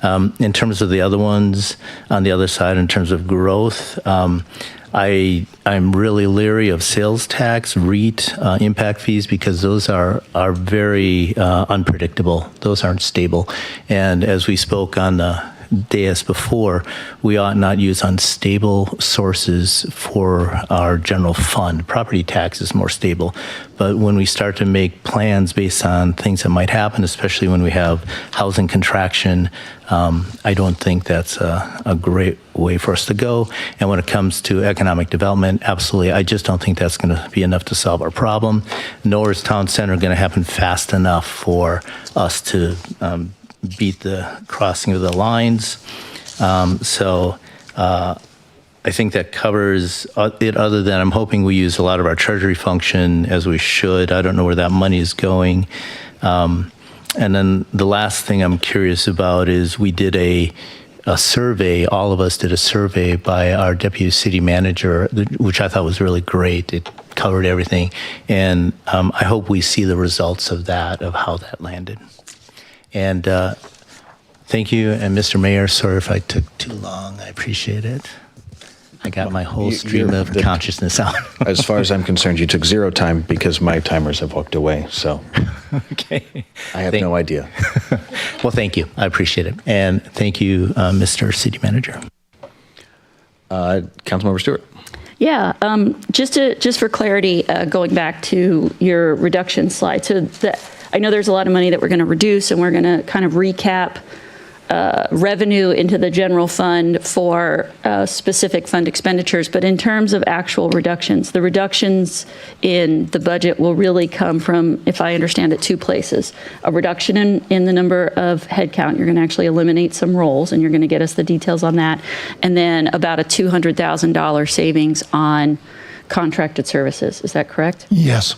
In terms of the other ones on the other side, in terms of growth, I'm really leery of sales tax, REIT, impact fees, because those are very unpredictable. Those aren't stable. And as we spoke on the dais before, we ought not use unstable sources for our general fund. Property tax is more stable. But when we start to make plans based on things that might happen, especially when we have housing contraction, I don't think that's a great way for us to go. And when it comes to economic development, absolutely, I just don't think that's going to be enough to solve our problem. Nor is Town Center going to happen fast enough for us to beat the crossing of the lines. I think that covers it, other than I'm hoping we use a lot of our treasury function as we should. I don't know where that money is going. And then the last thing I'm curious about is we did a survey, all of us did a survey by our deputy city manager, which I thought was really great. It covered everything. And I hope we see the results of that, of how that landed. And thank you. And Mr. Mayor, sorry if I took too long. I appreciate it. I got my whole stream of consciousness out. As far as I'm concerned, you took zero time because my timers have walked away. So okay, I have no idea. Well, thank you. I appreciate it. And thank you, Mr. City Manager. Councilmember Stewart. Yeah, just for clarity, going back to your reduction slide. So I know there's a lot of money that we're going to reduce, and we're going to kind of recap revenue into the general fund for specific fund expenditures. But in terms of actual reductions, the reductions in the budget will really come from, if I understand it, two places. A reduction in the number of headcount. You're going to actually eliminate some roles, and you're going to get us the details on that. And then about a $200,000 savings on contracted services. Is that correct? Yes.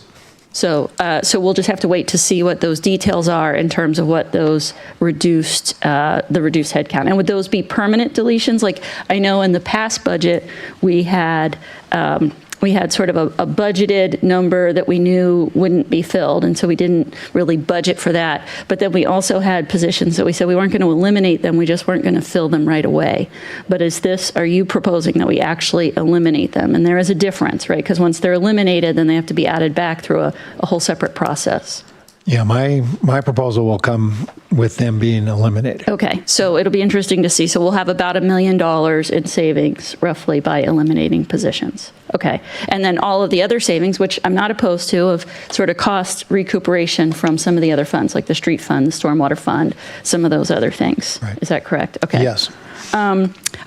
So we'll just have to wait to see what those details are in terms of what those the reduced headcount. And would those be permanent deletions? Like, I know in the past budget, we had sort of a budgeted number that we knew wouldn't be filled, and so we didn't really budget for that. But then we also had positions that we said we weren't going to eliminate them, we just weren't going to fill them right away. But are you proposing that we actually eliminate them? And there is a difference, right? Because once they're eliminated, then they have to be added back through a whole separate process. Yeah, my proposal will come with them being eliminated. Okay, so it'll be interesting to see. So we'll have about $1 million in savings, roughly, by eliminating positions. Okay, and then all of the other savings, which I'm not opposed to, of sort of cost recuperation from some of the other funds, like the street fund, the stormwater fund, some of those other things. Right. Is that correct? Okay. Yes.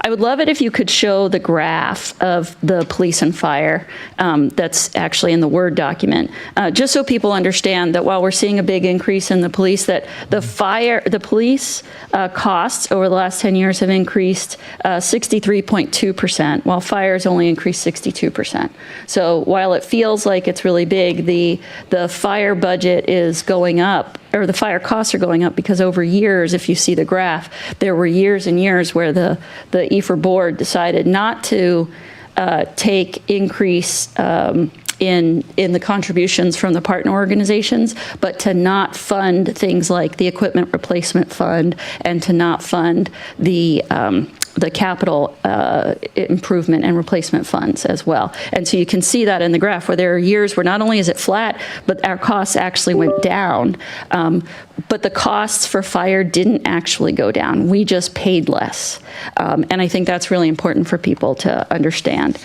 I would love it if you could show the graph of the police and fire that's actually in the Word document, just so people understand that while we're seeing a big increase in the police, that the police costs over the last 10 years have increased 63.2%, while fire's only increased 62%. So while it feels like it's really big, the fire budget is going up, or the fire costs are going up, because over years, if you see the graph, there were years and years where the EFR board decided not to take increase in the contributions from the partner organizations, but to not fund things like the equipment replacement fund and to not fund the capital improvement and replacement funds as well. And so you can see that in the graph, where there are years where not only is it flat, but our costs actually went down. But the costs for fire didn't actually go down. We just paid less. And I think that's really important for people to understand.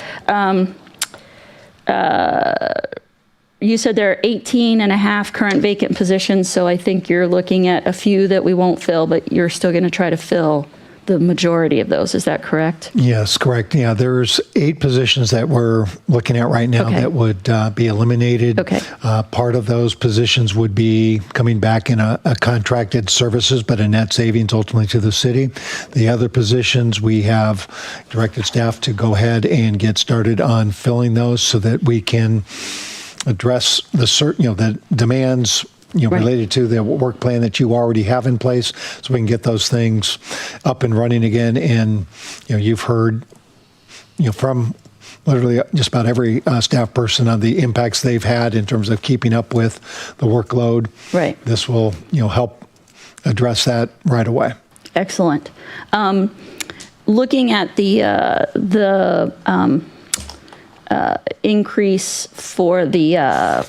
You said there are 18 and a half current vacant positions, so I think you're looking at a few that we won't fill, but you're still going to try to fill the majority of those. Is that correct? Yes, correct. Yeah, there's 8 positions that we're looking at right now that would be eliminated. Okay. Part of those positions would be coming back in a contracted services, but a net savings ultimately to the city. The other positions, we have directed staff to go ahead and get started on filling those so that we can address the demands related to the work plan that you already have in place, so we can get those things up and running again. And you've heard from literally just about every staff person on the impacts they've had in terms of keeping up with the workload. Right. This will help address that right away. Excellent. Looking at the increase for the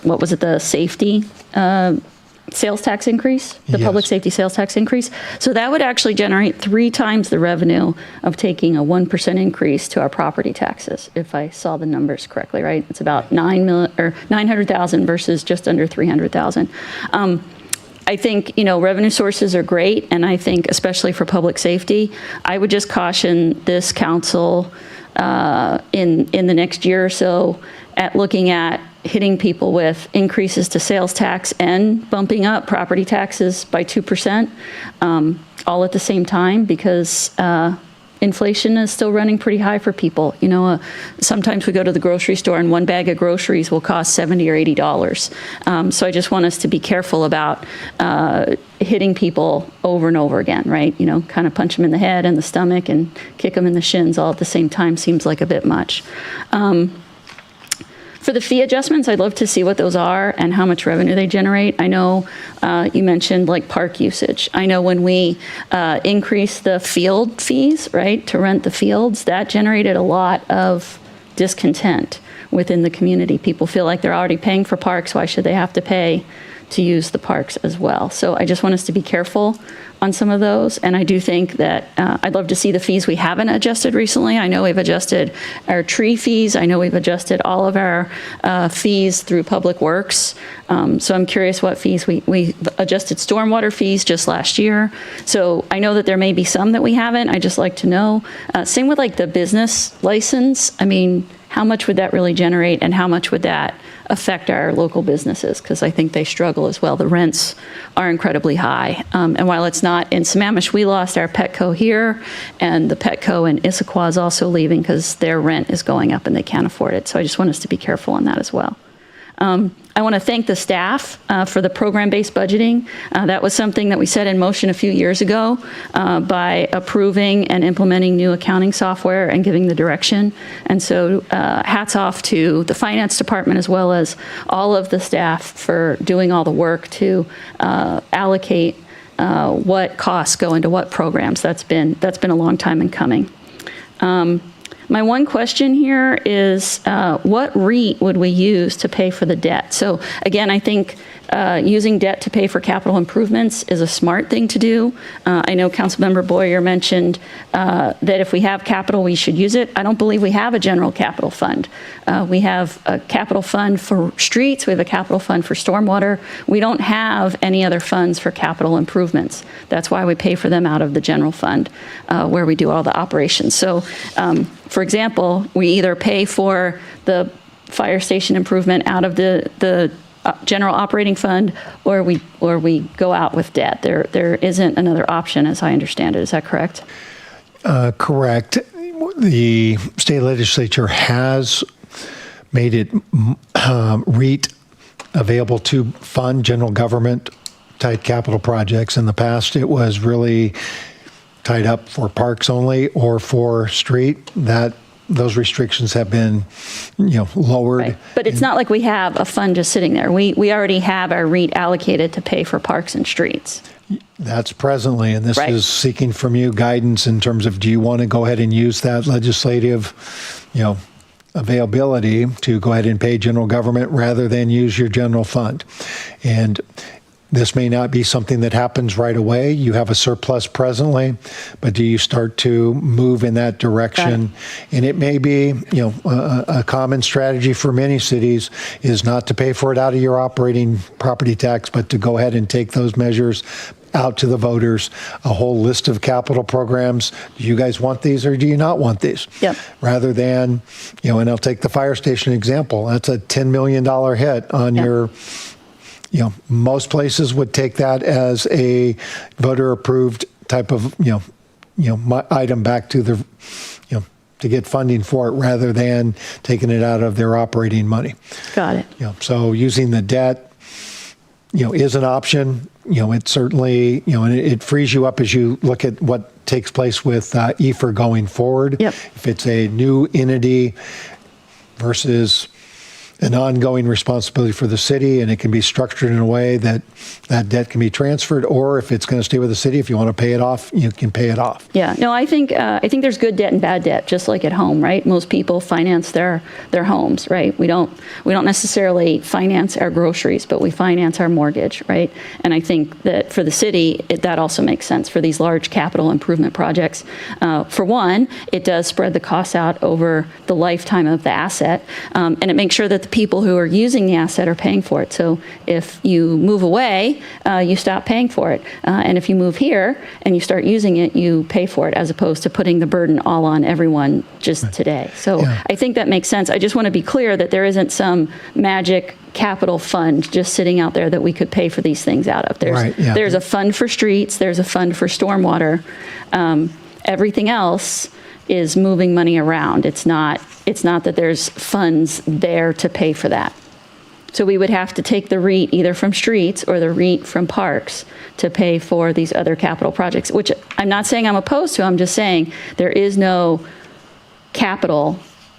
what was it, the safety sales tax increase, the public safety sales tax increase. So that would actually generate 3 times the revenue of taking a 1% increase to our property taxes, if I saw the numbers correctly, right? It's about 900,000 versus just under 300,000. I think, revenue sources are great, and I think especially for public safety, I would just caution this council in the next year or so at looking at hitting people with increases to sales tax and bumping up property taxes by 2%, all at the same time, because inflation is still running pretty high for people. Sometimes we go to the grocery store and one bag of groceries will cost $70 or $80. So I just want us to be careful about hitting people over and over again, right? Kind of punch them in the head and the stomach and kick them in the shins all at the same time seems like a bit much. For the fee adjustments, I'd love to see what those are and how much revenue they generate. I know you mentioned like park usage. I know when we increased the field fees, right, to rent the fields, that generated a lot of discontent within the community. People feel like they're already paying for parks. Why should they have to pay to use the parks as well? So I just want us to be careful on some of those. And I do think that I'd love to see the fees we haven't adjusted recently. I know we've adjusted our tree fees. I know we've adjusted all of our fees through Public Works. So I'm curious what fees we adjusted stormwater fees just last year. So I know that there may be some that we haven't. I just like to know. Same with like the business license. I mean, how much would that really generate, and how much would that affect our local businesses? Because I think they struggle as well. The rents are incredibly high. And while it's not in Sammamish, we lost our Petco here, and the Petco in Issaquah is also leaving because their rent is going up and they can't afford it. So I just want us to be careful on that as well. I want to thank the staff for the program-based budgeting. That was something that we set in motion a few years ago by approving and implementing new accounting software and giving the direction. And so hats off to the finance department as well as all of the staff for doing all the work to allocate what costs go into what programs. That's been a long time in coming. My one question here is what REIT would we use to pay for the debt? So again, I think using debt to pay for capital improvements is a smart thing to do. I know Councilmember Boyer mentioned that if we have capital, we should use it. I don't believe we have a general capital fund. We have a capital fund for streets. We have a capital fund for stormwater. We don't have any other funds for capital improvements. That's why we pay for them out of the general fund where we do all the operations. So, for example, we either pay for the fire station improvement out of the general operating fund, or we go out with debt. There isn't another option, as I understand it. Is that correct? Correct. The state legislature has made it REIT available to fund general government type capital projects. In the past, it was really tied up for parks only or for street. Those restrictions have been, lowered. Right. But it's not like we have a fund just sitting there. We already have our REIT allocated to pay for parks and streets. That's presently, and this Right. is seeking from you guidance in terms of, do you want to go ahead and use that legislative, availability to go ahead and pay general government rather than use your general fund? And this may not be something that happens right away. You have a surplus presently, but do you start to move in that direction? And it may be, a common strategy for many cities is not to pay for it out of your operating property tax, but to go ahead and take those measures out to the voters, a whole list of capital programs. Do you guys want these or do you not want these? Yep. Rather than, and I'll take the fire station example. That's a $10 million hit on your. Most places would take that as a voter-approved type of, item back to the, to get funding for it rather than taking it out of their operating money. Got it. So using the debt, is an option. It certainly, and it frees you up as you look at what takes place with EFR going forward. Yep. If it's a new entity versus an ongoing responsibility for the city, and it can be structured in a way that that debt can be transferred, or if it's going to stay with the city, if you want to pay it off, you can pay it off. Yeah, no, I think there's good debt and bad debt, just like at home, right? Most people finance their homes, right? We don't necessarily finance our groceries, but we finance our mortgage, right? And I think that for the city, that also makes sense for these large capital improvement projects. For one, it does spread the costs out over the lifetime of the asset, and it makes sure that the people who are using the asset are paying for it. So if you move away, you stop paying for it. And if you move here and you start using it, you pay for it, as opposed to putting the burden all on everyone just today. So I think that makes sense. I just want to be clear that there isn't some magic capital fund just sitting out there that we could pay for these things out of. There's a fund for streets, there's a fund for stormwater. Everything else is moving money around. It's not that there's funds there to pay for that. So we would have to take the REIT either from streets or the REIT from parks to pay for these other capital projects, which I'm not saying I'm opposed to. I'm just saying there is no capital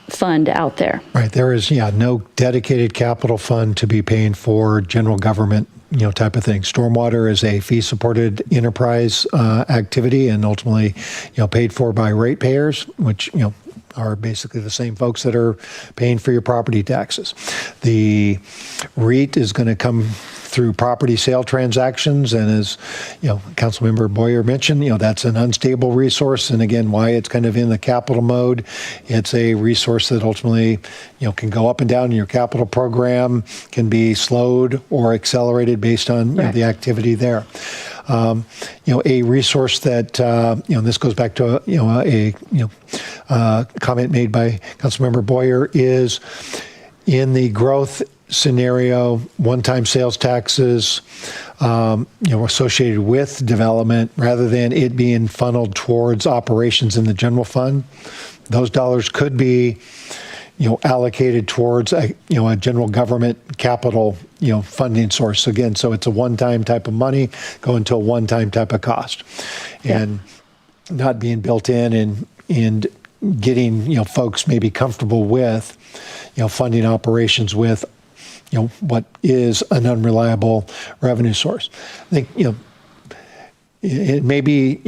fund out there. Right. There is, no dedicated capital fund to be paying for general government, type of thing. Stormwater is a fee-supported enterprise activity and ultimately, paid for by ratepayers, which, are basically the same folks that are paying for your property taxes. The REIT is going to come through property sale transactions, and as Councilmember Boyer mentioned, that's an unstable resource, and again, why it's kind of in the capital mode. It's a resource that ultimately can go up and down in your capital program, can be slowed or accelerated based on the activity there. A resource that this goes back to a comment made by Councilmember Boyer is in the growth scenario, one-time sales taxes, associated with development, rather than it being funneled towards operations in the general fund. Those dollars could be, allocated towards a general government capital, funding source. Again, so it's a one-time type of money going to a one-time type of cost, and not being built in and getting folks maybe comfortable with, funding operations with, what is an unreliable revenue source. I think, it may be,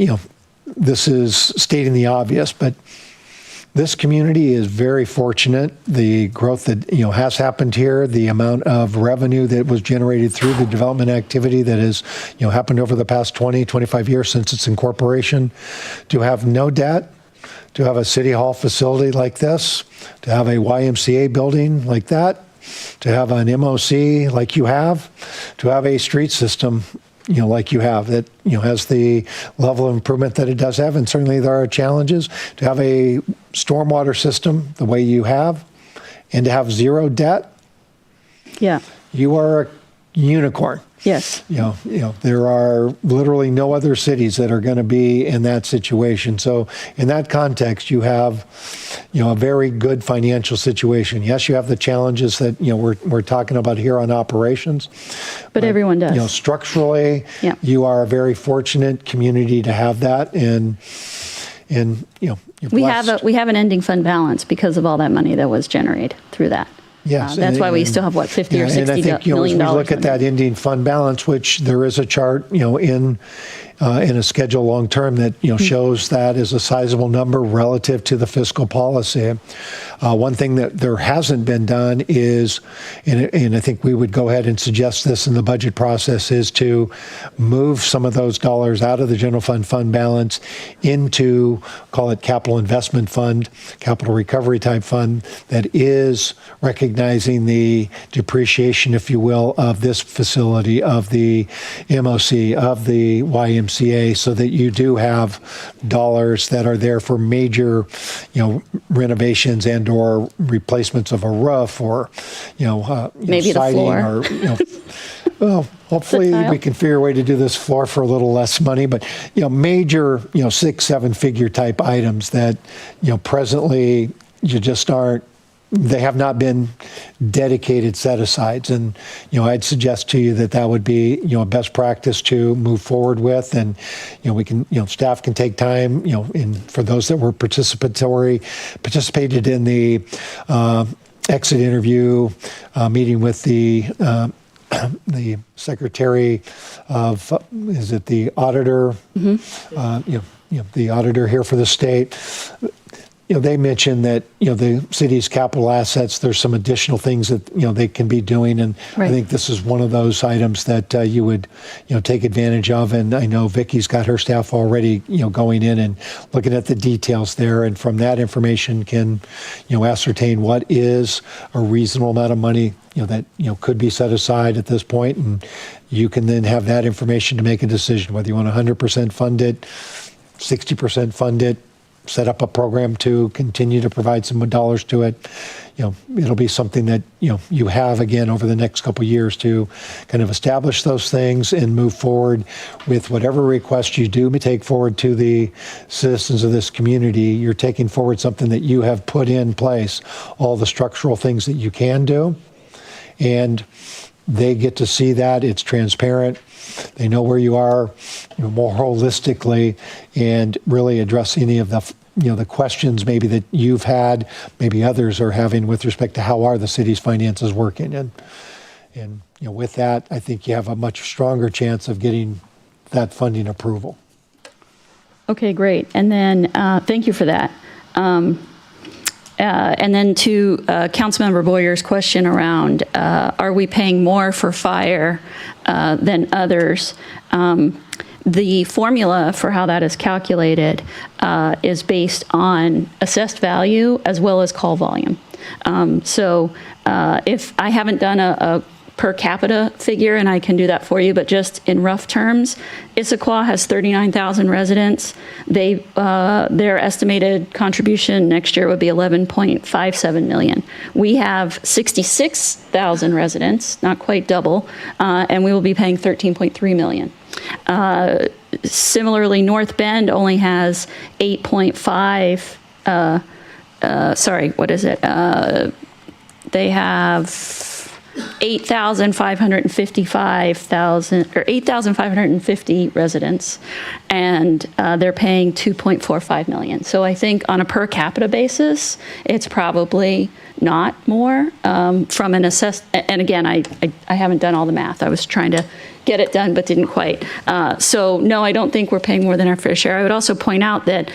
this is stating the obvious, but This community is very fortunate. The growth that has happened here, the amount of revenue that was generated through the development activity that has happened over the past 20, 25 years since its incorporation, to have no debt, to have a city hall facility like this, to have a YMCA building like that, to have an MOC like you have, to have a street system like you have, that has the level of improvement that it does have, and certainly there are challenges, to have a stormwater system the way you have, and to have zero debt. Yeah. You are a unicorn. Yes. There are literally no other cities that are going to be in that situation. So in that context, you have, a very good financial situation. Yes, you have the challenges that, we're talking about here on operations. But everyone does. Structurally, you are a very fortunate community to have that. And you're we blessed. have an ending fund balance because of all that money that was generated through that. Yes. That's why we still have, what, 50 or 60 and I think, million as we dollars. look at that ending fund balance, which there is a chart, in a schedule long term that, shows that as a sizable number relative to the fiscal policy. One thing that there hasn't been done is, and I think we would go ahead and suggest this in the budget process, is to move some of those dollars out of the general fund balance into, call it capital investment fund, capital recovery type fund, that is recognizing the depreciation, if you will, of this facility, of the MOC, of the YMCA, so that you do have dollars that are there for major, renovations and or replacements of a roof, or maybe siding, the floor. or well, hopefully we can figure a way to do this floor for a little less money. But major 6-7 figure type items that presently you just aren't. They have not been dedicated set-asides, and I'd suggest to you that would be a best practice to move forward with, and we can staff can take time for those that were participated in the exit interview meeting with the secretary of is it the auditor, the auditor here for the state. They mentioned that, the city's capital assets, there's some additional things that, they can be doing. And Right. I think this is one of those items that you would, take advantage of. And I know Vicky's got her staff already, going in and looking at the details there. And from that information can, ascertain what is a reasonable amount of money, that, could be set aside at this point. And you can then have that information to make a decision whether you want 100% fund it, 60% fund it, set up a program to continue to provide some dollars to it. It'll be something that, you have again over the next couple of years to kind of establish those things and move forward with whatever request you do take forward to the citizens of this community. You're taking forward something that you have put in place, all the structural things that you can do, and they get to see that. It's transparent. They know where you are, more holistically, and really address any of the the questions maybe that you've had, maybe others are having with respect to how are the city's finances working. And with that, I think you have a much stronger chance of getting that funding approval. Okay, great. And then thank you for that. And then to Councilmember Boyer's question around, are we paying more for fire than others? The formula for how that is calculated is based on assessed value as well as call volume. So if I haven't done a per capita figure, and I can do that for you, but just in rough terms, Issaquah has 39,000 residents. Their estimated contribution next year would be 11.57 million. We have 66,000 residents, not quite double, and we will be paying 13.3 million. Similarly, North Bend only has 8.5, they have 8,550 residents, and they're paying 2.45 million. So I think on a per capita basis, it's probably not more from an assessed. And again, I haven't done all the math. I was trying to get it done, but didn't quite. So no, I don't think we're paying more than our fair share. I would also point out that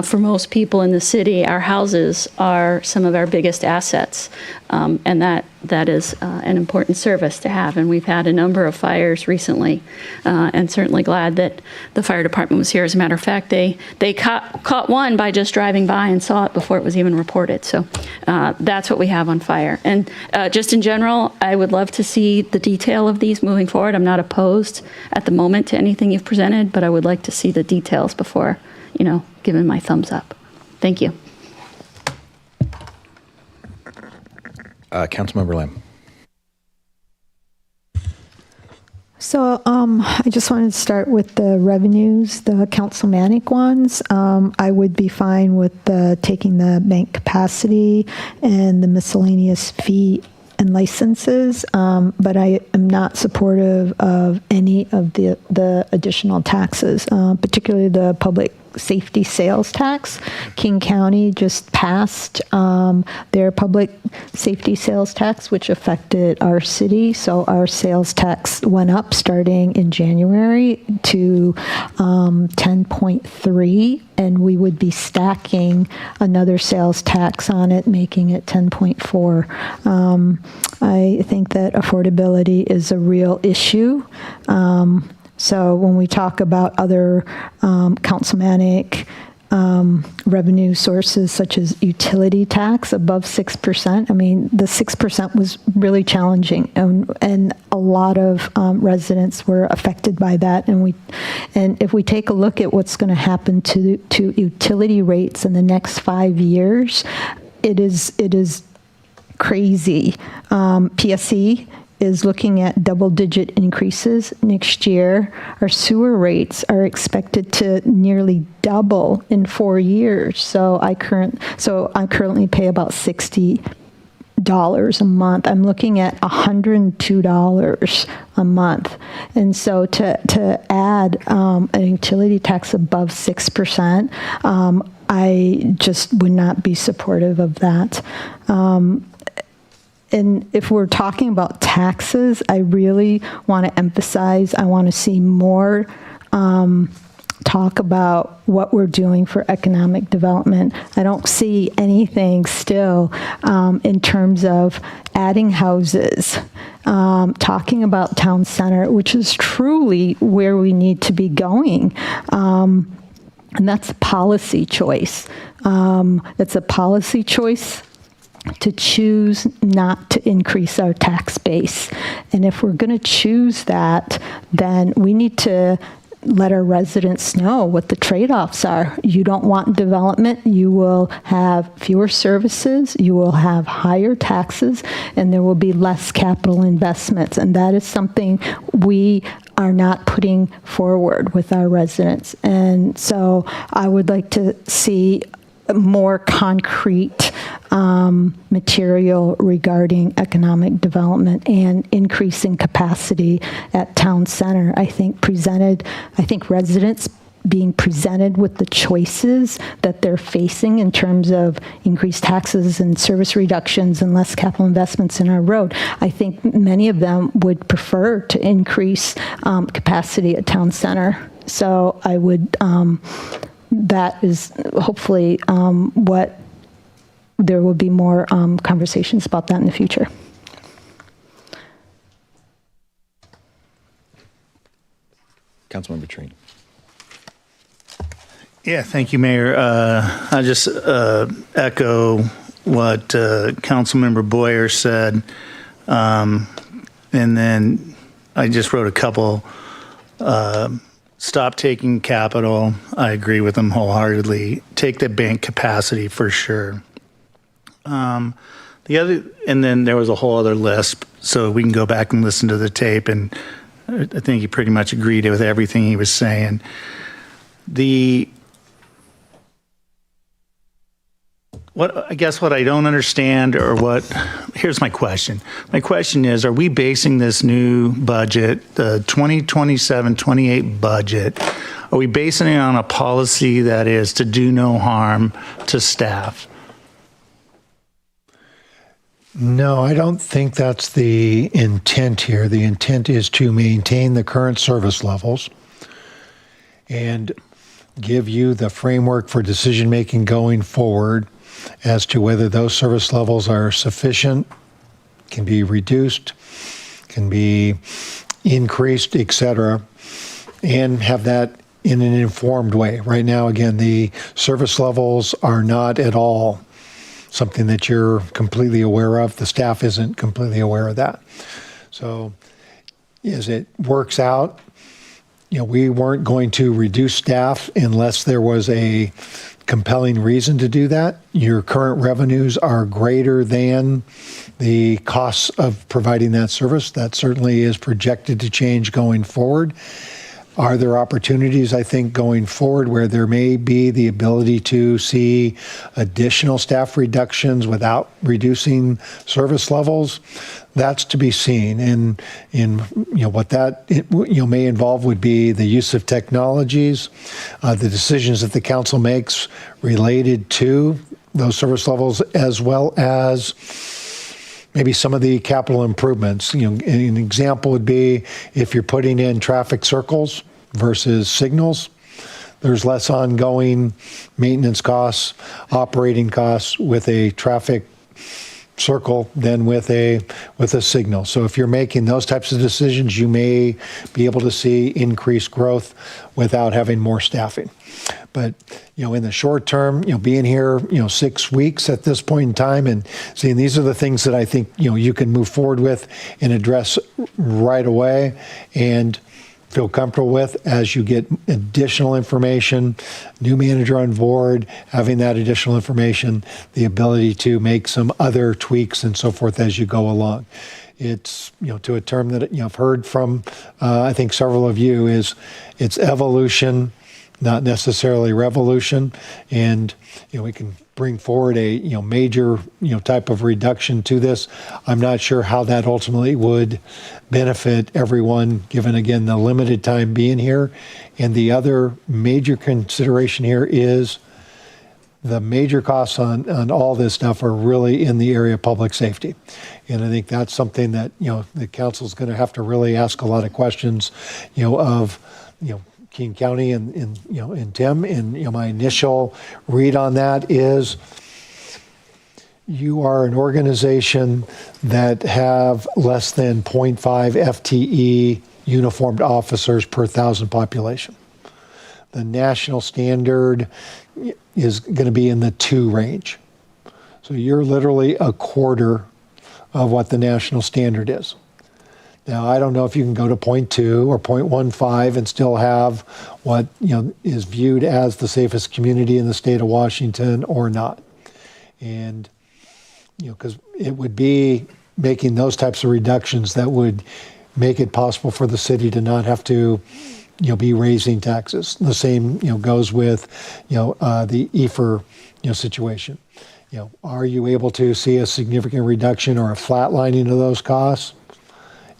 for most people in the city, our houses are some of our biggest assets, and that is an important service to have. And we've had a number of fires recently, and certainly glad that the fire department was here. As a matter of fact, they caught one by just driving by and saw it before it was even reported. So that's what we have on fire. And just in general, I would love to see the detail of these moving forward. I'm not opposed at the moment to anything you've presented, but I would like to see the details before, giving my thumbs up. Thank you. Councilmember Lamb. So I just wanted to start with the revenues, the councilmanic ones. I would be fine with taking the bank capacity and the miscellaneous fee and licenses, but I am not supportive of any of the additional taxes, particularly the public safety sales tax. King County just passed their public safety sales tax, which affected our city. So our sales tax went up starting in January to 10.3, and we would be stacking another sales tax on it, making it 10.4. I think that affordability is a real issue. So when we talk about other councilmanic revenue sources such as utility tax above 6%, I mean, the 6% was really challenging, and a lot of residents were affected by that. And if we take a look at what's going to happen to utility rates in the next 5 years, it is crazy. PSC is looking at double-digit increases next year. Our sewer rates are expected to nearly double in 4 years. So I currently pay about $60 a month. I'm looking at $102 a month. And so to add a utility tax above 6%, I just would not be supportive of that. And if we're talking about taxes, I really want to emphasize, I want to see more talk about what we're doing for economic development. I don't see anything still in terms of adding houses, talking about town center, which is truly where we need to be going. And that's a policy choice. It's a policy choice to choose not to increase our tax base. And if we're going to choose that, then we need to let our residents know what the trade-offs are. You don't want development, you will have fewer services, you will have higher taxes, and there will be less capital investments. And that is something we are not putting forward with our residents. And so I would like to see more concrete material regarding economic development and increasing capacity at town center. I think residents being presented with the choices that they're facing in terms of increased taxes and service reductions and less capital investments in our road, I think many of them would prefer to increase capacity at town center. So I would that is hopefully what there will be more conversations about that in the future. Councilmember Trine. Yeah, thank you, Mayor. I just echo what Councilmember Boyer said, and then I just wrote a couple. Stop taking capital. I agree with them wholeheartedly. Take the bank capacity for sure. The other, and then there was a whole other list, so we can go back and listen to the tape, and I think he pretty much agreed with everything he was saying. I guess what I don't understand, or here's my question. My question is, are we basing this new budget, the 2027-28 budget, are we basing it on a policy that is to do no harm to staff? No, I don't think that's the intent here. The intent is to maintain the current service levels and give you the framework for decision making going forward as to whether those service levels are sufficient, can be reduced, can be increased, etc., and have that in an informed way. Right now, again, the service levels are not at all something that you're completely aware of. The staff isn't completely aware of that. So as it works out, we weren't going to reduce staff unless there was a compelling reason to do that. Your current revenues are greater than the costs of providing that service. That certainly is projected to change going forward. Are there opportunities, I think, going forward where there may be the ability to see additional staff reductions without reducing service levels? That's to be seen. And what that may involve would be the use of technologies, the decisions that the council makes related to those service levels, as well as maybe some of the capital improvements. An example would be if you're putting in traffic circles versus signals, there's less ongoing maintenance costs, operating costs with a traffic circle than with a signal. So if you're making those types of decisions, you may be able to see increased growth without having more staffing. But in the short term, being here 6 weeks at this point in time and seeing these are the things that I think you can move forward with and address right away and feel comfortable with as you get additional information, new manager on board, having that additional information, the ability to make some other tweaks and so forth as you go along. It's, to a term that I've heard from, I think several of you, is it's evolution, not necessarily revolution. And, we can bring forward a, major, type of reduction to this. I'm not sure how that ultimately would benefit everyone, given, again, the limited time being here. And the other major consideration here is the major costs on all this stuff are really in the area of public safety. And I think that's something that, the council's going to have to really ask a lot of questions, of, King County and Tim. And, my initial read on that is you are an organization that have less than 0.5 FTE uniformed officers per 1,000 population. The national standard is going to be in the 2 range. So you're literally a quarter of what the national standard is. Now, I don't know if you can go to 0.2 or 0.15 and still have what is viewed as the safest community in the state of Washington or not. And, because it would be making those types of reductions that would make it possible for the city to not have to be raising taxes. The same, goes with, the EFR, situation. Are you able to see a significant reduction or a flatlining of those costs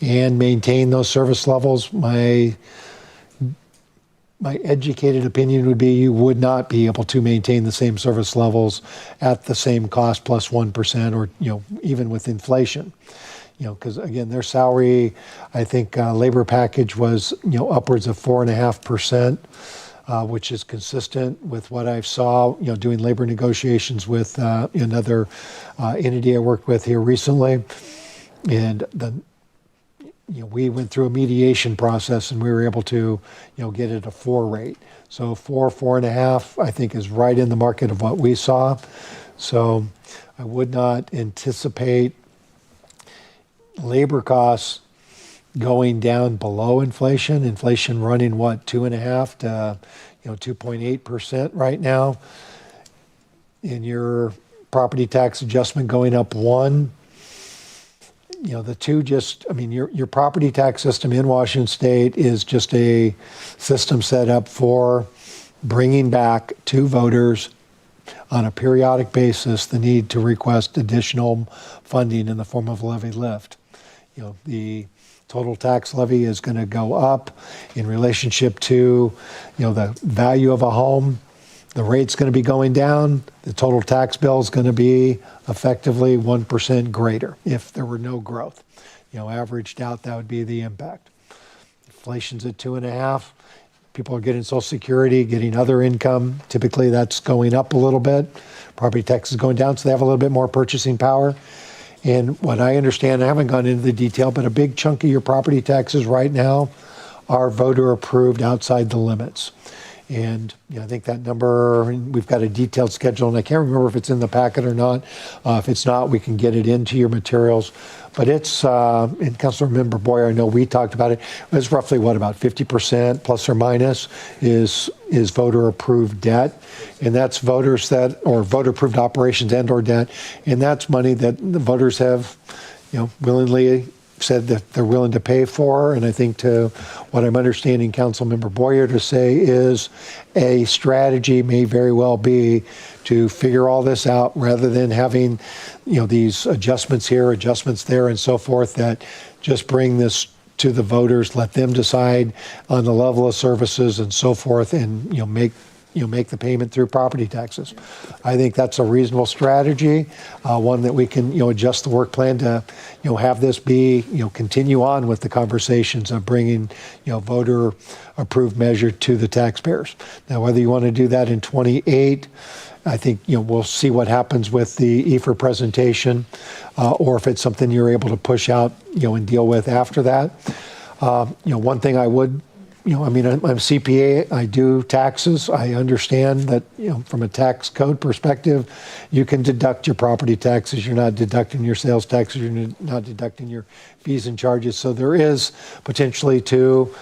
and maintain those service levels? My educated opinion would be you would not be able to maintain the same service levels at the same cost plus 1% or, even with inflation. Because again, their salary, I think labor package was, upwards of 4.5%, which is consistent with what I saw, doing labor negotiations with another entity I worked with here recently. And we went through a mediation process and we were able to, get it a 4 rate. So 4.5, I think is right in the market of what we saw. So I would not anticipate labor costs going down below inflation. Inflation running 2.5 to 2.8% right now. And your property tax adjustment going up 1. The 2 your property tax system in Washington State is just a system set up for bringing back to voters on a periodic basis the need to request additional funding in the form of levy lift. The total tax levy is going to go up in relationship to, the value of a home. the rate's going to be going down. The total tax bill is going to be effectively 1% greater if there were no growth. Averaged out, that would be the impact. Inflation's at 2.5%. People are getting Social Security, getting other income. Typically, that's going up a little bit. Property tax is going down, so they have a little bit more purchasing power. And what I understand, I haven't gone into the detail, but a big chunk of your property taxes right now are voter approved outside the limits. And I think that number, we've got a detailed schedule, and I can't remember if it's in the packet or not. If it's not, we can get it into your materials. But it's, and Councilmember Boyer, I know we talked about it, it's roughly about 50% plus or minus is voter approved debt. And that's voters that, or voter approved operations and or debt. And that's money that the voters have, willingly said that they're willing to pay for. And I think to what I'm understanding Councilmember Boyer to say is a strategy may very well be to figure all this out rather than having, these adjustments here, adjustments there, and so forth, that just bring this to the voters, let them decide on the level of services and so forth, and make the payment through property taxes. I think that's a reasonable strategy, one that we can adjust the work plan to have this be continue on with the conversations of bringing voter approved measure to the taxpayers. Now, whether you want to do that in 28, I think we'll see what happens with the EFR presentation, or if it's something you're able to push out and deal with after that. One thing I would. I'm CPA, I do taxes. I understand that, from a tax code perspective, you can deduct your property taxes. You're not deducting your sales taxes. You're not deducting your fees and charges. So there is potentially to,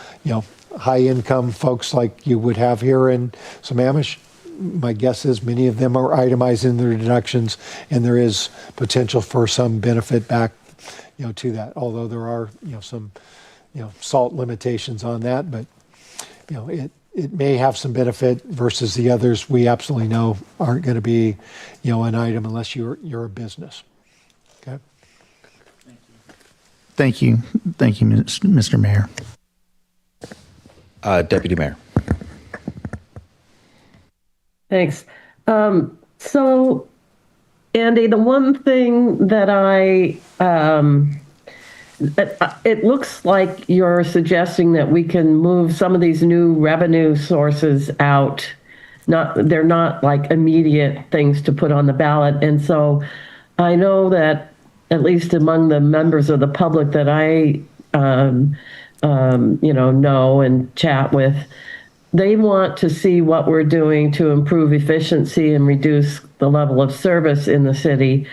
high income folks like you would have here in Sammamish. My guess is many of them are itemizing their deductions, and there is potential for some benefit back, to that. Although there are, some, SALT limitations on that, but it may have some benefit versus the others we absolutely know aren't going to be, an item unless you're a business. Okay. Thank you, Mr. Mayor. Deputy Mayor. Thanks. So, Andy, the one thing that it looks like you're suggesting that we can move some of these new revenue sources out. They're not like immediate things to put on the ballot. And so I know that at least among the members of the public that I, know and chat with, they want to see what we're doing to improve efficiency and reduce the level of service in the city,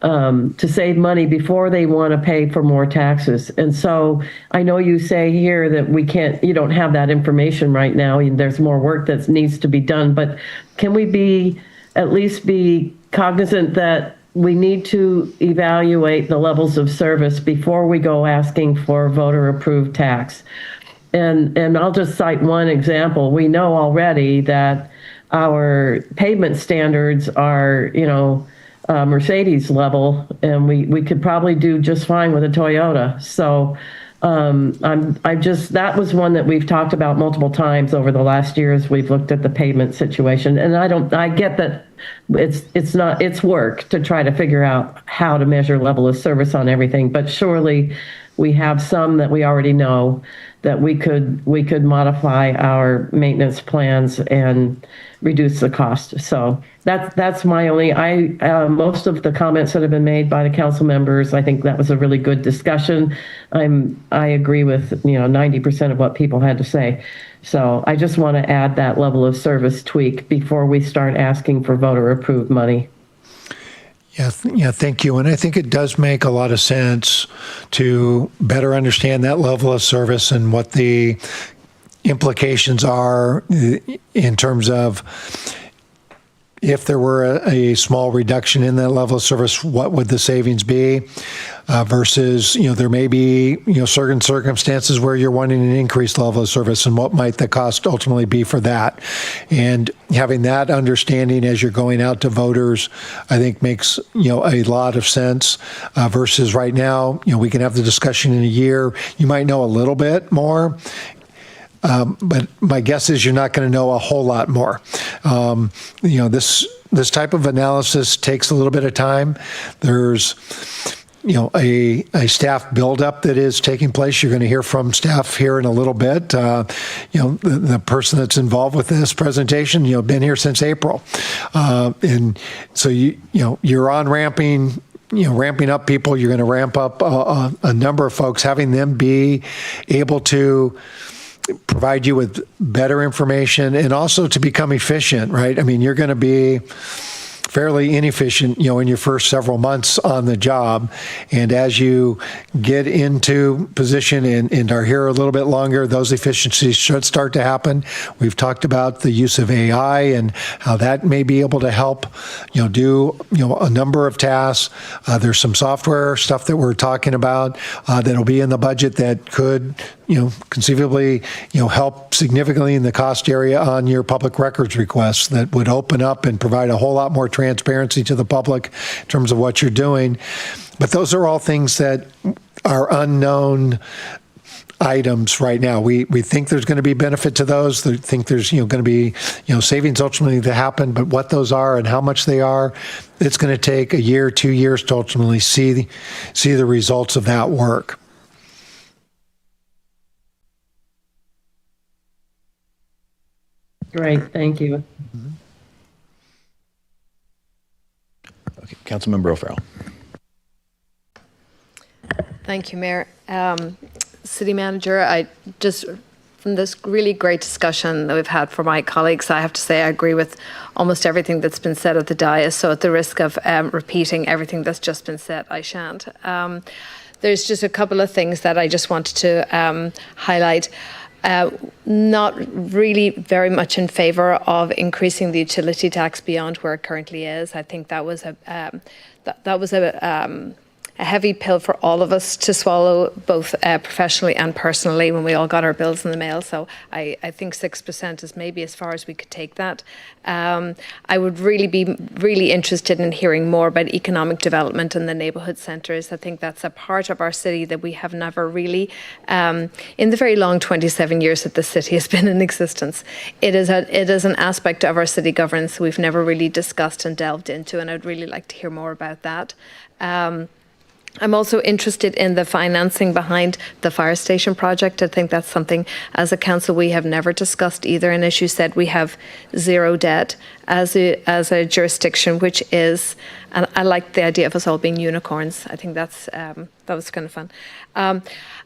to save money before they want to pay for more taxes. And so I know you say here that you don't have that information right now, and there's more work that needs to be done, but can we at least be cognizant that we need to evaluate the levels of service before we go asking for voter approved tax? And I'll just cite one example. We know already that our pavement standards are, Mercedes level, and we could probably do just fine with a Toyota. So that was one that we've talked about multiple times over the last years. We've looked at the pavement situation, and I get that it's work to try to figure out how to measure level of service on everything, but surely we have some that we already know that we could modify our maintenance plans and reduce the cost. So that's my only. Most of the comments that have been made by the council members, I think that was a really good discussion. I agree with 90% of what people had to say. So I just want to add that level of service tweak before we start asking for voter approved money. Yeah, thank you. And I think it does make a lot of sense to better understand that level of service and what the implications are in terms of if there were a small reduction in that level of service, what would the savings be? Versus, there may be, certain circumstances where you're wanting an increased level of service, and what might the cost ultimately be for that? And having that understanding as you're going out to voters, I think makes, a lot of sense. Versus right now, we can have the discussion in a year. You might know a little bit more. But my guess is you're not going to know a whole lot more. This type of analysis takes a little bit of time. There's a staff buildup that is taking place. You're going to hear from staff here in a little bit. The person that's involved with this presentation, been here since April, and so you're on ramping up people. You're going to ramp up a number of folks, having them be able to provide you with better information and also to become efficient, right? I mean, you're going to be fairly inefficient, in your first several months on the job. And as you get into position and are here a little bit longer, those efficiencies should start to happen. We've talked about the use of AI and how that may be able to help, do, a number of tasks. There's some software stuff that we're talking about that'll be in the budget that could, conceivably, help significantly in the cost area on your public records requests that would open up and provide a whole lot more transparency to the public in terms of what you're doing. But those are all things that are unknown items right now. We think there's going to be benefit to those. We think there's going to be savings ultimately to happen. But what those are and how much they are, it's going to take a year, 2 years to ultimately see the results of that work. Great, thank you. Okay, Councilmember O'Farrell. Thank you, Mayor. City Manager, from this really great discussion that we've had for my colleagues, I have to say I agree with almost everything that's been said at the dais. So at the risk of repeating everything that's just been said, I shan't. There's just a couple of things that I just wanted to highlight. Not really very much in favour of increasing the utility tax beyond where it currently is. I think that was a heavy pill for all of us to swallow, both professionally and personally, when we all got our bills in the mail. So I think 6% is maybe as far as we could take that. I would really be interested in hearing more about economic development in the neighbourhood centres. I think that's a part of our city that we have never really, in the very long 27 years that the city has been in existence, it is an aspect of our city governance we've never really discussed and delved into, and I'd really like to hear more about that. I'm also interested in the financing behind the fire station project. I think that's something as a council we have never discussed either. And as you said, we have zero debt as a jurisdiction, which is, and I like the idea of us all being unicorns. I think that was kind of fun.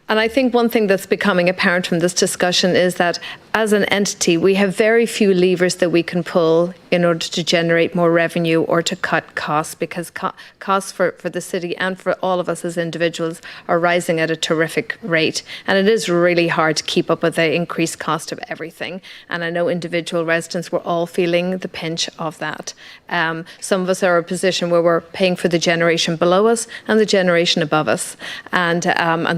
And I think one thing that's becoming apparent from this discussion is that as an entity, we have very few levers that we can pull in order to generate more revenue or to cut costs, because costs for the city and for all of us as individuals are rising at a terrific rate. And it is really hard to keep up with the increased cost of everything. And I know individual residents were all feeling the pinch of that. Some of us are in a position where we're paying for the generation below us and the generation above us. And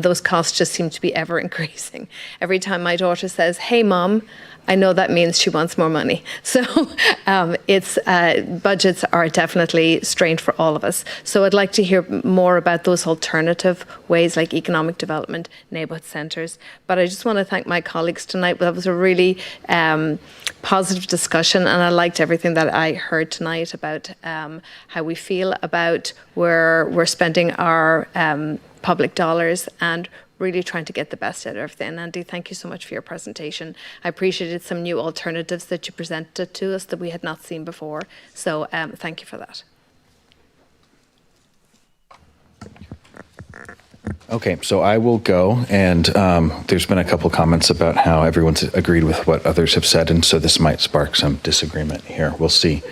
those costs just seem to be ever increasing. Every time my daughter says, "Hey, Mom," I know that means she wants more money. So budgets are definitely strained for all of us. So I'd like to hear more about those alternative ways like economic development, neighbourhood centres. But I just want to thank my colleagues tonight. That was a really positive discussion, and I liked everything that I heard tonight about how we feel about where we're spending our public dollars and really trying to get the best out of everything. Andy, thank you so much for your presentation. I appreciated some new alternatives that you presented to us that we had not seen before. So thank you for that. Okay, so I will go, and there's been a couple comments about how everyone's agreed with what others have said, and so this might spark some disagreement here. We'll see.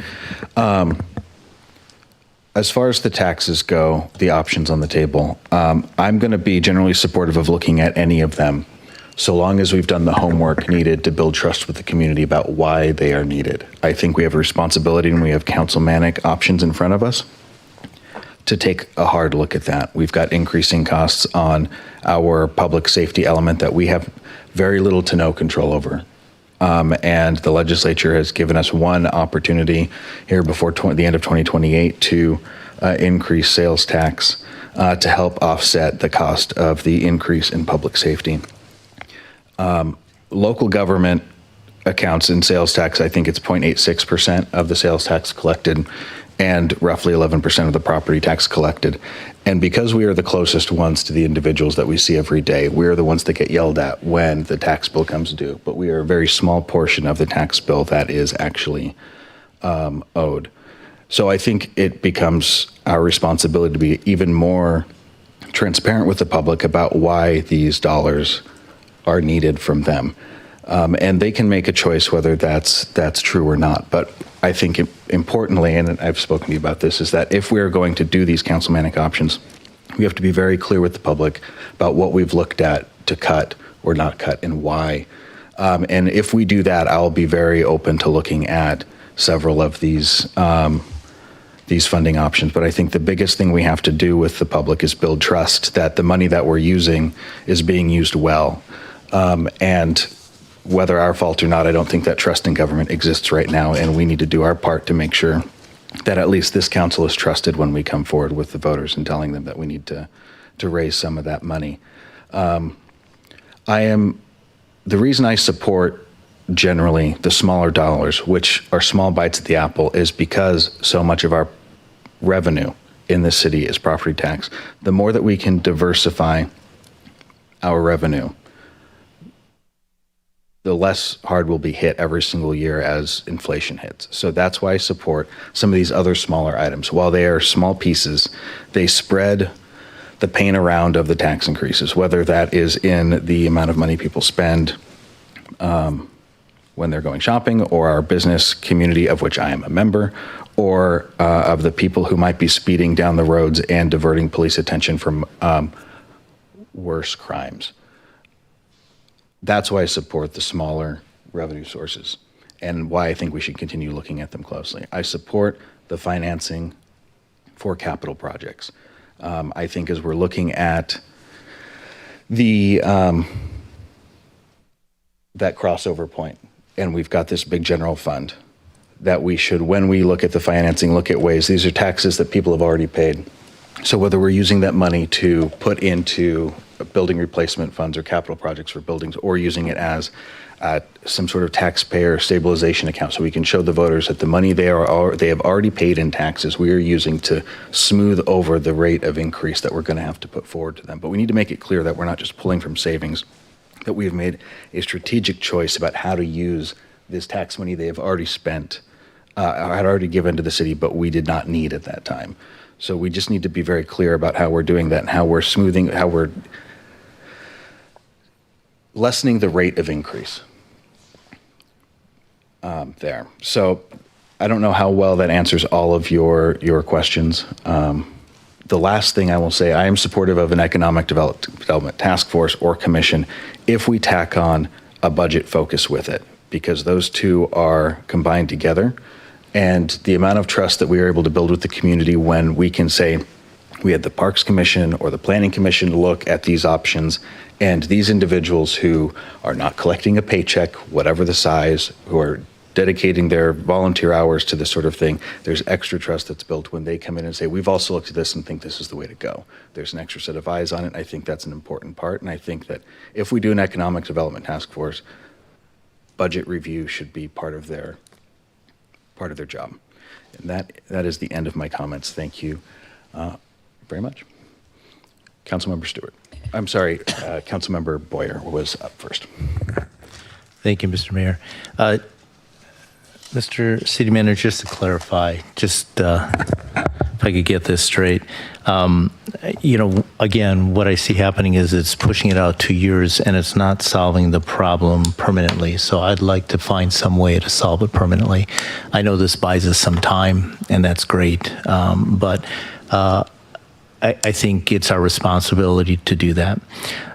As far as the taxes go, the options on the table, I'm going to be generally supportive of looking at any of them, so long as we've done the homework needed to build trust with the community about why they are needed. I think we have a responsibility, and we have councilmanic options in front of us to take a hard look at that. We've got increasing costs on our public safety element that we have very little to no control over. And the legislature has given us one opportunity here before the end of 2028 to increase sales tax to help offset the cost of the increase in public safety. local government accounts in sales tax, I think it's 0.86% of the sales tax collected and roughly 11% of the property tax collected. And because we are the closest ones to the individuals that we see every day, we are the ones that get yelled at when the tax bill comes due. But we are a very small portion of the tax bill that is actually owed. So I think it becomes our responsibility to be even more transparent with the public about why these dollars are needed from them. And they can make a choice whether that's true or not. But I think importantly, and I've spoken to you about this, is that if we are going to do these councilmanic options, we have to be very clear with the public about what we've looked at to cut or not cut and why. And if we do that, I'll be very open to looking at several of these funding options. But I think the biggest thing we have to do with the public is build trust that the money that we're using is being used well. And whether our fault or not, I don't think that trust in government exists right now, and we need to do our part to make sure that at least this council is trusted when we come forward with the voters and telling them that we need to raise some of that money. The reason I support generally the smaller dollars, which are small bites at the apple, is because so much of our revenue in this city is property tax. The more that we can diversify our revenue, the less hard we'll be hit every single year as inflation hits. So that's why I support some of these other smaller items. While they are small pieces, they spread the pain around of the tax increases, whether that is in the amount of money people spend when they're going shopping, or our business community, of which I am a member, or of the people who might be speeding down the roads and diverting police attention from worse crimes. That's why I support the smaller revenue sources and why I think we should continue looking at them closely. I support the financing for capital projects. I think as we're looking at that crossover point, and we've got this big general fund, that we should, when we look at the financing, look at ways, these are taxes that people have already paid. So whether we're using that money to put into building replacement funds or capital projects for buildings, or using it as some sort of taxpayer stabilization account, so we can show the voters that the money they have already paid in taxes, we are using to smooth over the rate of increase that we're going to have to put forward to them. But we need to make it clear that we're not just pulling from savings, that we have made a strategic choice about how to use this tax money they have already spent, had already given to the city, but we did not need at that time. So we just need to be very clear about how we're doing that and how we're smoothing, how we're lessening the rate of increase there. So I don't know how well that answers all of your questions. The last thing I will say, I am supportive of an economic development task force or commission if we tack on a budget focus with it, because those two are combined together. And the amount of trust that we are able to build with the community when we can say, we had the Parks Commission or the Planning Commission look at these options, and these individuals who are not collecting a paycheck, whatever the size, who are dedicating their volunteer hours to this sort of thing, there's extra trust that's built when they come in and say, we've also looked at this and think this is the way to go. There's an extra set of eyes on it. I think that's an important part. And I think that if we do an economic development task force, budget review should be part of their job. And that is the end of my comments. Thank you very much. Councilmember Stewart. I'm sorry, Councilmember Boyer was up first. Thank you, Mr. Mayor. Mr. City Manager, just to clarify, just if I could get this straight, again, what I see happening is it's pushing it out 2 years and it's not solving the problem permanently. So I'd like to find some way to solve it permanently. I know this buys us some time, and that's great, but I think it's our responsibility to do that.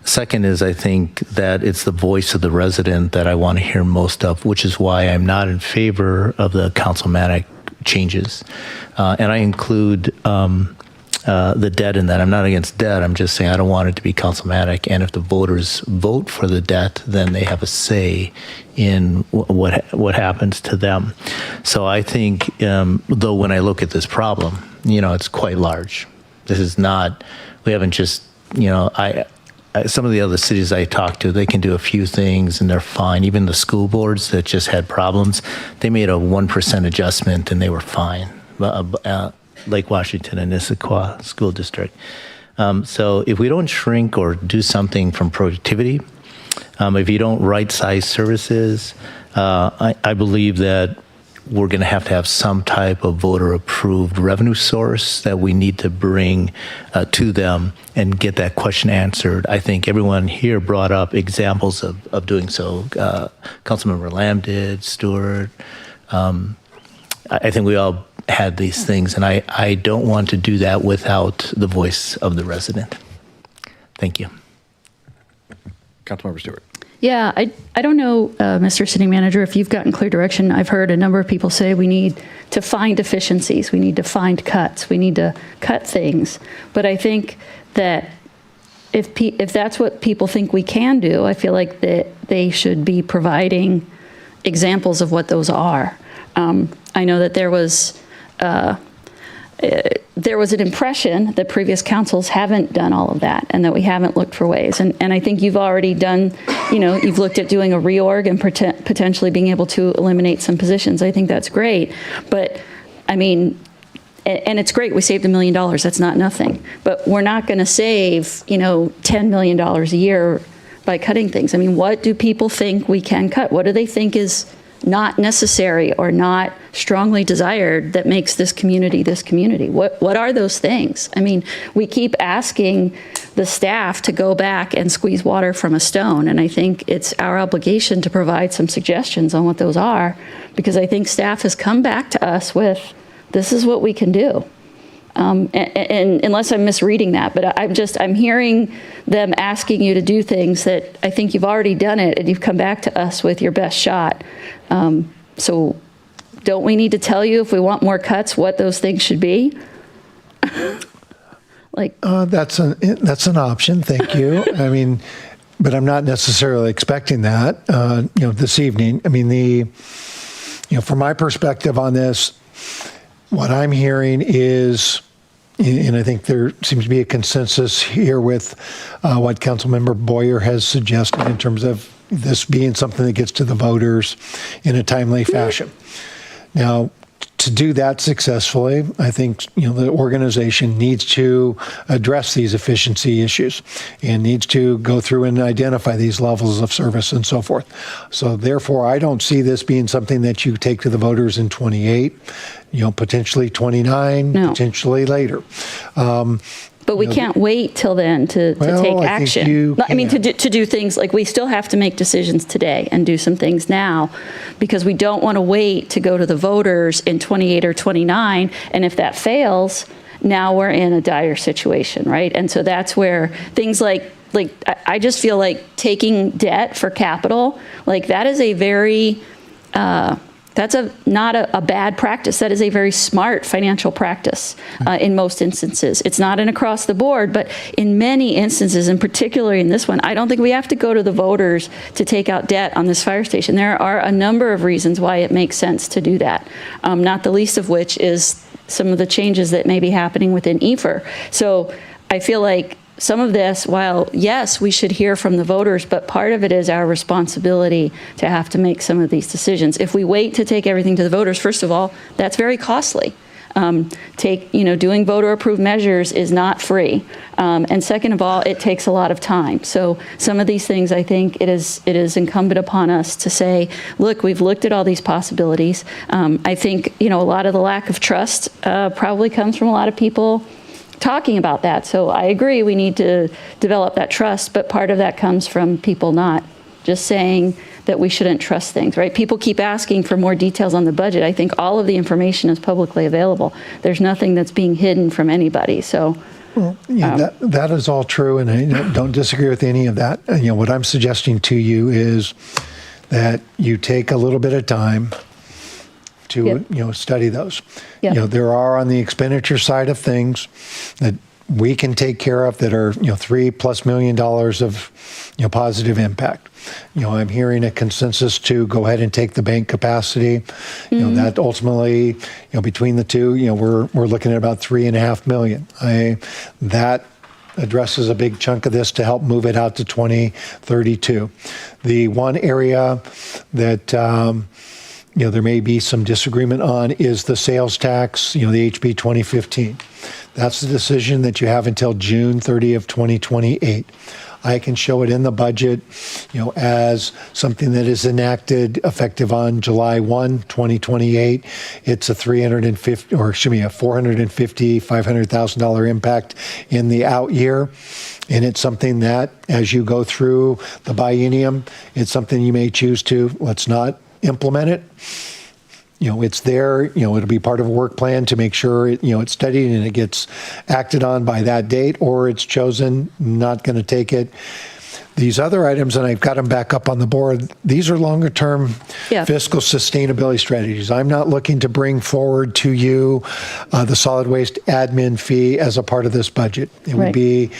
Second is, I think that it's the voice of the resident that I want to hear most of, which is why I'm not in favor of the councilmanic changes. And I include the debt in that. I'm not against debt. I'm just saying I don't want it to be councilmanic. And if the voters vote for the debt, then they have a say in what happens to them. So I think, though, when I look at this problem, it's quite large. This is not, we haven't just, some of the other cities I talked to, they can do a few things and they're fine. Even the school boards that just had problems, they made a 1% adjustment and they were fine. Lake Washington and Issaquah School District. So if we don't shrink or do something from productivity, if you don't right-size services, I believe that we're going to have some type of voter-approved revenue source that we need to bring to them and get that question answered. I think everyone here brought up examples of doing so. Councilmember Lamb did, Stewart. I think we all had these things, and I don't want to do that without the voice of the resident. Thank you. Councilmember Stewart. Yeah, I don't know, Mr. City Manager, if you've gotten clear direction. I've heard a number of people say we need to find efficiencies, we need to find cuts, we need to cut things. But I think that if that's what people think we can do, I feel like that they should be providing examples of what those are. I know that there was an impression that previous councils haven't done all of that and that we haven't looked for ways. And I think you've already done, you've looked at doing a reorg and potentially being able to eliminate some positions. I think that's great. But I mean, and it's great, we saved $1 million, that's not nothing. But we're not going to save, $10 million a year by cutting things. I mean, what do people think we can cut? What do they think is not necessary or not strongly desired that makes this community this community? What are those things? I mean, we keep asking the staff to go back and squeeze water from a stone, and I think it's our obligation to provide some suggestions on what those are, because I think staff has come back to us with, this is what we can do. And unless I'm misreading that, but I'm hearing them asking you to do things that I think you've already done it and you've come back to us with your best shot. So don't we need to tell you, if we want more cuts, what those things should be? That's an option. Thank you. I mean, but I'm not necessarily expecting that, this evening. I mean, from my perspective on this, what I'm hearing is, and I think there seems to be a consensus here with what Councilmember Boyer has suggested in terms of this being something that gets to the voters in a timely fashion. Now, to do that successfully, I think the organization needs to address these efficiency issues and needs to go through and identify these levels of service and so forth. So therefore, I don't see this being something that you take to the voters in 28, potentially 29, potentially later. But we can't wait till then to take action. I mean, to do things like, we still have to make decisions today and do some things now, because we don't want to wait to go to the voters in 28 or 29. And if that fails, now we're in a dire situation, right? And so that's where things like I just feel like taking debt for capital, that is a very, that's not a bad practice. That is a very smart financial practice in most instances. It's not an across the board, but in many instances, and particularly in this one, I don't think we have to go to the voters to take out debt on this fire station. There are a number of reasons why it makes sense to do that, not the least of which is some of the changes that may be happening within EFR. So I feel like some of this, while yes, we should hear from the voters, but part of it is our responsibility to have to make some of these decisions. If we wait to take everything to the voters, first of all, that's very costly. Doing voter-approved measures is not free. And second of all, it takes a lot of time. So some of these things, I think it is incumbent upon us to say, look, we've looked at all these possibilities. I think, a lot of the lack of trust probably comes from a lot of people talking about that. So I agree, we need to develop that trust, but part of that comes from people not just saying that we shouldn't trust things, right? People keep asking for more details on the budget. I think all of the information is publicly available. There's nothing that's being hidden from anybody. So that is all true, and I don't disagree with any of that. What I'm suggesting to you is that you take a little bit of time to study those. There are, on the expenditure side of things, that we can take care of that are $3+ million of positive impact. I'm hearing a consensus to go ahead and take the bank capacity. That ultimately, between the two, we're looking at about $3.5 million. That addresses a big chunk of this to help move it out to 2032. The one area that there may be some disagreement on is the sales tax, the HB 2015. That's the decision that you have until June 30 of 2028. I can show it in the budget, as something that is enacted effective on July 1, 2028. It's a $500,000 impact in the out year. And it's something that, as you go through the biennium, it's something you may choose to, let's not implement it. It's there, it'll be part of a work plan to make sure it's studied and it gets acted on by that date, or it's chosen not going to take it. These other items, and I've got them back up on the board, these are longer term fiscal sustainability strategies. I'm not looking to bring forward to you the solid waste admin fee as a part of this budget. It would be,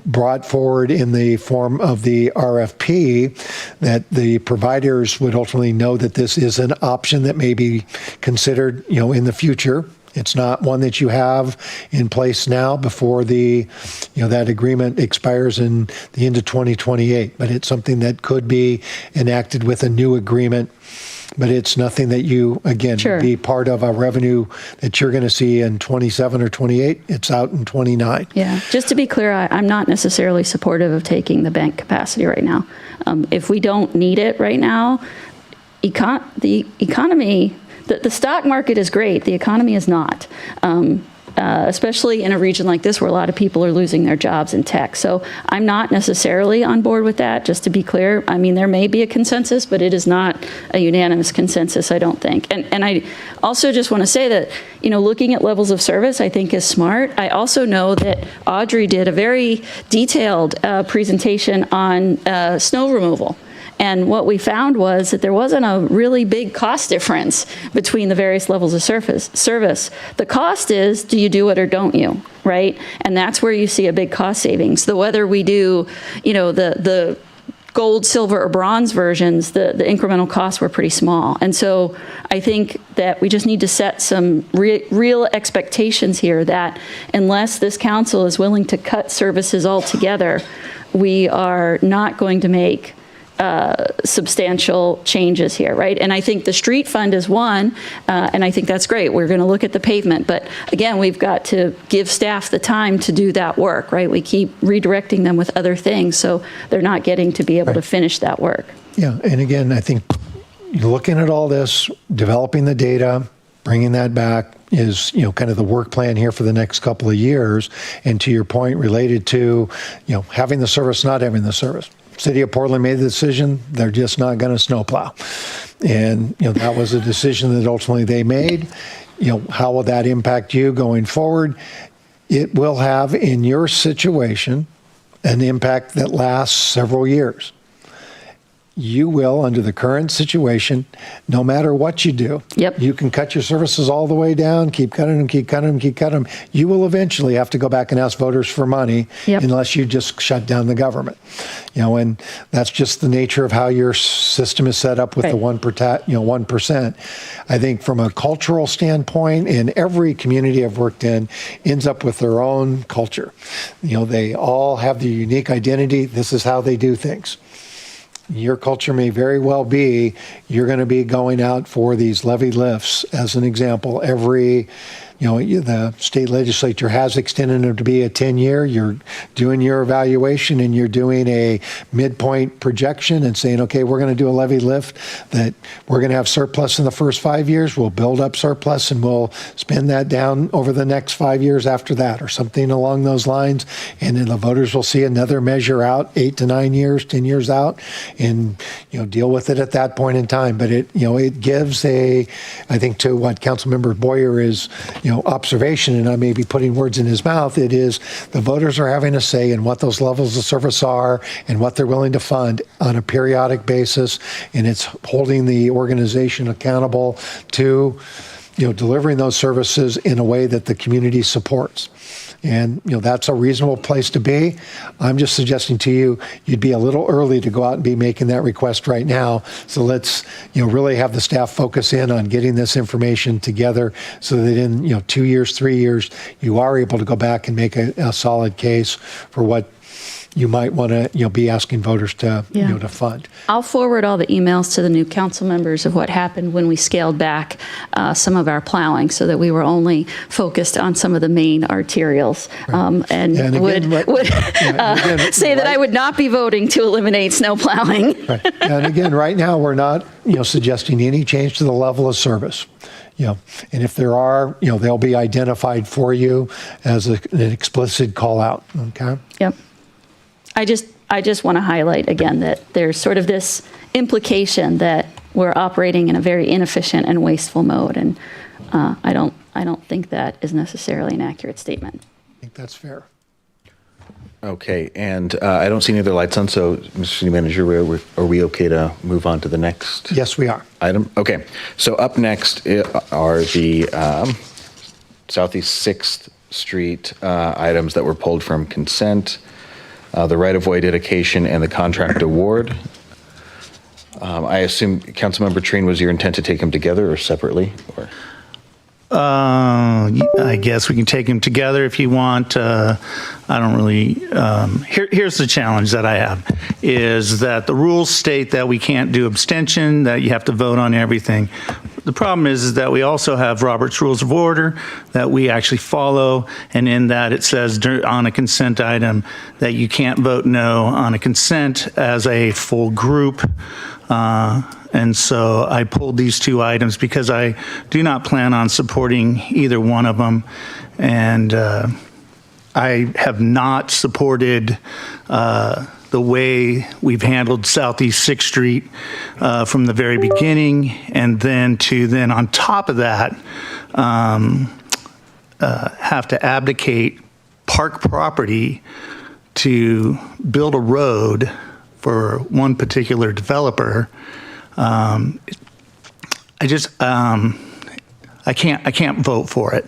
brought forward in the form of the RFP, that the providers would ultimately know that this is an option that may be considered, in the future. It's not one that you have in place now before that agreement expires in the end of 2028. But it's something that could be enacted with a new agreement. But it's nothing that you, again, be part of a revenue that you're going to see in 27 or 28. It's out in 29. Yeah. Just to be clear, I'm not necessarily supportive of taking the bank capacity right now. If we don't need it right now, the economy... The stock market is great. The economy is not, especially in a region like this where a lot of people are losing their jobs in tech. So I'm not necessarily on board with that, just to be clear. I mean, there may be a consensus, but it is not a unanimous consensus, I don't think. And I also just want to say that, looking at levels of service, I think is smart. I also know that Audrey did a very detailed presentation on snow removal. And what we found was that there wasn't a really big cost difference between the various levels of service. The cost is, do you do it or don't you, right? And that's where you see a big cost savings. Whether we do, the gold, silver, or bronze versions, the incremental costs were pretty small. And so I think that we just need to set some real expectations here that unless this council is willing to cut services altogether, we are not going to make substantial changes here, right? And I think the street fund is one, and I think that's great. We're going to look at the pavement, but again, we've got to give staff the time to do that work, right? We keep redirecting them with other things, so they're not getting to be able to finish that work. Yeah, and again, I think looking at all this, developing the data, bringing that back is, kind of the work plan here for the next couple of years. And to your point related to, having the service, not having the service. City of Portland made the decision, they're just not going to snowplow. And, that was a decision that ultimately they made. How will that impact you going forward? It will have, in your situation, an impact that lasts several years. You will, under the current situation, no matter what you do, you can cut your services all the way down, keep cutting them, keep cutting them, keep cutting them. You will eventually have to go back and ask voters for money unless you just shut down the government. And that's just the nature of how your system is set up with the 1%. I think from a cultural standpoint, in every community I've worked in ends up with their own culture. They all have their unique identity. This is how they do things. Your culture may very well be, you're going to be going out for these levy lifts, as an example, every the state legislature has extended it to be a 10-year. You're doing your evaluation and you're doing a midpoint projection and saying, okay, we're going to do a levy lift that we're going to have surplus in the first 5 years. We'll build up surplus and we'll spend that down over the next 5 years after that, or something along those lines. And then the voters will see another measure out 8 to 9 years, 10 years out, and deal with it at that point in time. But it gives I think to what Councilmember Boyer is observation, and I may be putting words in his mouth, it is the voters are having a say in what those levels of service are and what they're willing to fund on a periodic basis, and it's holding the organization accountable to delivering those services in a way that the community supports. And, that's a reasonable place to be. I'm just suggesting to you, you'd be a little early to go out and be making that request right now. So let's, really have the staff focus in on getting this information together so that in, 2 years, 3 years, you are able to go back and make a solid case for what you might want to, be asking voters to, to fund. I'll forward all the emails to the new council members of what happened when we scaled back some of our plowing so that we were only focused on some of the main arterials. Say that I would not be voting to eliminate snow plowing. Right. And again, right now, we're not, suggesting any change to the level of service. And if there are, they'll be identified for you as an explicit call out. Okay. Yep. I just want to highlight again that there's sort of this implication that we're operating in a very inefficient and wasteful mode, and I don't think that is necessarily an accurate statement. I think that's fair. Okay, and I don't see any other lights on, so Mr. City Manager, are we okay to move on to the next? Yes, we are. Item. Okay, so up next are the Southeast 6th Street items that were pulled from consent. The right-of-way dedication and the contract award. I assume, Councilmember Trine, was your intent to take them together or separately? Or? I guess we can take them together if you want. I don't really. Here's the challenge that I have, is that the rules state that we can't do abstention, that you have to vote on everything. The problem is that we also have Robert's Rules of Order that we actually follow, and in that it says on a consent item that you can't vote no on a consent as a full group. And so I pulled these two items because I do not plan on supporting either one of them. And I have not supported the way we've handled Southeast 6th Street from the very beginning, and then on top of that, have to abdicate park property to build a road for one particular developer. I can't vote for it.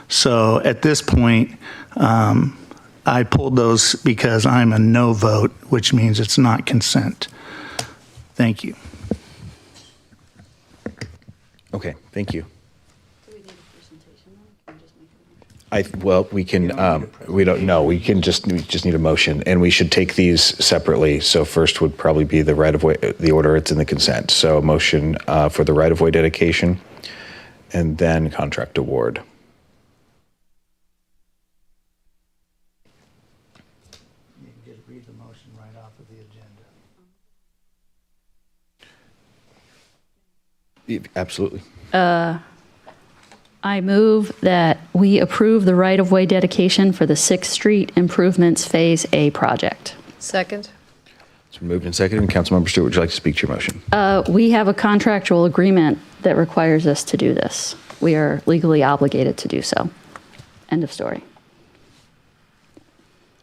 So at this point, I pulled those because I'm a no vote, which means it's not consent. Thank you. Okay, thank you. We can. We don't know. We just need a motion, and we should take these separately. So first would probably be the right-of-way, the order it's in the consent. So a motion for the right-of-way dedication, and then contract award. You can just read the motion right off of the agenda. Absolutely. I move that we approve the right-of-way dedication for the 6th Street Improvements Phase A project. Second. It's been moved and seconded. Councilmember Stewart, would you like to speak to your motion? We have a contractual agreement that requires us to do this. We are legally obligated to do so. End of story.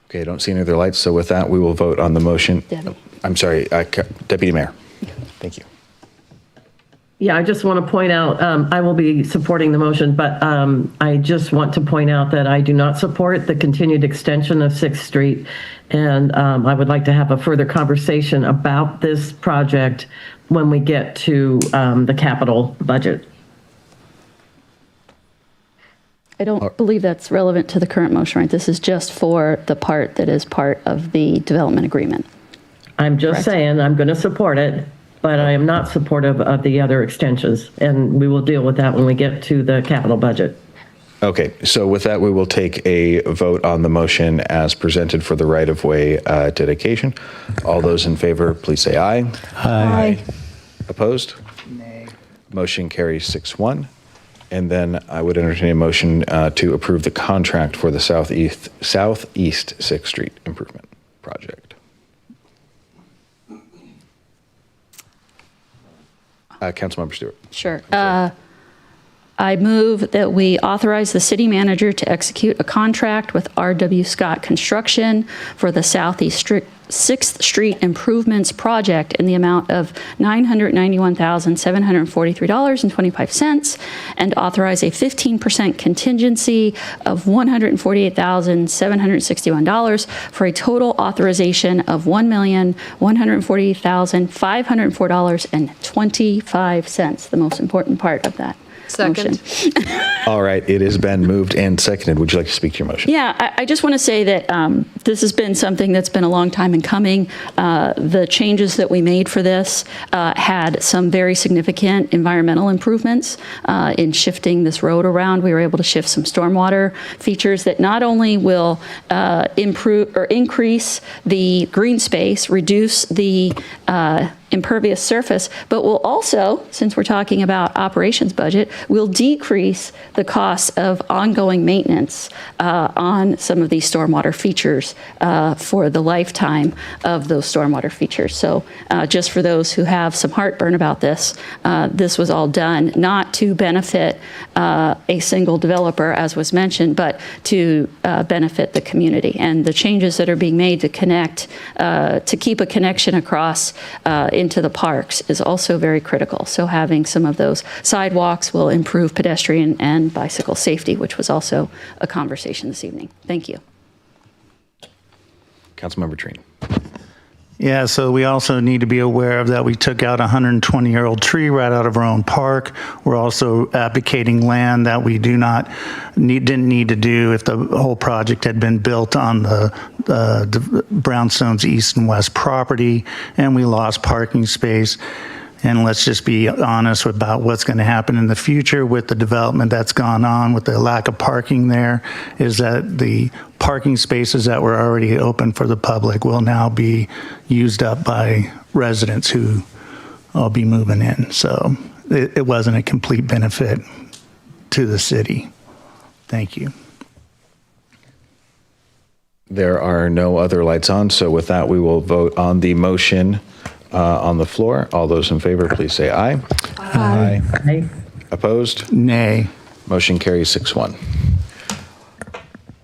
Okay, I don't see any other lights. So with that, we will vote on the motion. Debbie. I'm sorry, Deputy Mayor. Thank you. Yeah, I just want to point out, I will be supporting the motion, but I just want to point out that I do not support the continued extension of 6th Street. And I would like to have a further conversation about this project when we get to the capital budget. I don't believe that's relevant to the current motion, right? This is just for the part that is part of the development agreement. I'm just saying I'm going to support it, but I am not supportive of the other extensions, and we will deal with that when we get to the capital budget. Okay, so with that, we will take a vote on the motion as presented for the right-of-way dedication. All those in favor, please say aye. Aye. Opposed? Nay. Motion carries 6-1. And then I would entertain a motion to approve the contract for the Southeast 6th Street Improvement Project. Councilmember Stewart. Sure. I move that we authorize the city manager to execute a contract with R.W. Scott Construction for the Southeast 6th Street Improvements Project in the amount of $991,743.25 and authorize a 15% contingency of $148,761 for a total authorization of $1,148,504.25. The most important part of that. Second. Motion. All right, it has been moved and seconded. Would you like to speak to your motion? Yeah, I just want to say that this has been something that's been a long time in coming. The changes that we made for this had some very significant environmental improvements in shifting this road around. We were able to shift some stormwater features that not only will improve or increase the green space, reduce the impervious surface, but will also, since we're talking about operations budget, will decrease the cost of ongoing maintenance on some of these stormwater features for the lifetime of those stormwater features. So just for those who have some heartburn about this, this was all done not to benefit a single developer, as was mentioned, but to benefit the community. And the changes that are being made to connect, to keep a connection across into the parks is also very critical. So having some of those sidewalks will improve pedestrian and bicycle safety, which was also a conversation this evening. Thank you. Councilmember Trine. Yeah, so we also need to be aware of that we took out a 120-year-old tree right out of our own park. We're also advocating land that we didn't need to do if the whole project had been built on the Brownstone's east and west property, and we lost parking space. And let's just be honest about what's going to happen in the future with the development that's gone on with the lack of parking there, is that the parking spaces that were already open for the public will now be used up by residents who will be moving in. So it wasn't a complete benefit to the city. Thank you. There are no other lights on, so with that, we will vote on the motion on the floor. All those in favor, please say aye. Aye. Aye. Opposed? Nay. Motion carries 6-1.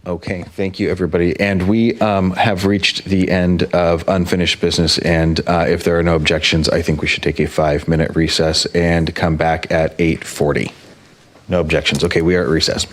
Okay, thank you, everybody. And we have reached the end of unfinished business, and if there are no objections, I think we should take a 5-minute recess and come back at 8:40. No objections. Okay, we are at recess.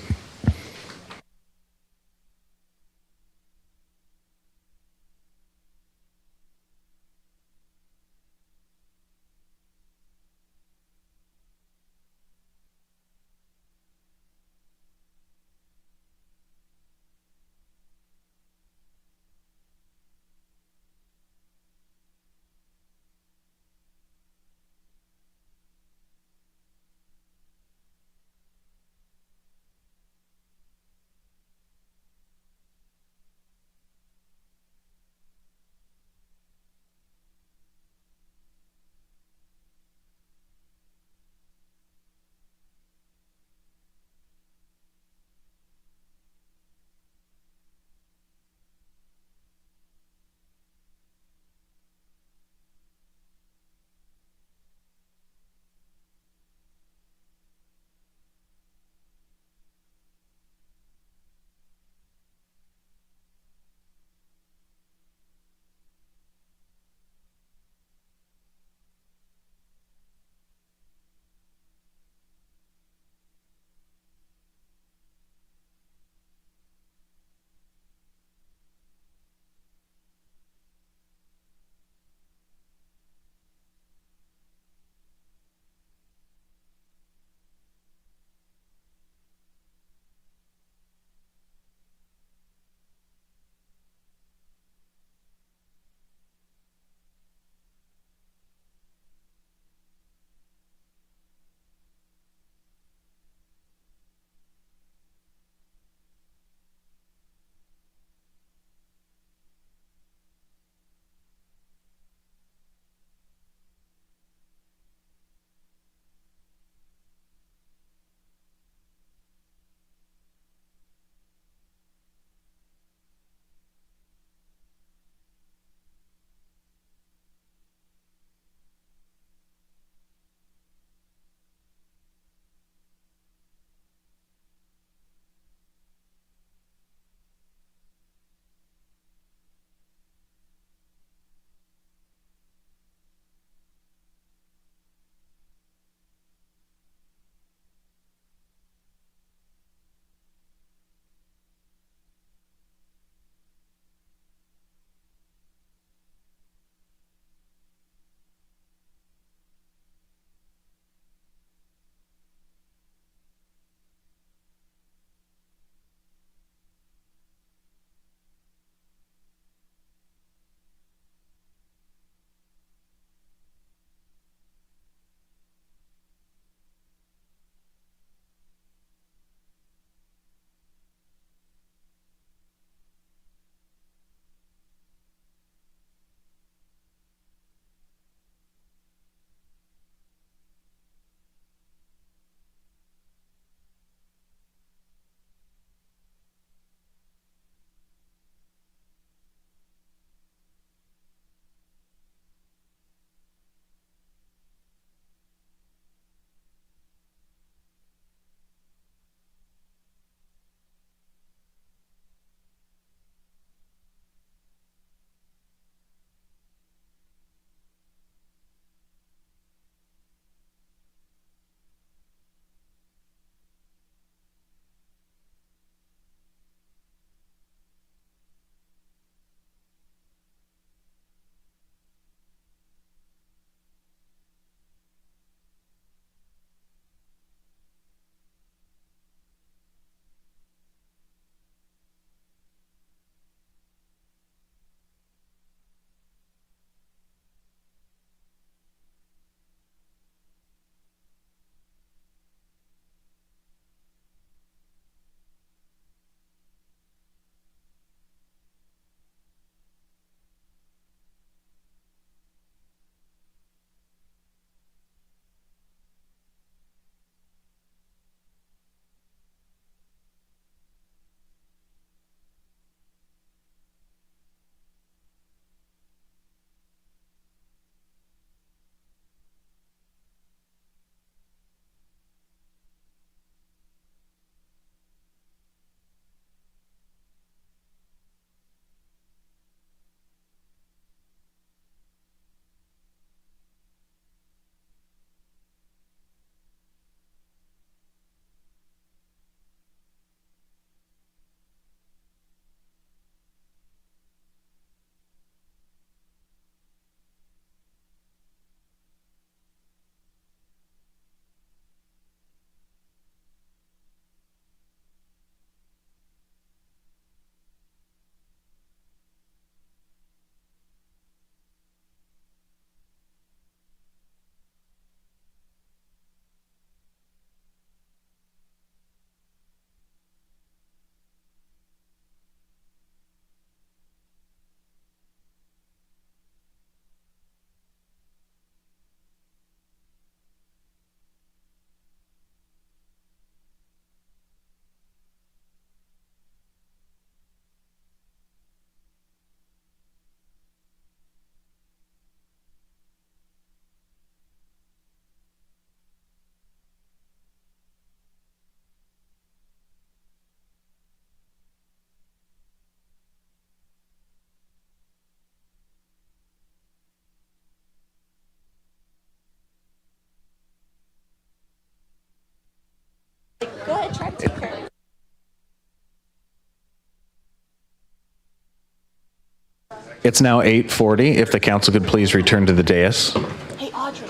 It's now 8:40. If the council could please return to the dais. Hey, Audrey.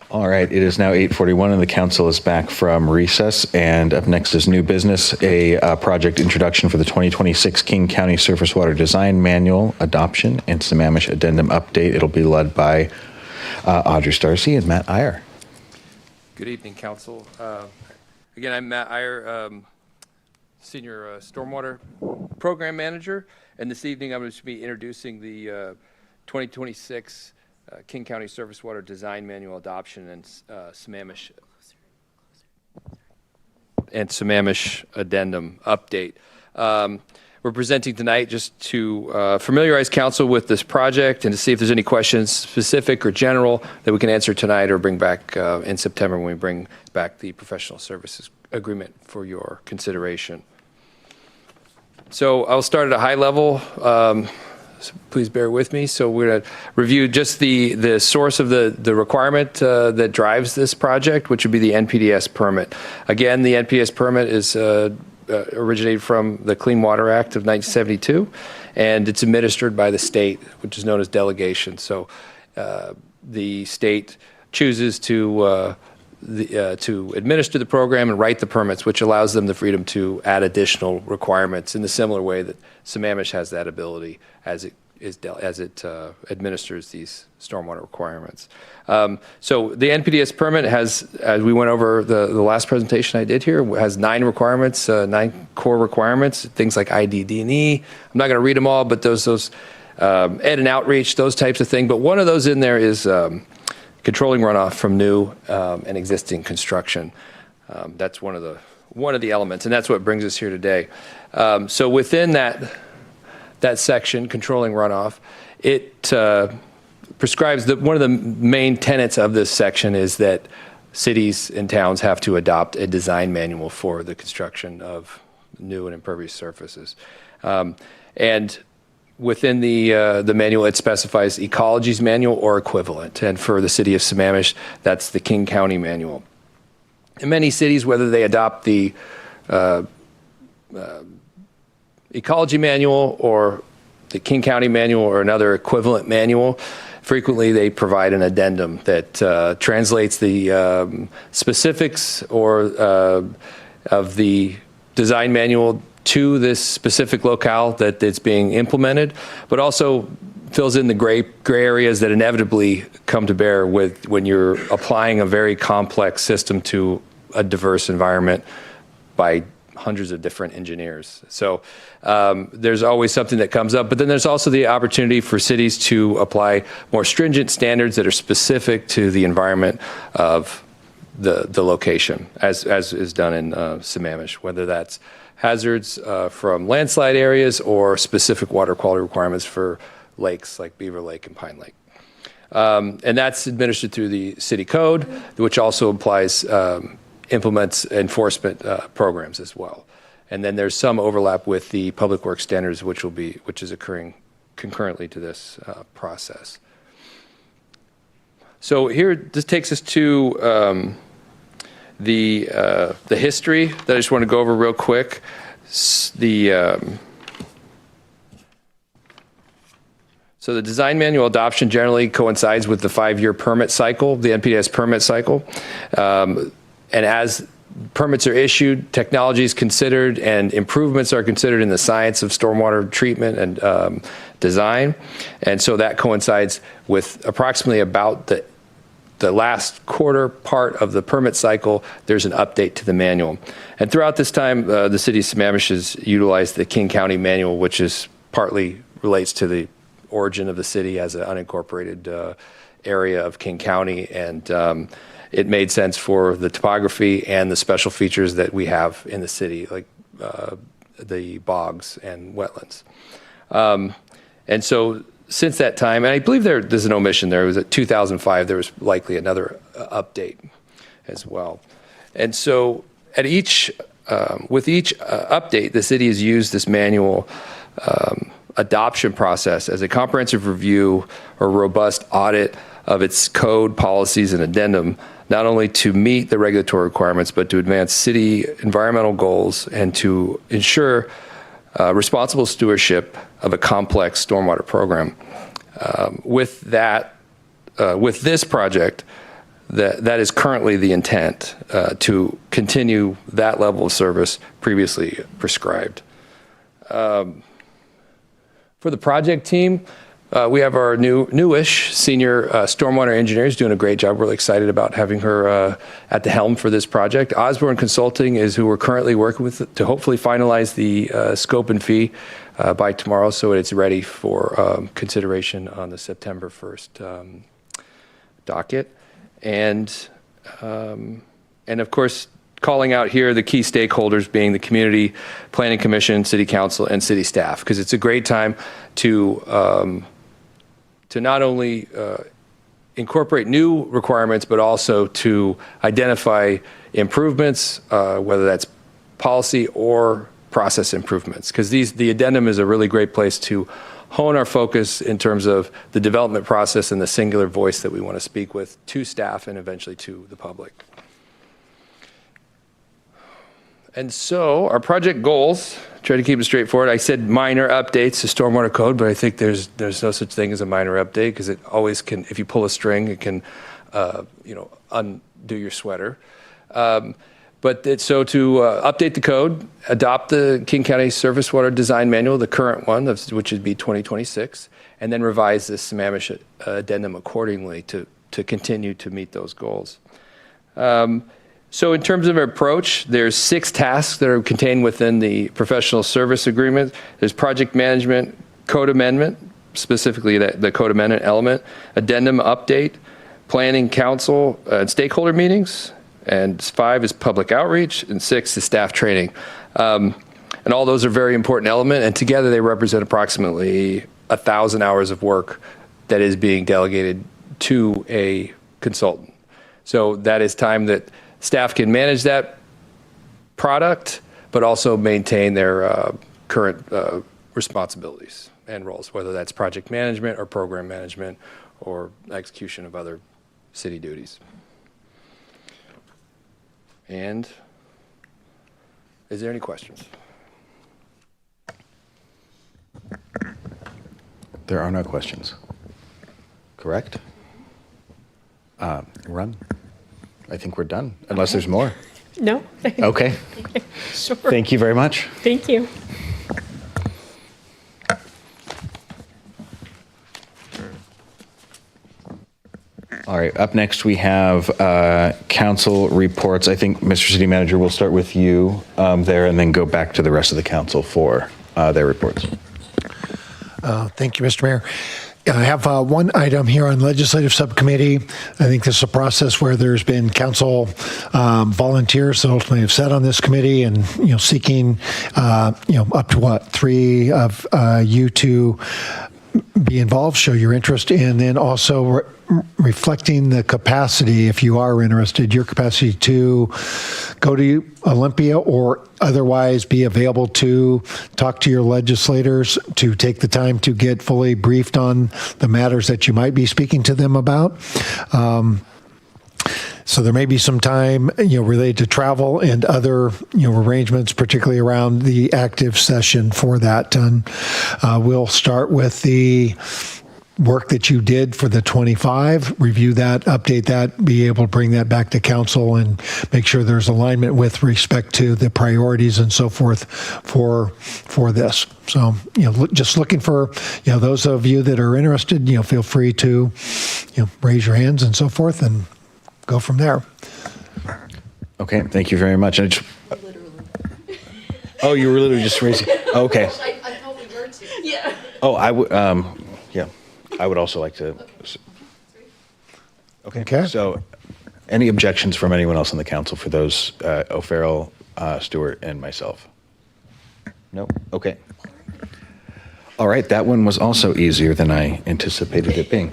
All right, it is now 8:41 and the council is back from recess. And up next is new business, a project introduction for the 2026 King County Surface Water Design Manual adoption and Sammamish addendum update. It'll be led by Audrey Starcy and Matt Iyer. Good evening, council. Again, I'm Matt Iyer, Senior Stormwater Program Manager. And this evening I'm going to be introducing the 2026 King County Surface Water Design Manual adoption and Sammamish addendum update. We're presenting tonight just to familiarize council with this project and to see if there's any questions, specific or general, that we can answer tonight or bring back in September when we bring back the professional services agreement for your consideration. So I'll start at a high level. So please bear with me. So we're going to review just the source of the requirement that drives this project, which would be the NPDES permit. Again, the NPDES permit is originated from the Clean Water Act of 1972, and it's administered by the state, which is known as delegation. So the state chooses to administer the program and write the permits, which allows them the freedom to add additional requirements in the similar way that Sammamish has that ability as it administers these stormwater requirements. So the NPDES permit has, as we went over the last presentation I did here, has 9 requirements, 9 core requirements, things like IDD&E. I'm not going to read them all, but those ed and outreach, those types of things. But one of those in there is controlling runoff from new and existing construction. That's one of the elements, and that's what brings us here today. So within that section, controlling runoff, it prescribes that one of the main tenets of this section is that cities and towns have to adopt a design manual for the construction of new and impervious surfaces. And within the manual, it specifies Ecology's manual or equivalent. And for the city of Sammamish, that's the King County manual. In many cities, whether they adopt the Ecology manual or the King County manual or another equivalent manual, frequently they provide an addendum that translates the specifics or of the design manual to this specific locale that it's being implemented, but also fills in the gray areas that inevitably come to bear with when you're applying a very complex system to a diverse environment by hundreds of different engineers. So there's always something that comes up, but then there's also the opportunity for cities to apply more stringent standards that are specific to the environment of the location, as is done in Sammamish, whether that's hazards from landslide areas or specific water quality requirements for lakes like Beaver Lake and Pine Lake. And that's administered through the city code, which also implements enforcement programs as well. And then there's some overlap with the public works standards, which is occurring concurrently to this process. So here, this takes us to the history that I just want to go over real quick. So the design manual adoption generally coincides with the 5-year permit cycle, the NPDES permit cycle. And as permits are issued, technology is considered, and improvements are considered in the science of stormwater treatment and design. And so that coincides with approximately about the last quarter part of the permit cycle, there's an update to the manual. And throughout this time, the city of Sammamish has utilized the King County manual, which is partly relates to the origin of the city as an unincorporated area of King County. And it made sense for the topography and the special features that we have in the city, like the bogs and wetlands. And so since that time, and I believe there's an omission there, it was at 2005, there was likely another update as well. And so with each update, the city has used this manual adoption process as a comprehensive review or robust audit of its code, policies, and addendum, not only to meet the regulatory requirements, but to advance city environmental goals and to ensure responsible stewardship of a complex stormwater program. With this project, that is currently the intent, to continue that level of service previously prescribed. For the project team, we have our newish senior stormwater engineer who's doing a great job. We're really excited about having her at the helm for this project. Osborne Consulting is who we're currently working with to hopefully finalize the scope and fee by tomorrow, so it's ready for consideration on the September 1st docket. And of course, calling out here the key stakeholders being the Community Planning Commission, City Council, and city staff, because it's a great time to not only incorporate new requirements, but also to identify improvements, whether that's policy or process improvements, because the addendum is a really great place to hone our focus in terms of the development process and the singular voice that we want to speak with to staff and eventually to the public. And so our project goals, try to keep it straightforward. I said minor updates to stormwater code, but I think there's no such thing as a minor update, because it always can, if you pull a string, it can undo your sweater. So to update the code, adopt the King County Surface Water Design Manual, the current one, which would be 2026, and then revise this Sammamish addendum accordingly to continue to meet those goals. So in terms of our approach, there's 6 tasks that are contained within the professional service agreement. There's project management, code amendment, specifically the code amendment element, addendum update, planning council and stakeholder meetings, and 5 is public outreach, and 6 is staff training. And all those are very important elements, and together they represent approximately 1,000 hours of work that is being delegated to a consultant. So that is time that staff can manage that product, but also maintain their current responsibilities and roles, whether that's project management or program management or execution of other city duties. And is there any questions? There are no questions. Correct? Run. I think we're done, unless there's more. No. Okay. Sure. Thank you very much. Thank you. All right, up next we have council reports. I think, Mr. City Manager, we'll start with you there and then go back to the rest of the council for their reports. Thank you, Mr. Mayor. I have one item here on Legislative Subcommittee. I think this is a process where there's been council volunteers that ultimately have sat on this committee and, seeking, up to 3 of you to be involved, show your interest, and then also reflecting the capacity, if you are interested, your capacity to go to Olympia or otherwise be available to talk to your legislators, to take the time to get fully briefed on the matters that you might be speaking to them about. So there may be some time, related to travel and other, arrangements, particularly around the active session for that. And we'll start with the work that you did for the 25, review that, update that, be able to bring that back to council and make sure there's alignment with respect to the priorities and so forth for this. So, just looking for, those of you that are interested, feel free to, raise your hands and so forth and go from there. Okay, thank you very much. Oh, you were literally just raising. Okay. I thought we were too. Yeah. Oh, I would. Yeah, I would also like to. Okay. So, any objections from anyone else on the council for those O'Farrell, Stewart, and myself? No. Okay. All right. That one was also easier than I anticipated it being.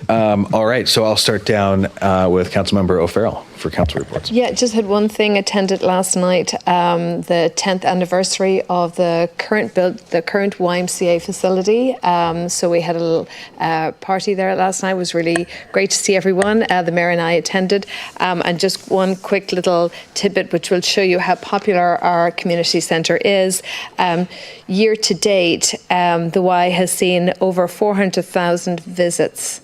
All right, so I'll start down with Councilmember O'Farrell for council reports. Yeah, just had one thing. Attended last night the 10th anniversary of the current YMCA facility. So we had a little party there last night. It was really great to see everyone. The mayor and I attended. And just one quick little tidbit which will show you how popular our community centre is. Year to date, the Y has seen over 400,000 visits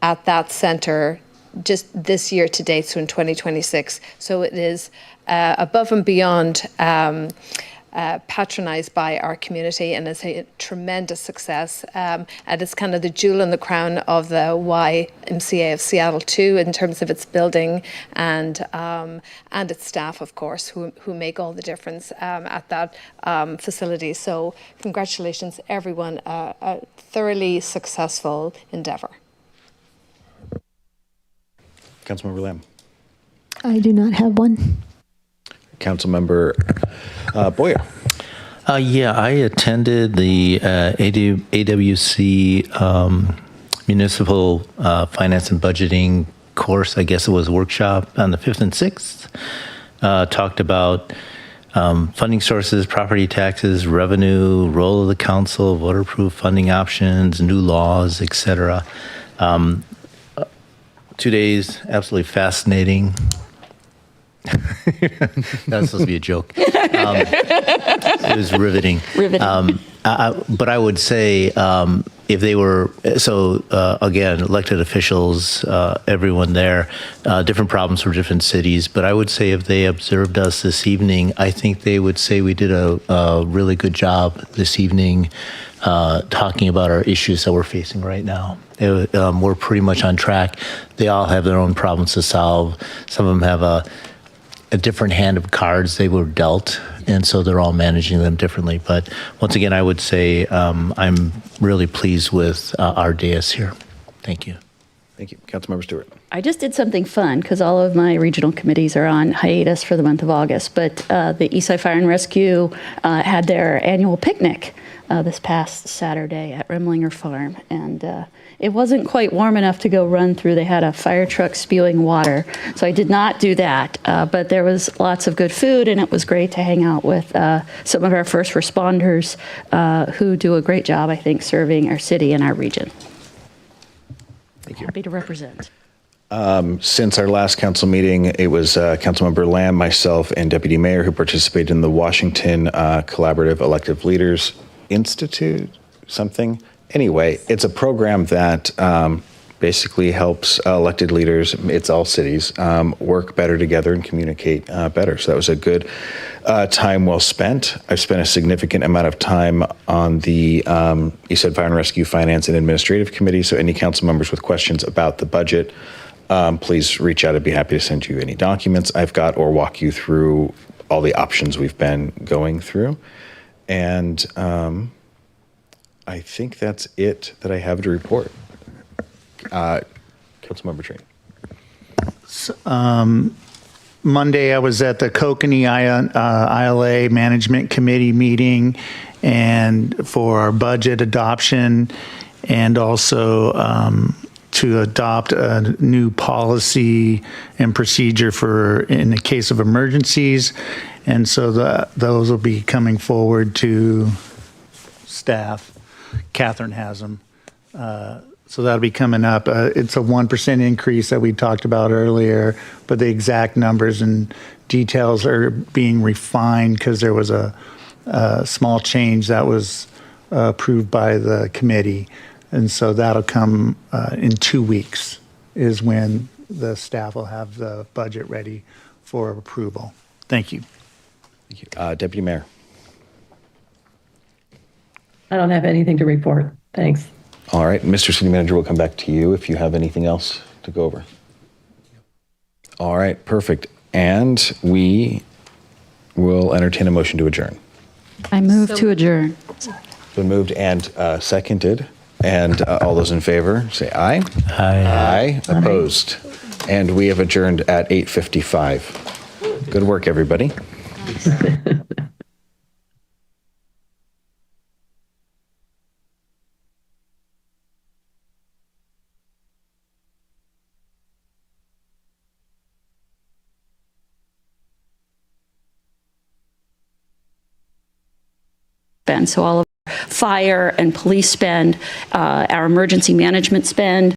at that centre just this year to date, so in 2026. So it is above and beyond patronised by our community, and it's a tremendous success. And it's kind of the jewel in the crown of the YMCA of Seattle too, in terms of its building and its staff, of course, who make all the difference at that facility. So congratulations, everyone. A thoroughly successful endeavour. Councilmember Lamb. I do not have one. Councilmember Boyer. Yeah, I attended the AWC Municipal Finance and Budgeting course. I guess it was a workshop on the 5th and 6th. Talked about funding sources, property taxes, revenue, role of the council, voter-proof funding options, new laws, etc. 2 days, absolutely fascinating. That's supposed to be a joke. It was riveting. But I would say if they were, again, elected officials, everyone there, different problems for different cities. But I would say if they observed us this evening, I think they would say we did a really good job this evening talking about our issues that we're facing right now. We're pretty much on track. They all have their own problems to solve. Some of them have a different hand of cards they were dealt, and so they're all managing them differently. But once again, I would say I'm really pleased with our dais here. Thank you. Thank you. Councilmember Stewart. I just did something fun because all of my regional committees are on hiatus for the month of August, but the Eastside Fire and Rescue had their annual picnic this past Saturday at Remlinger Farm, and it wasn't quite warm enough to go run through. They had a fire truck spewing water, so I did not do that, but there was lots of good food, and it was great to hang out with some of our first responders who do a great job, I think, serving our city and our region. Thank you. Happy to represent. Since our last council meeting, it was Councilmember Lamb, myself, and Deputy Mayor who participated in the Washington Collaborative Elective Leaders Institute, something. Anyway, it's a program that basically helps elected leaders, it's all cities, work better together and communicate better. So that was a good time well spent. I've spent a significant amount of time on the Eastside Fire and Rescue Finance and Administrative Committee. So any council members with questions about the budget, please reach out. I'd be happy to send you any documents I've got or walk you through all the options we've been going through. And I think that's it that I have to report. Councilmember Train. Monday, I was at the Kokanee ILA Management Committee meeting and for our budget adoption, and also to adopt a new policy and procedure for in the case of emergencies. And so those will be coming forward to staff. Catherine has them. So that'll be coming up. It's a 1% increase that we talked about earlier, but the exact numbers and details are being refined because there was a small change that was approved by the committee. And so that'll come in 2 weeks is when the staff will have the budget ready for approval. Thank you. Thank you. Deputy Mayor. I don't have anything to report. Thanks. All right, Mr. City Manager, we'll come back to you if you have anything else to go over. All right, perfect. And we will entertain a motion to adjourn. I move to adjourn. Been moved and seconded. And all those in favor, say aye. Aye. Aye. Opposed. And we have adjourned at 8:55. Good work, everybody. spend. So all of our fire and police spend, our emergency management spend,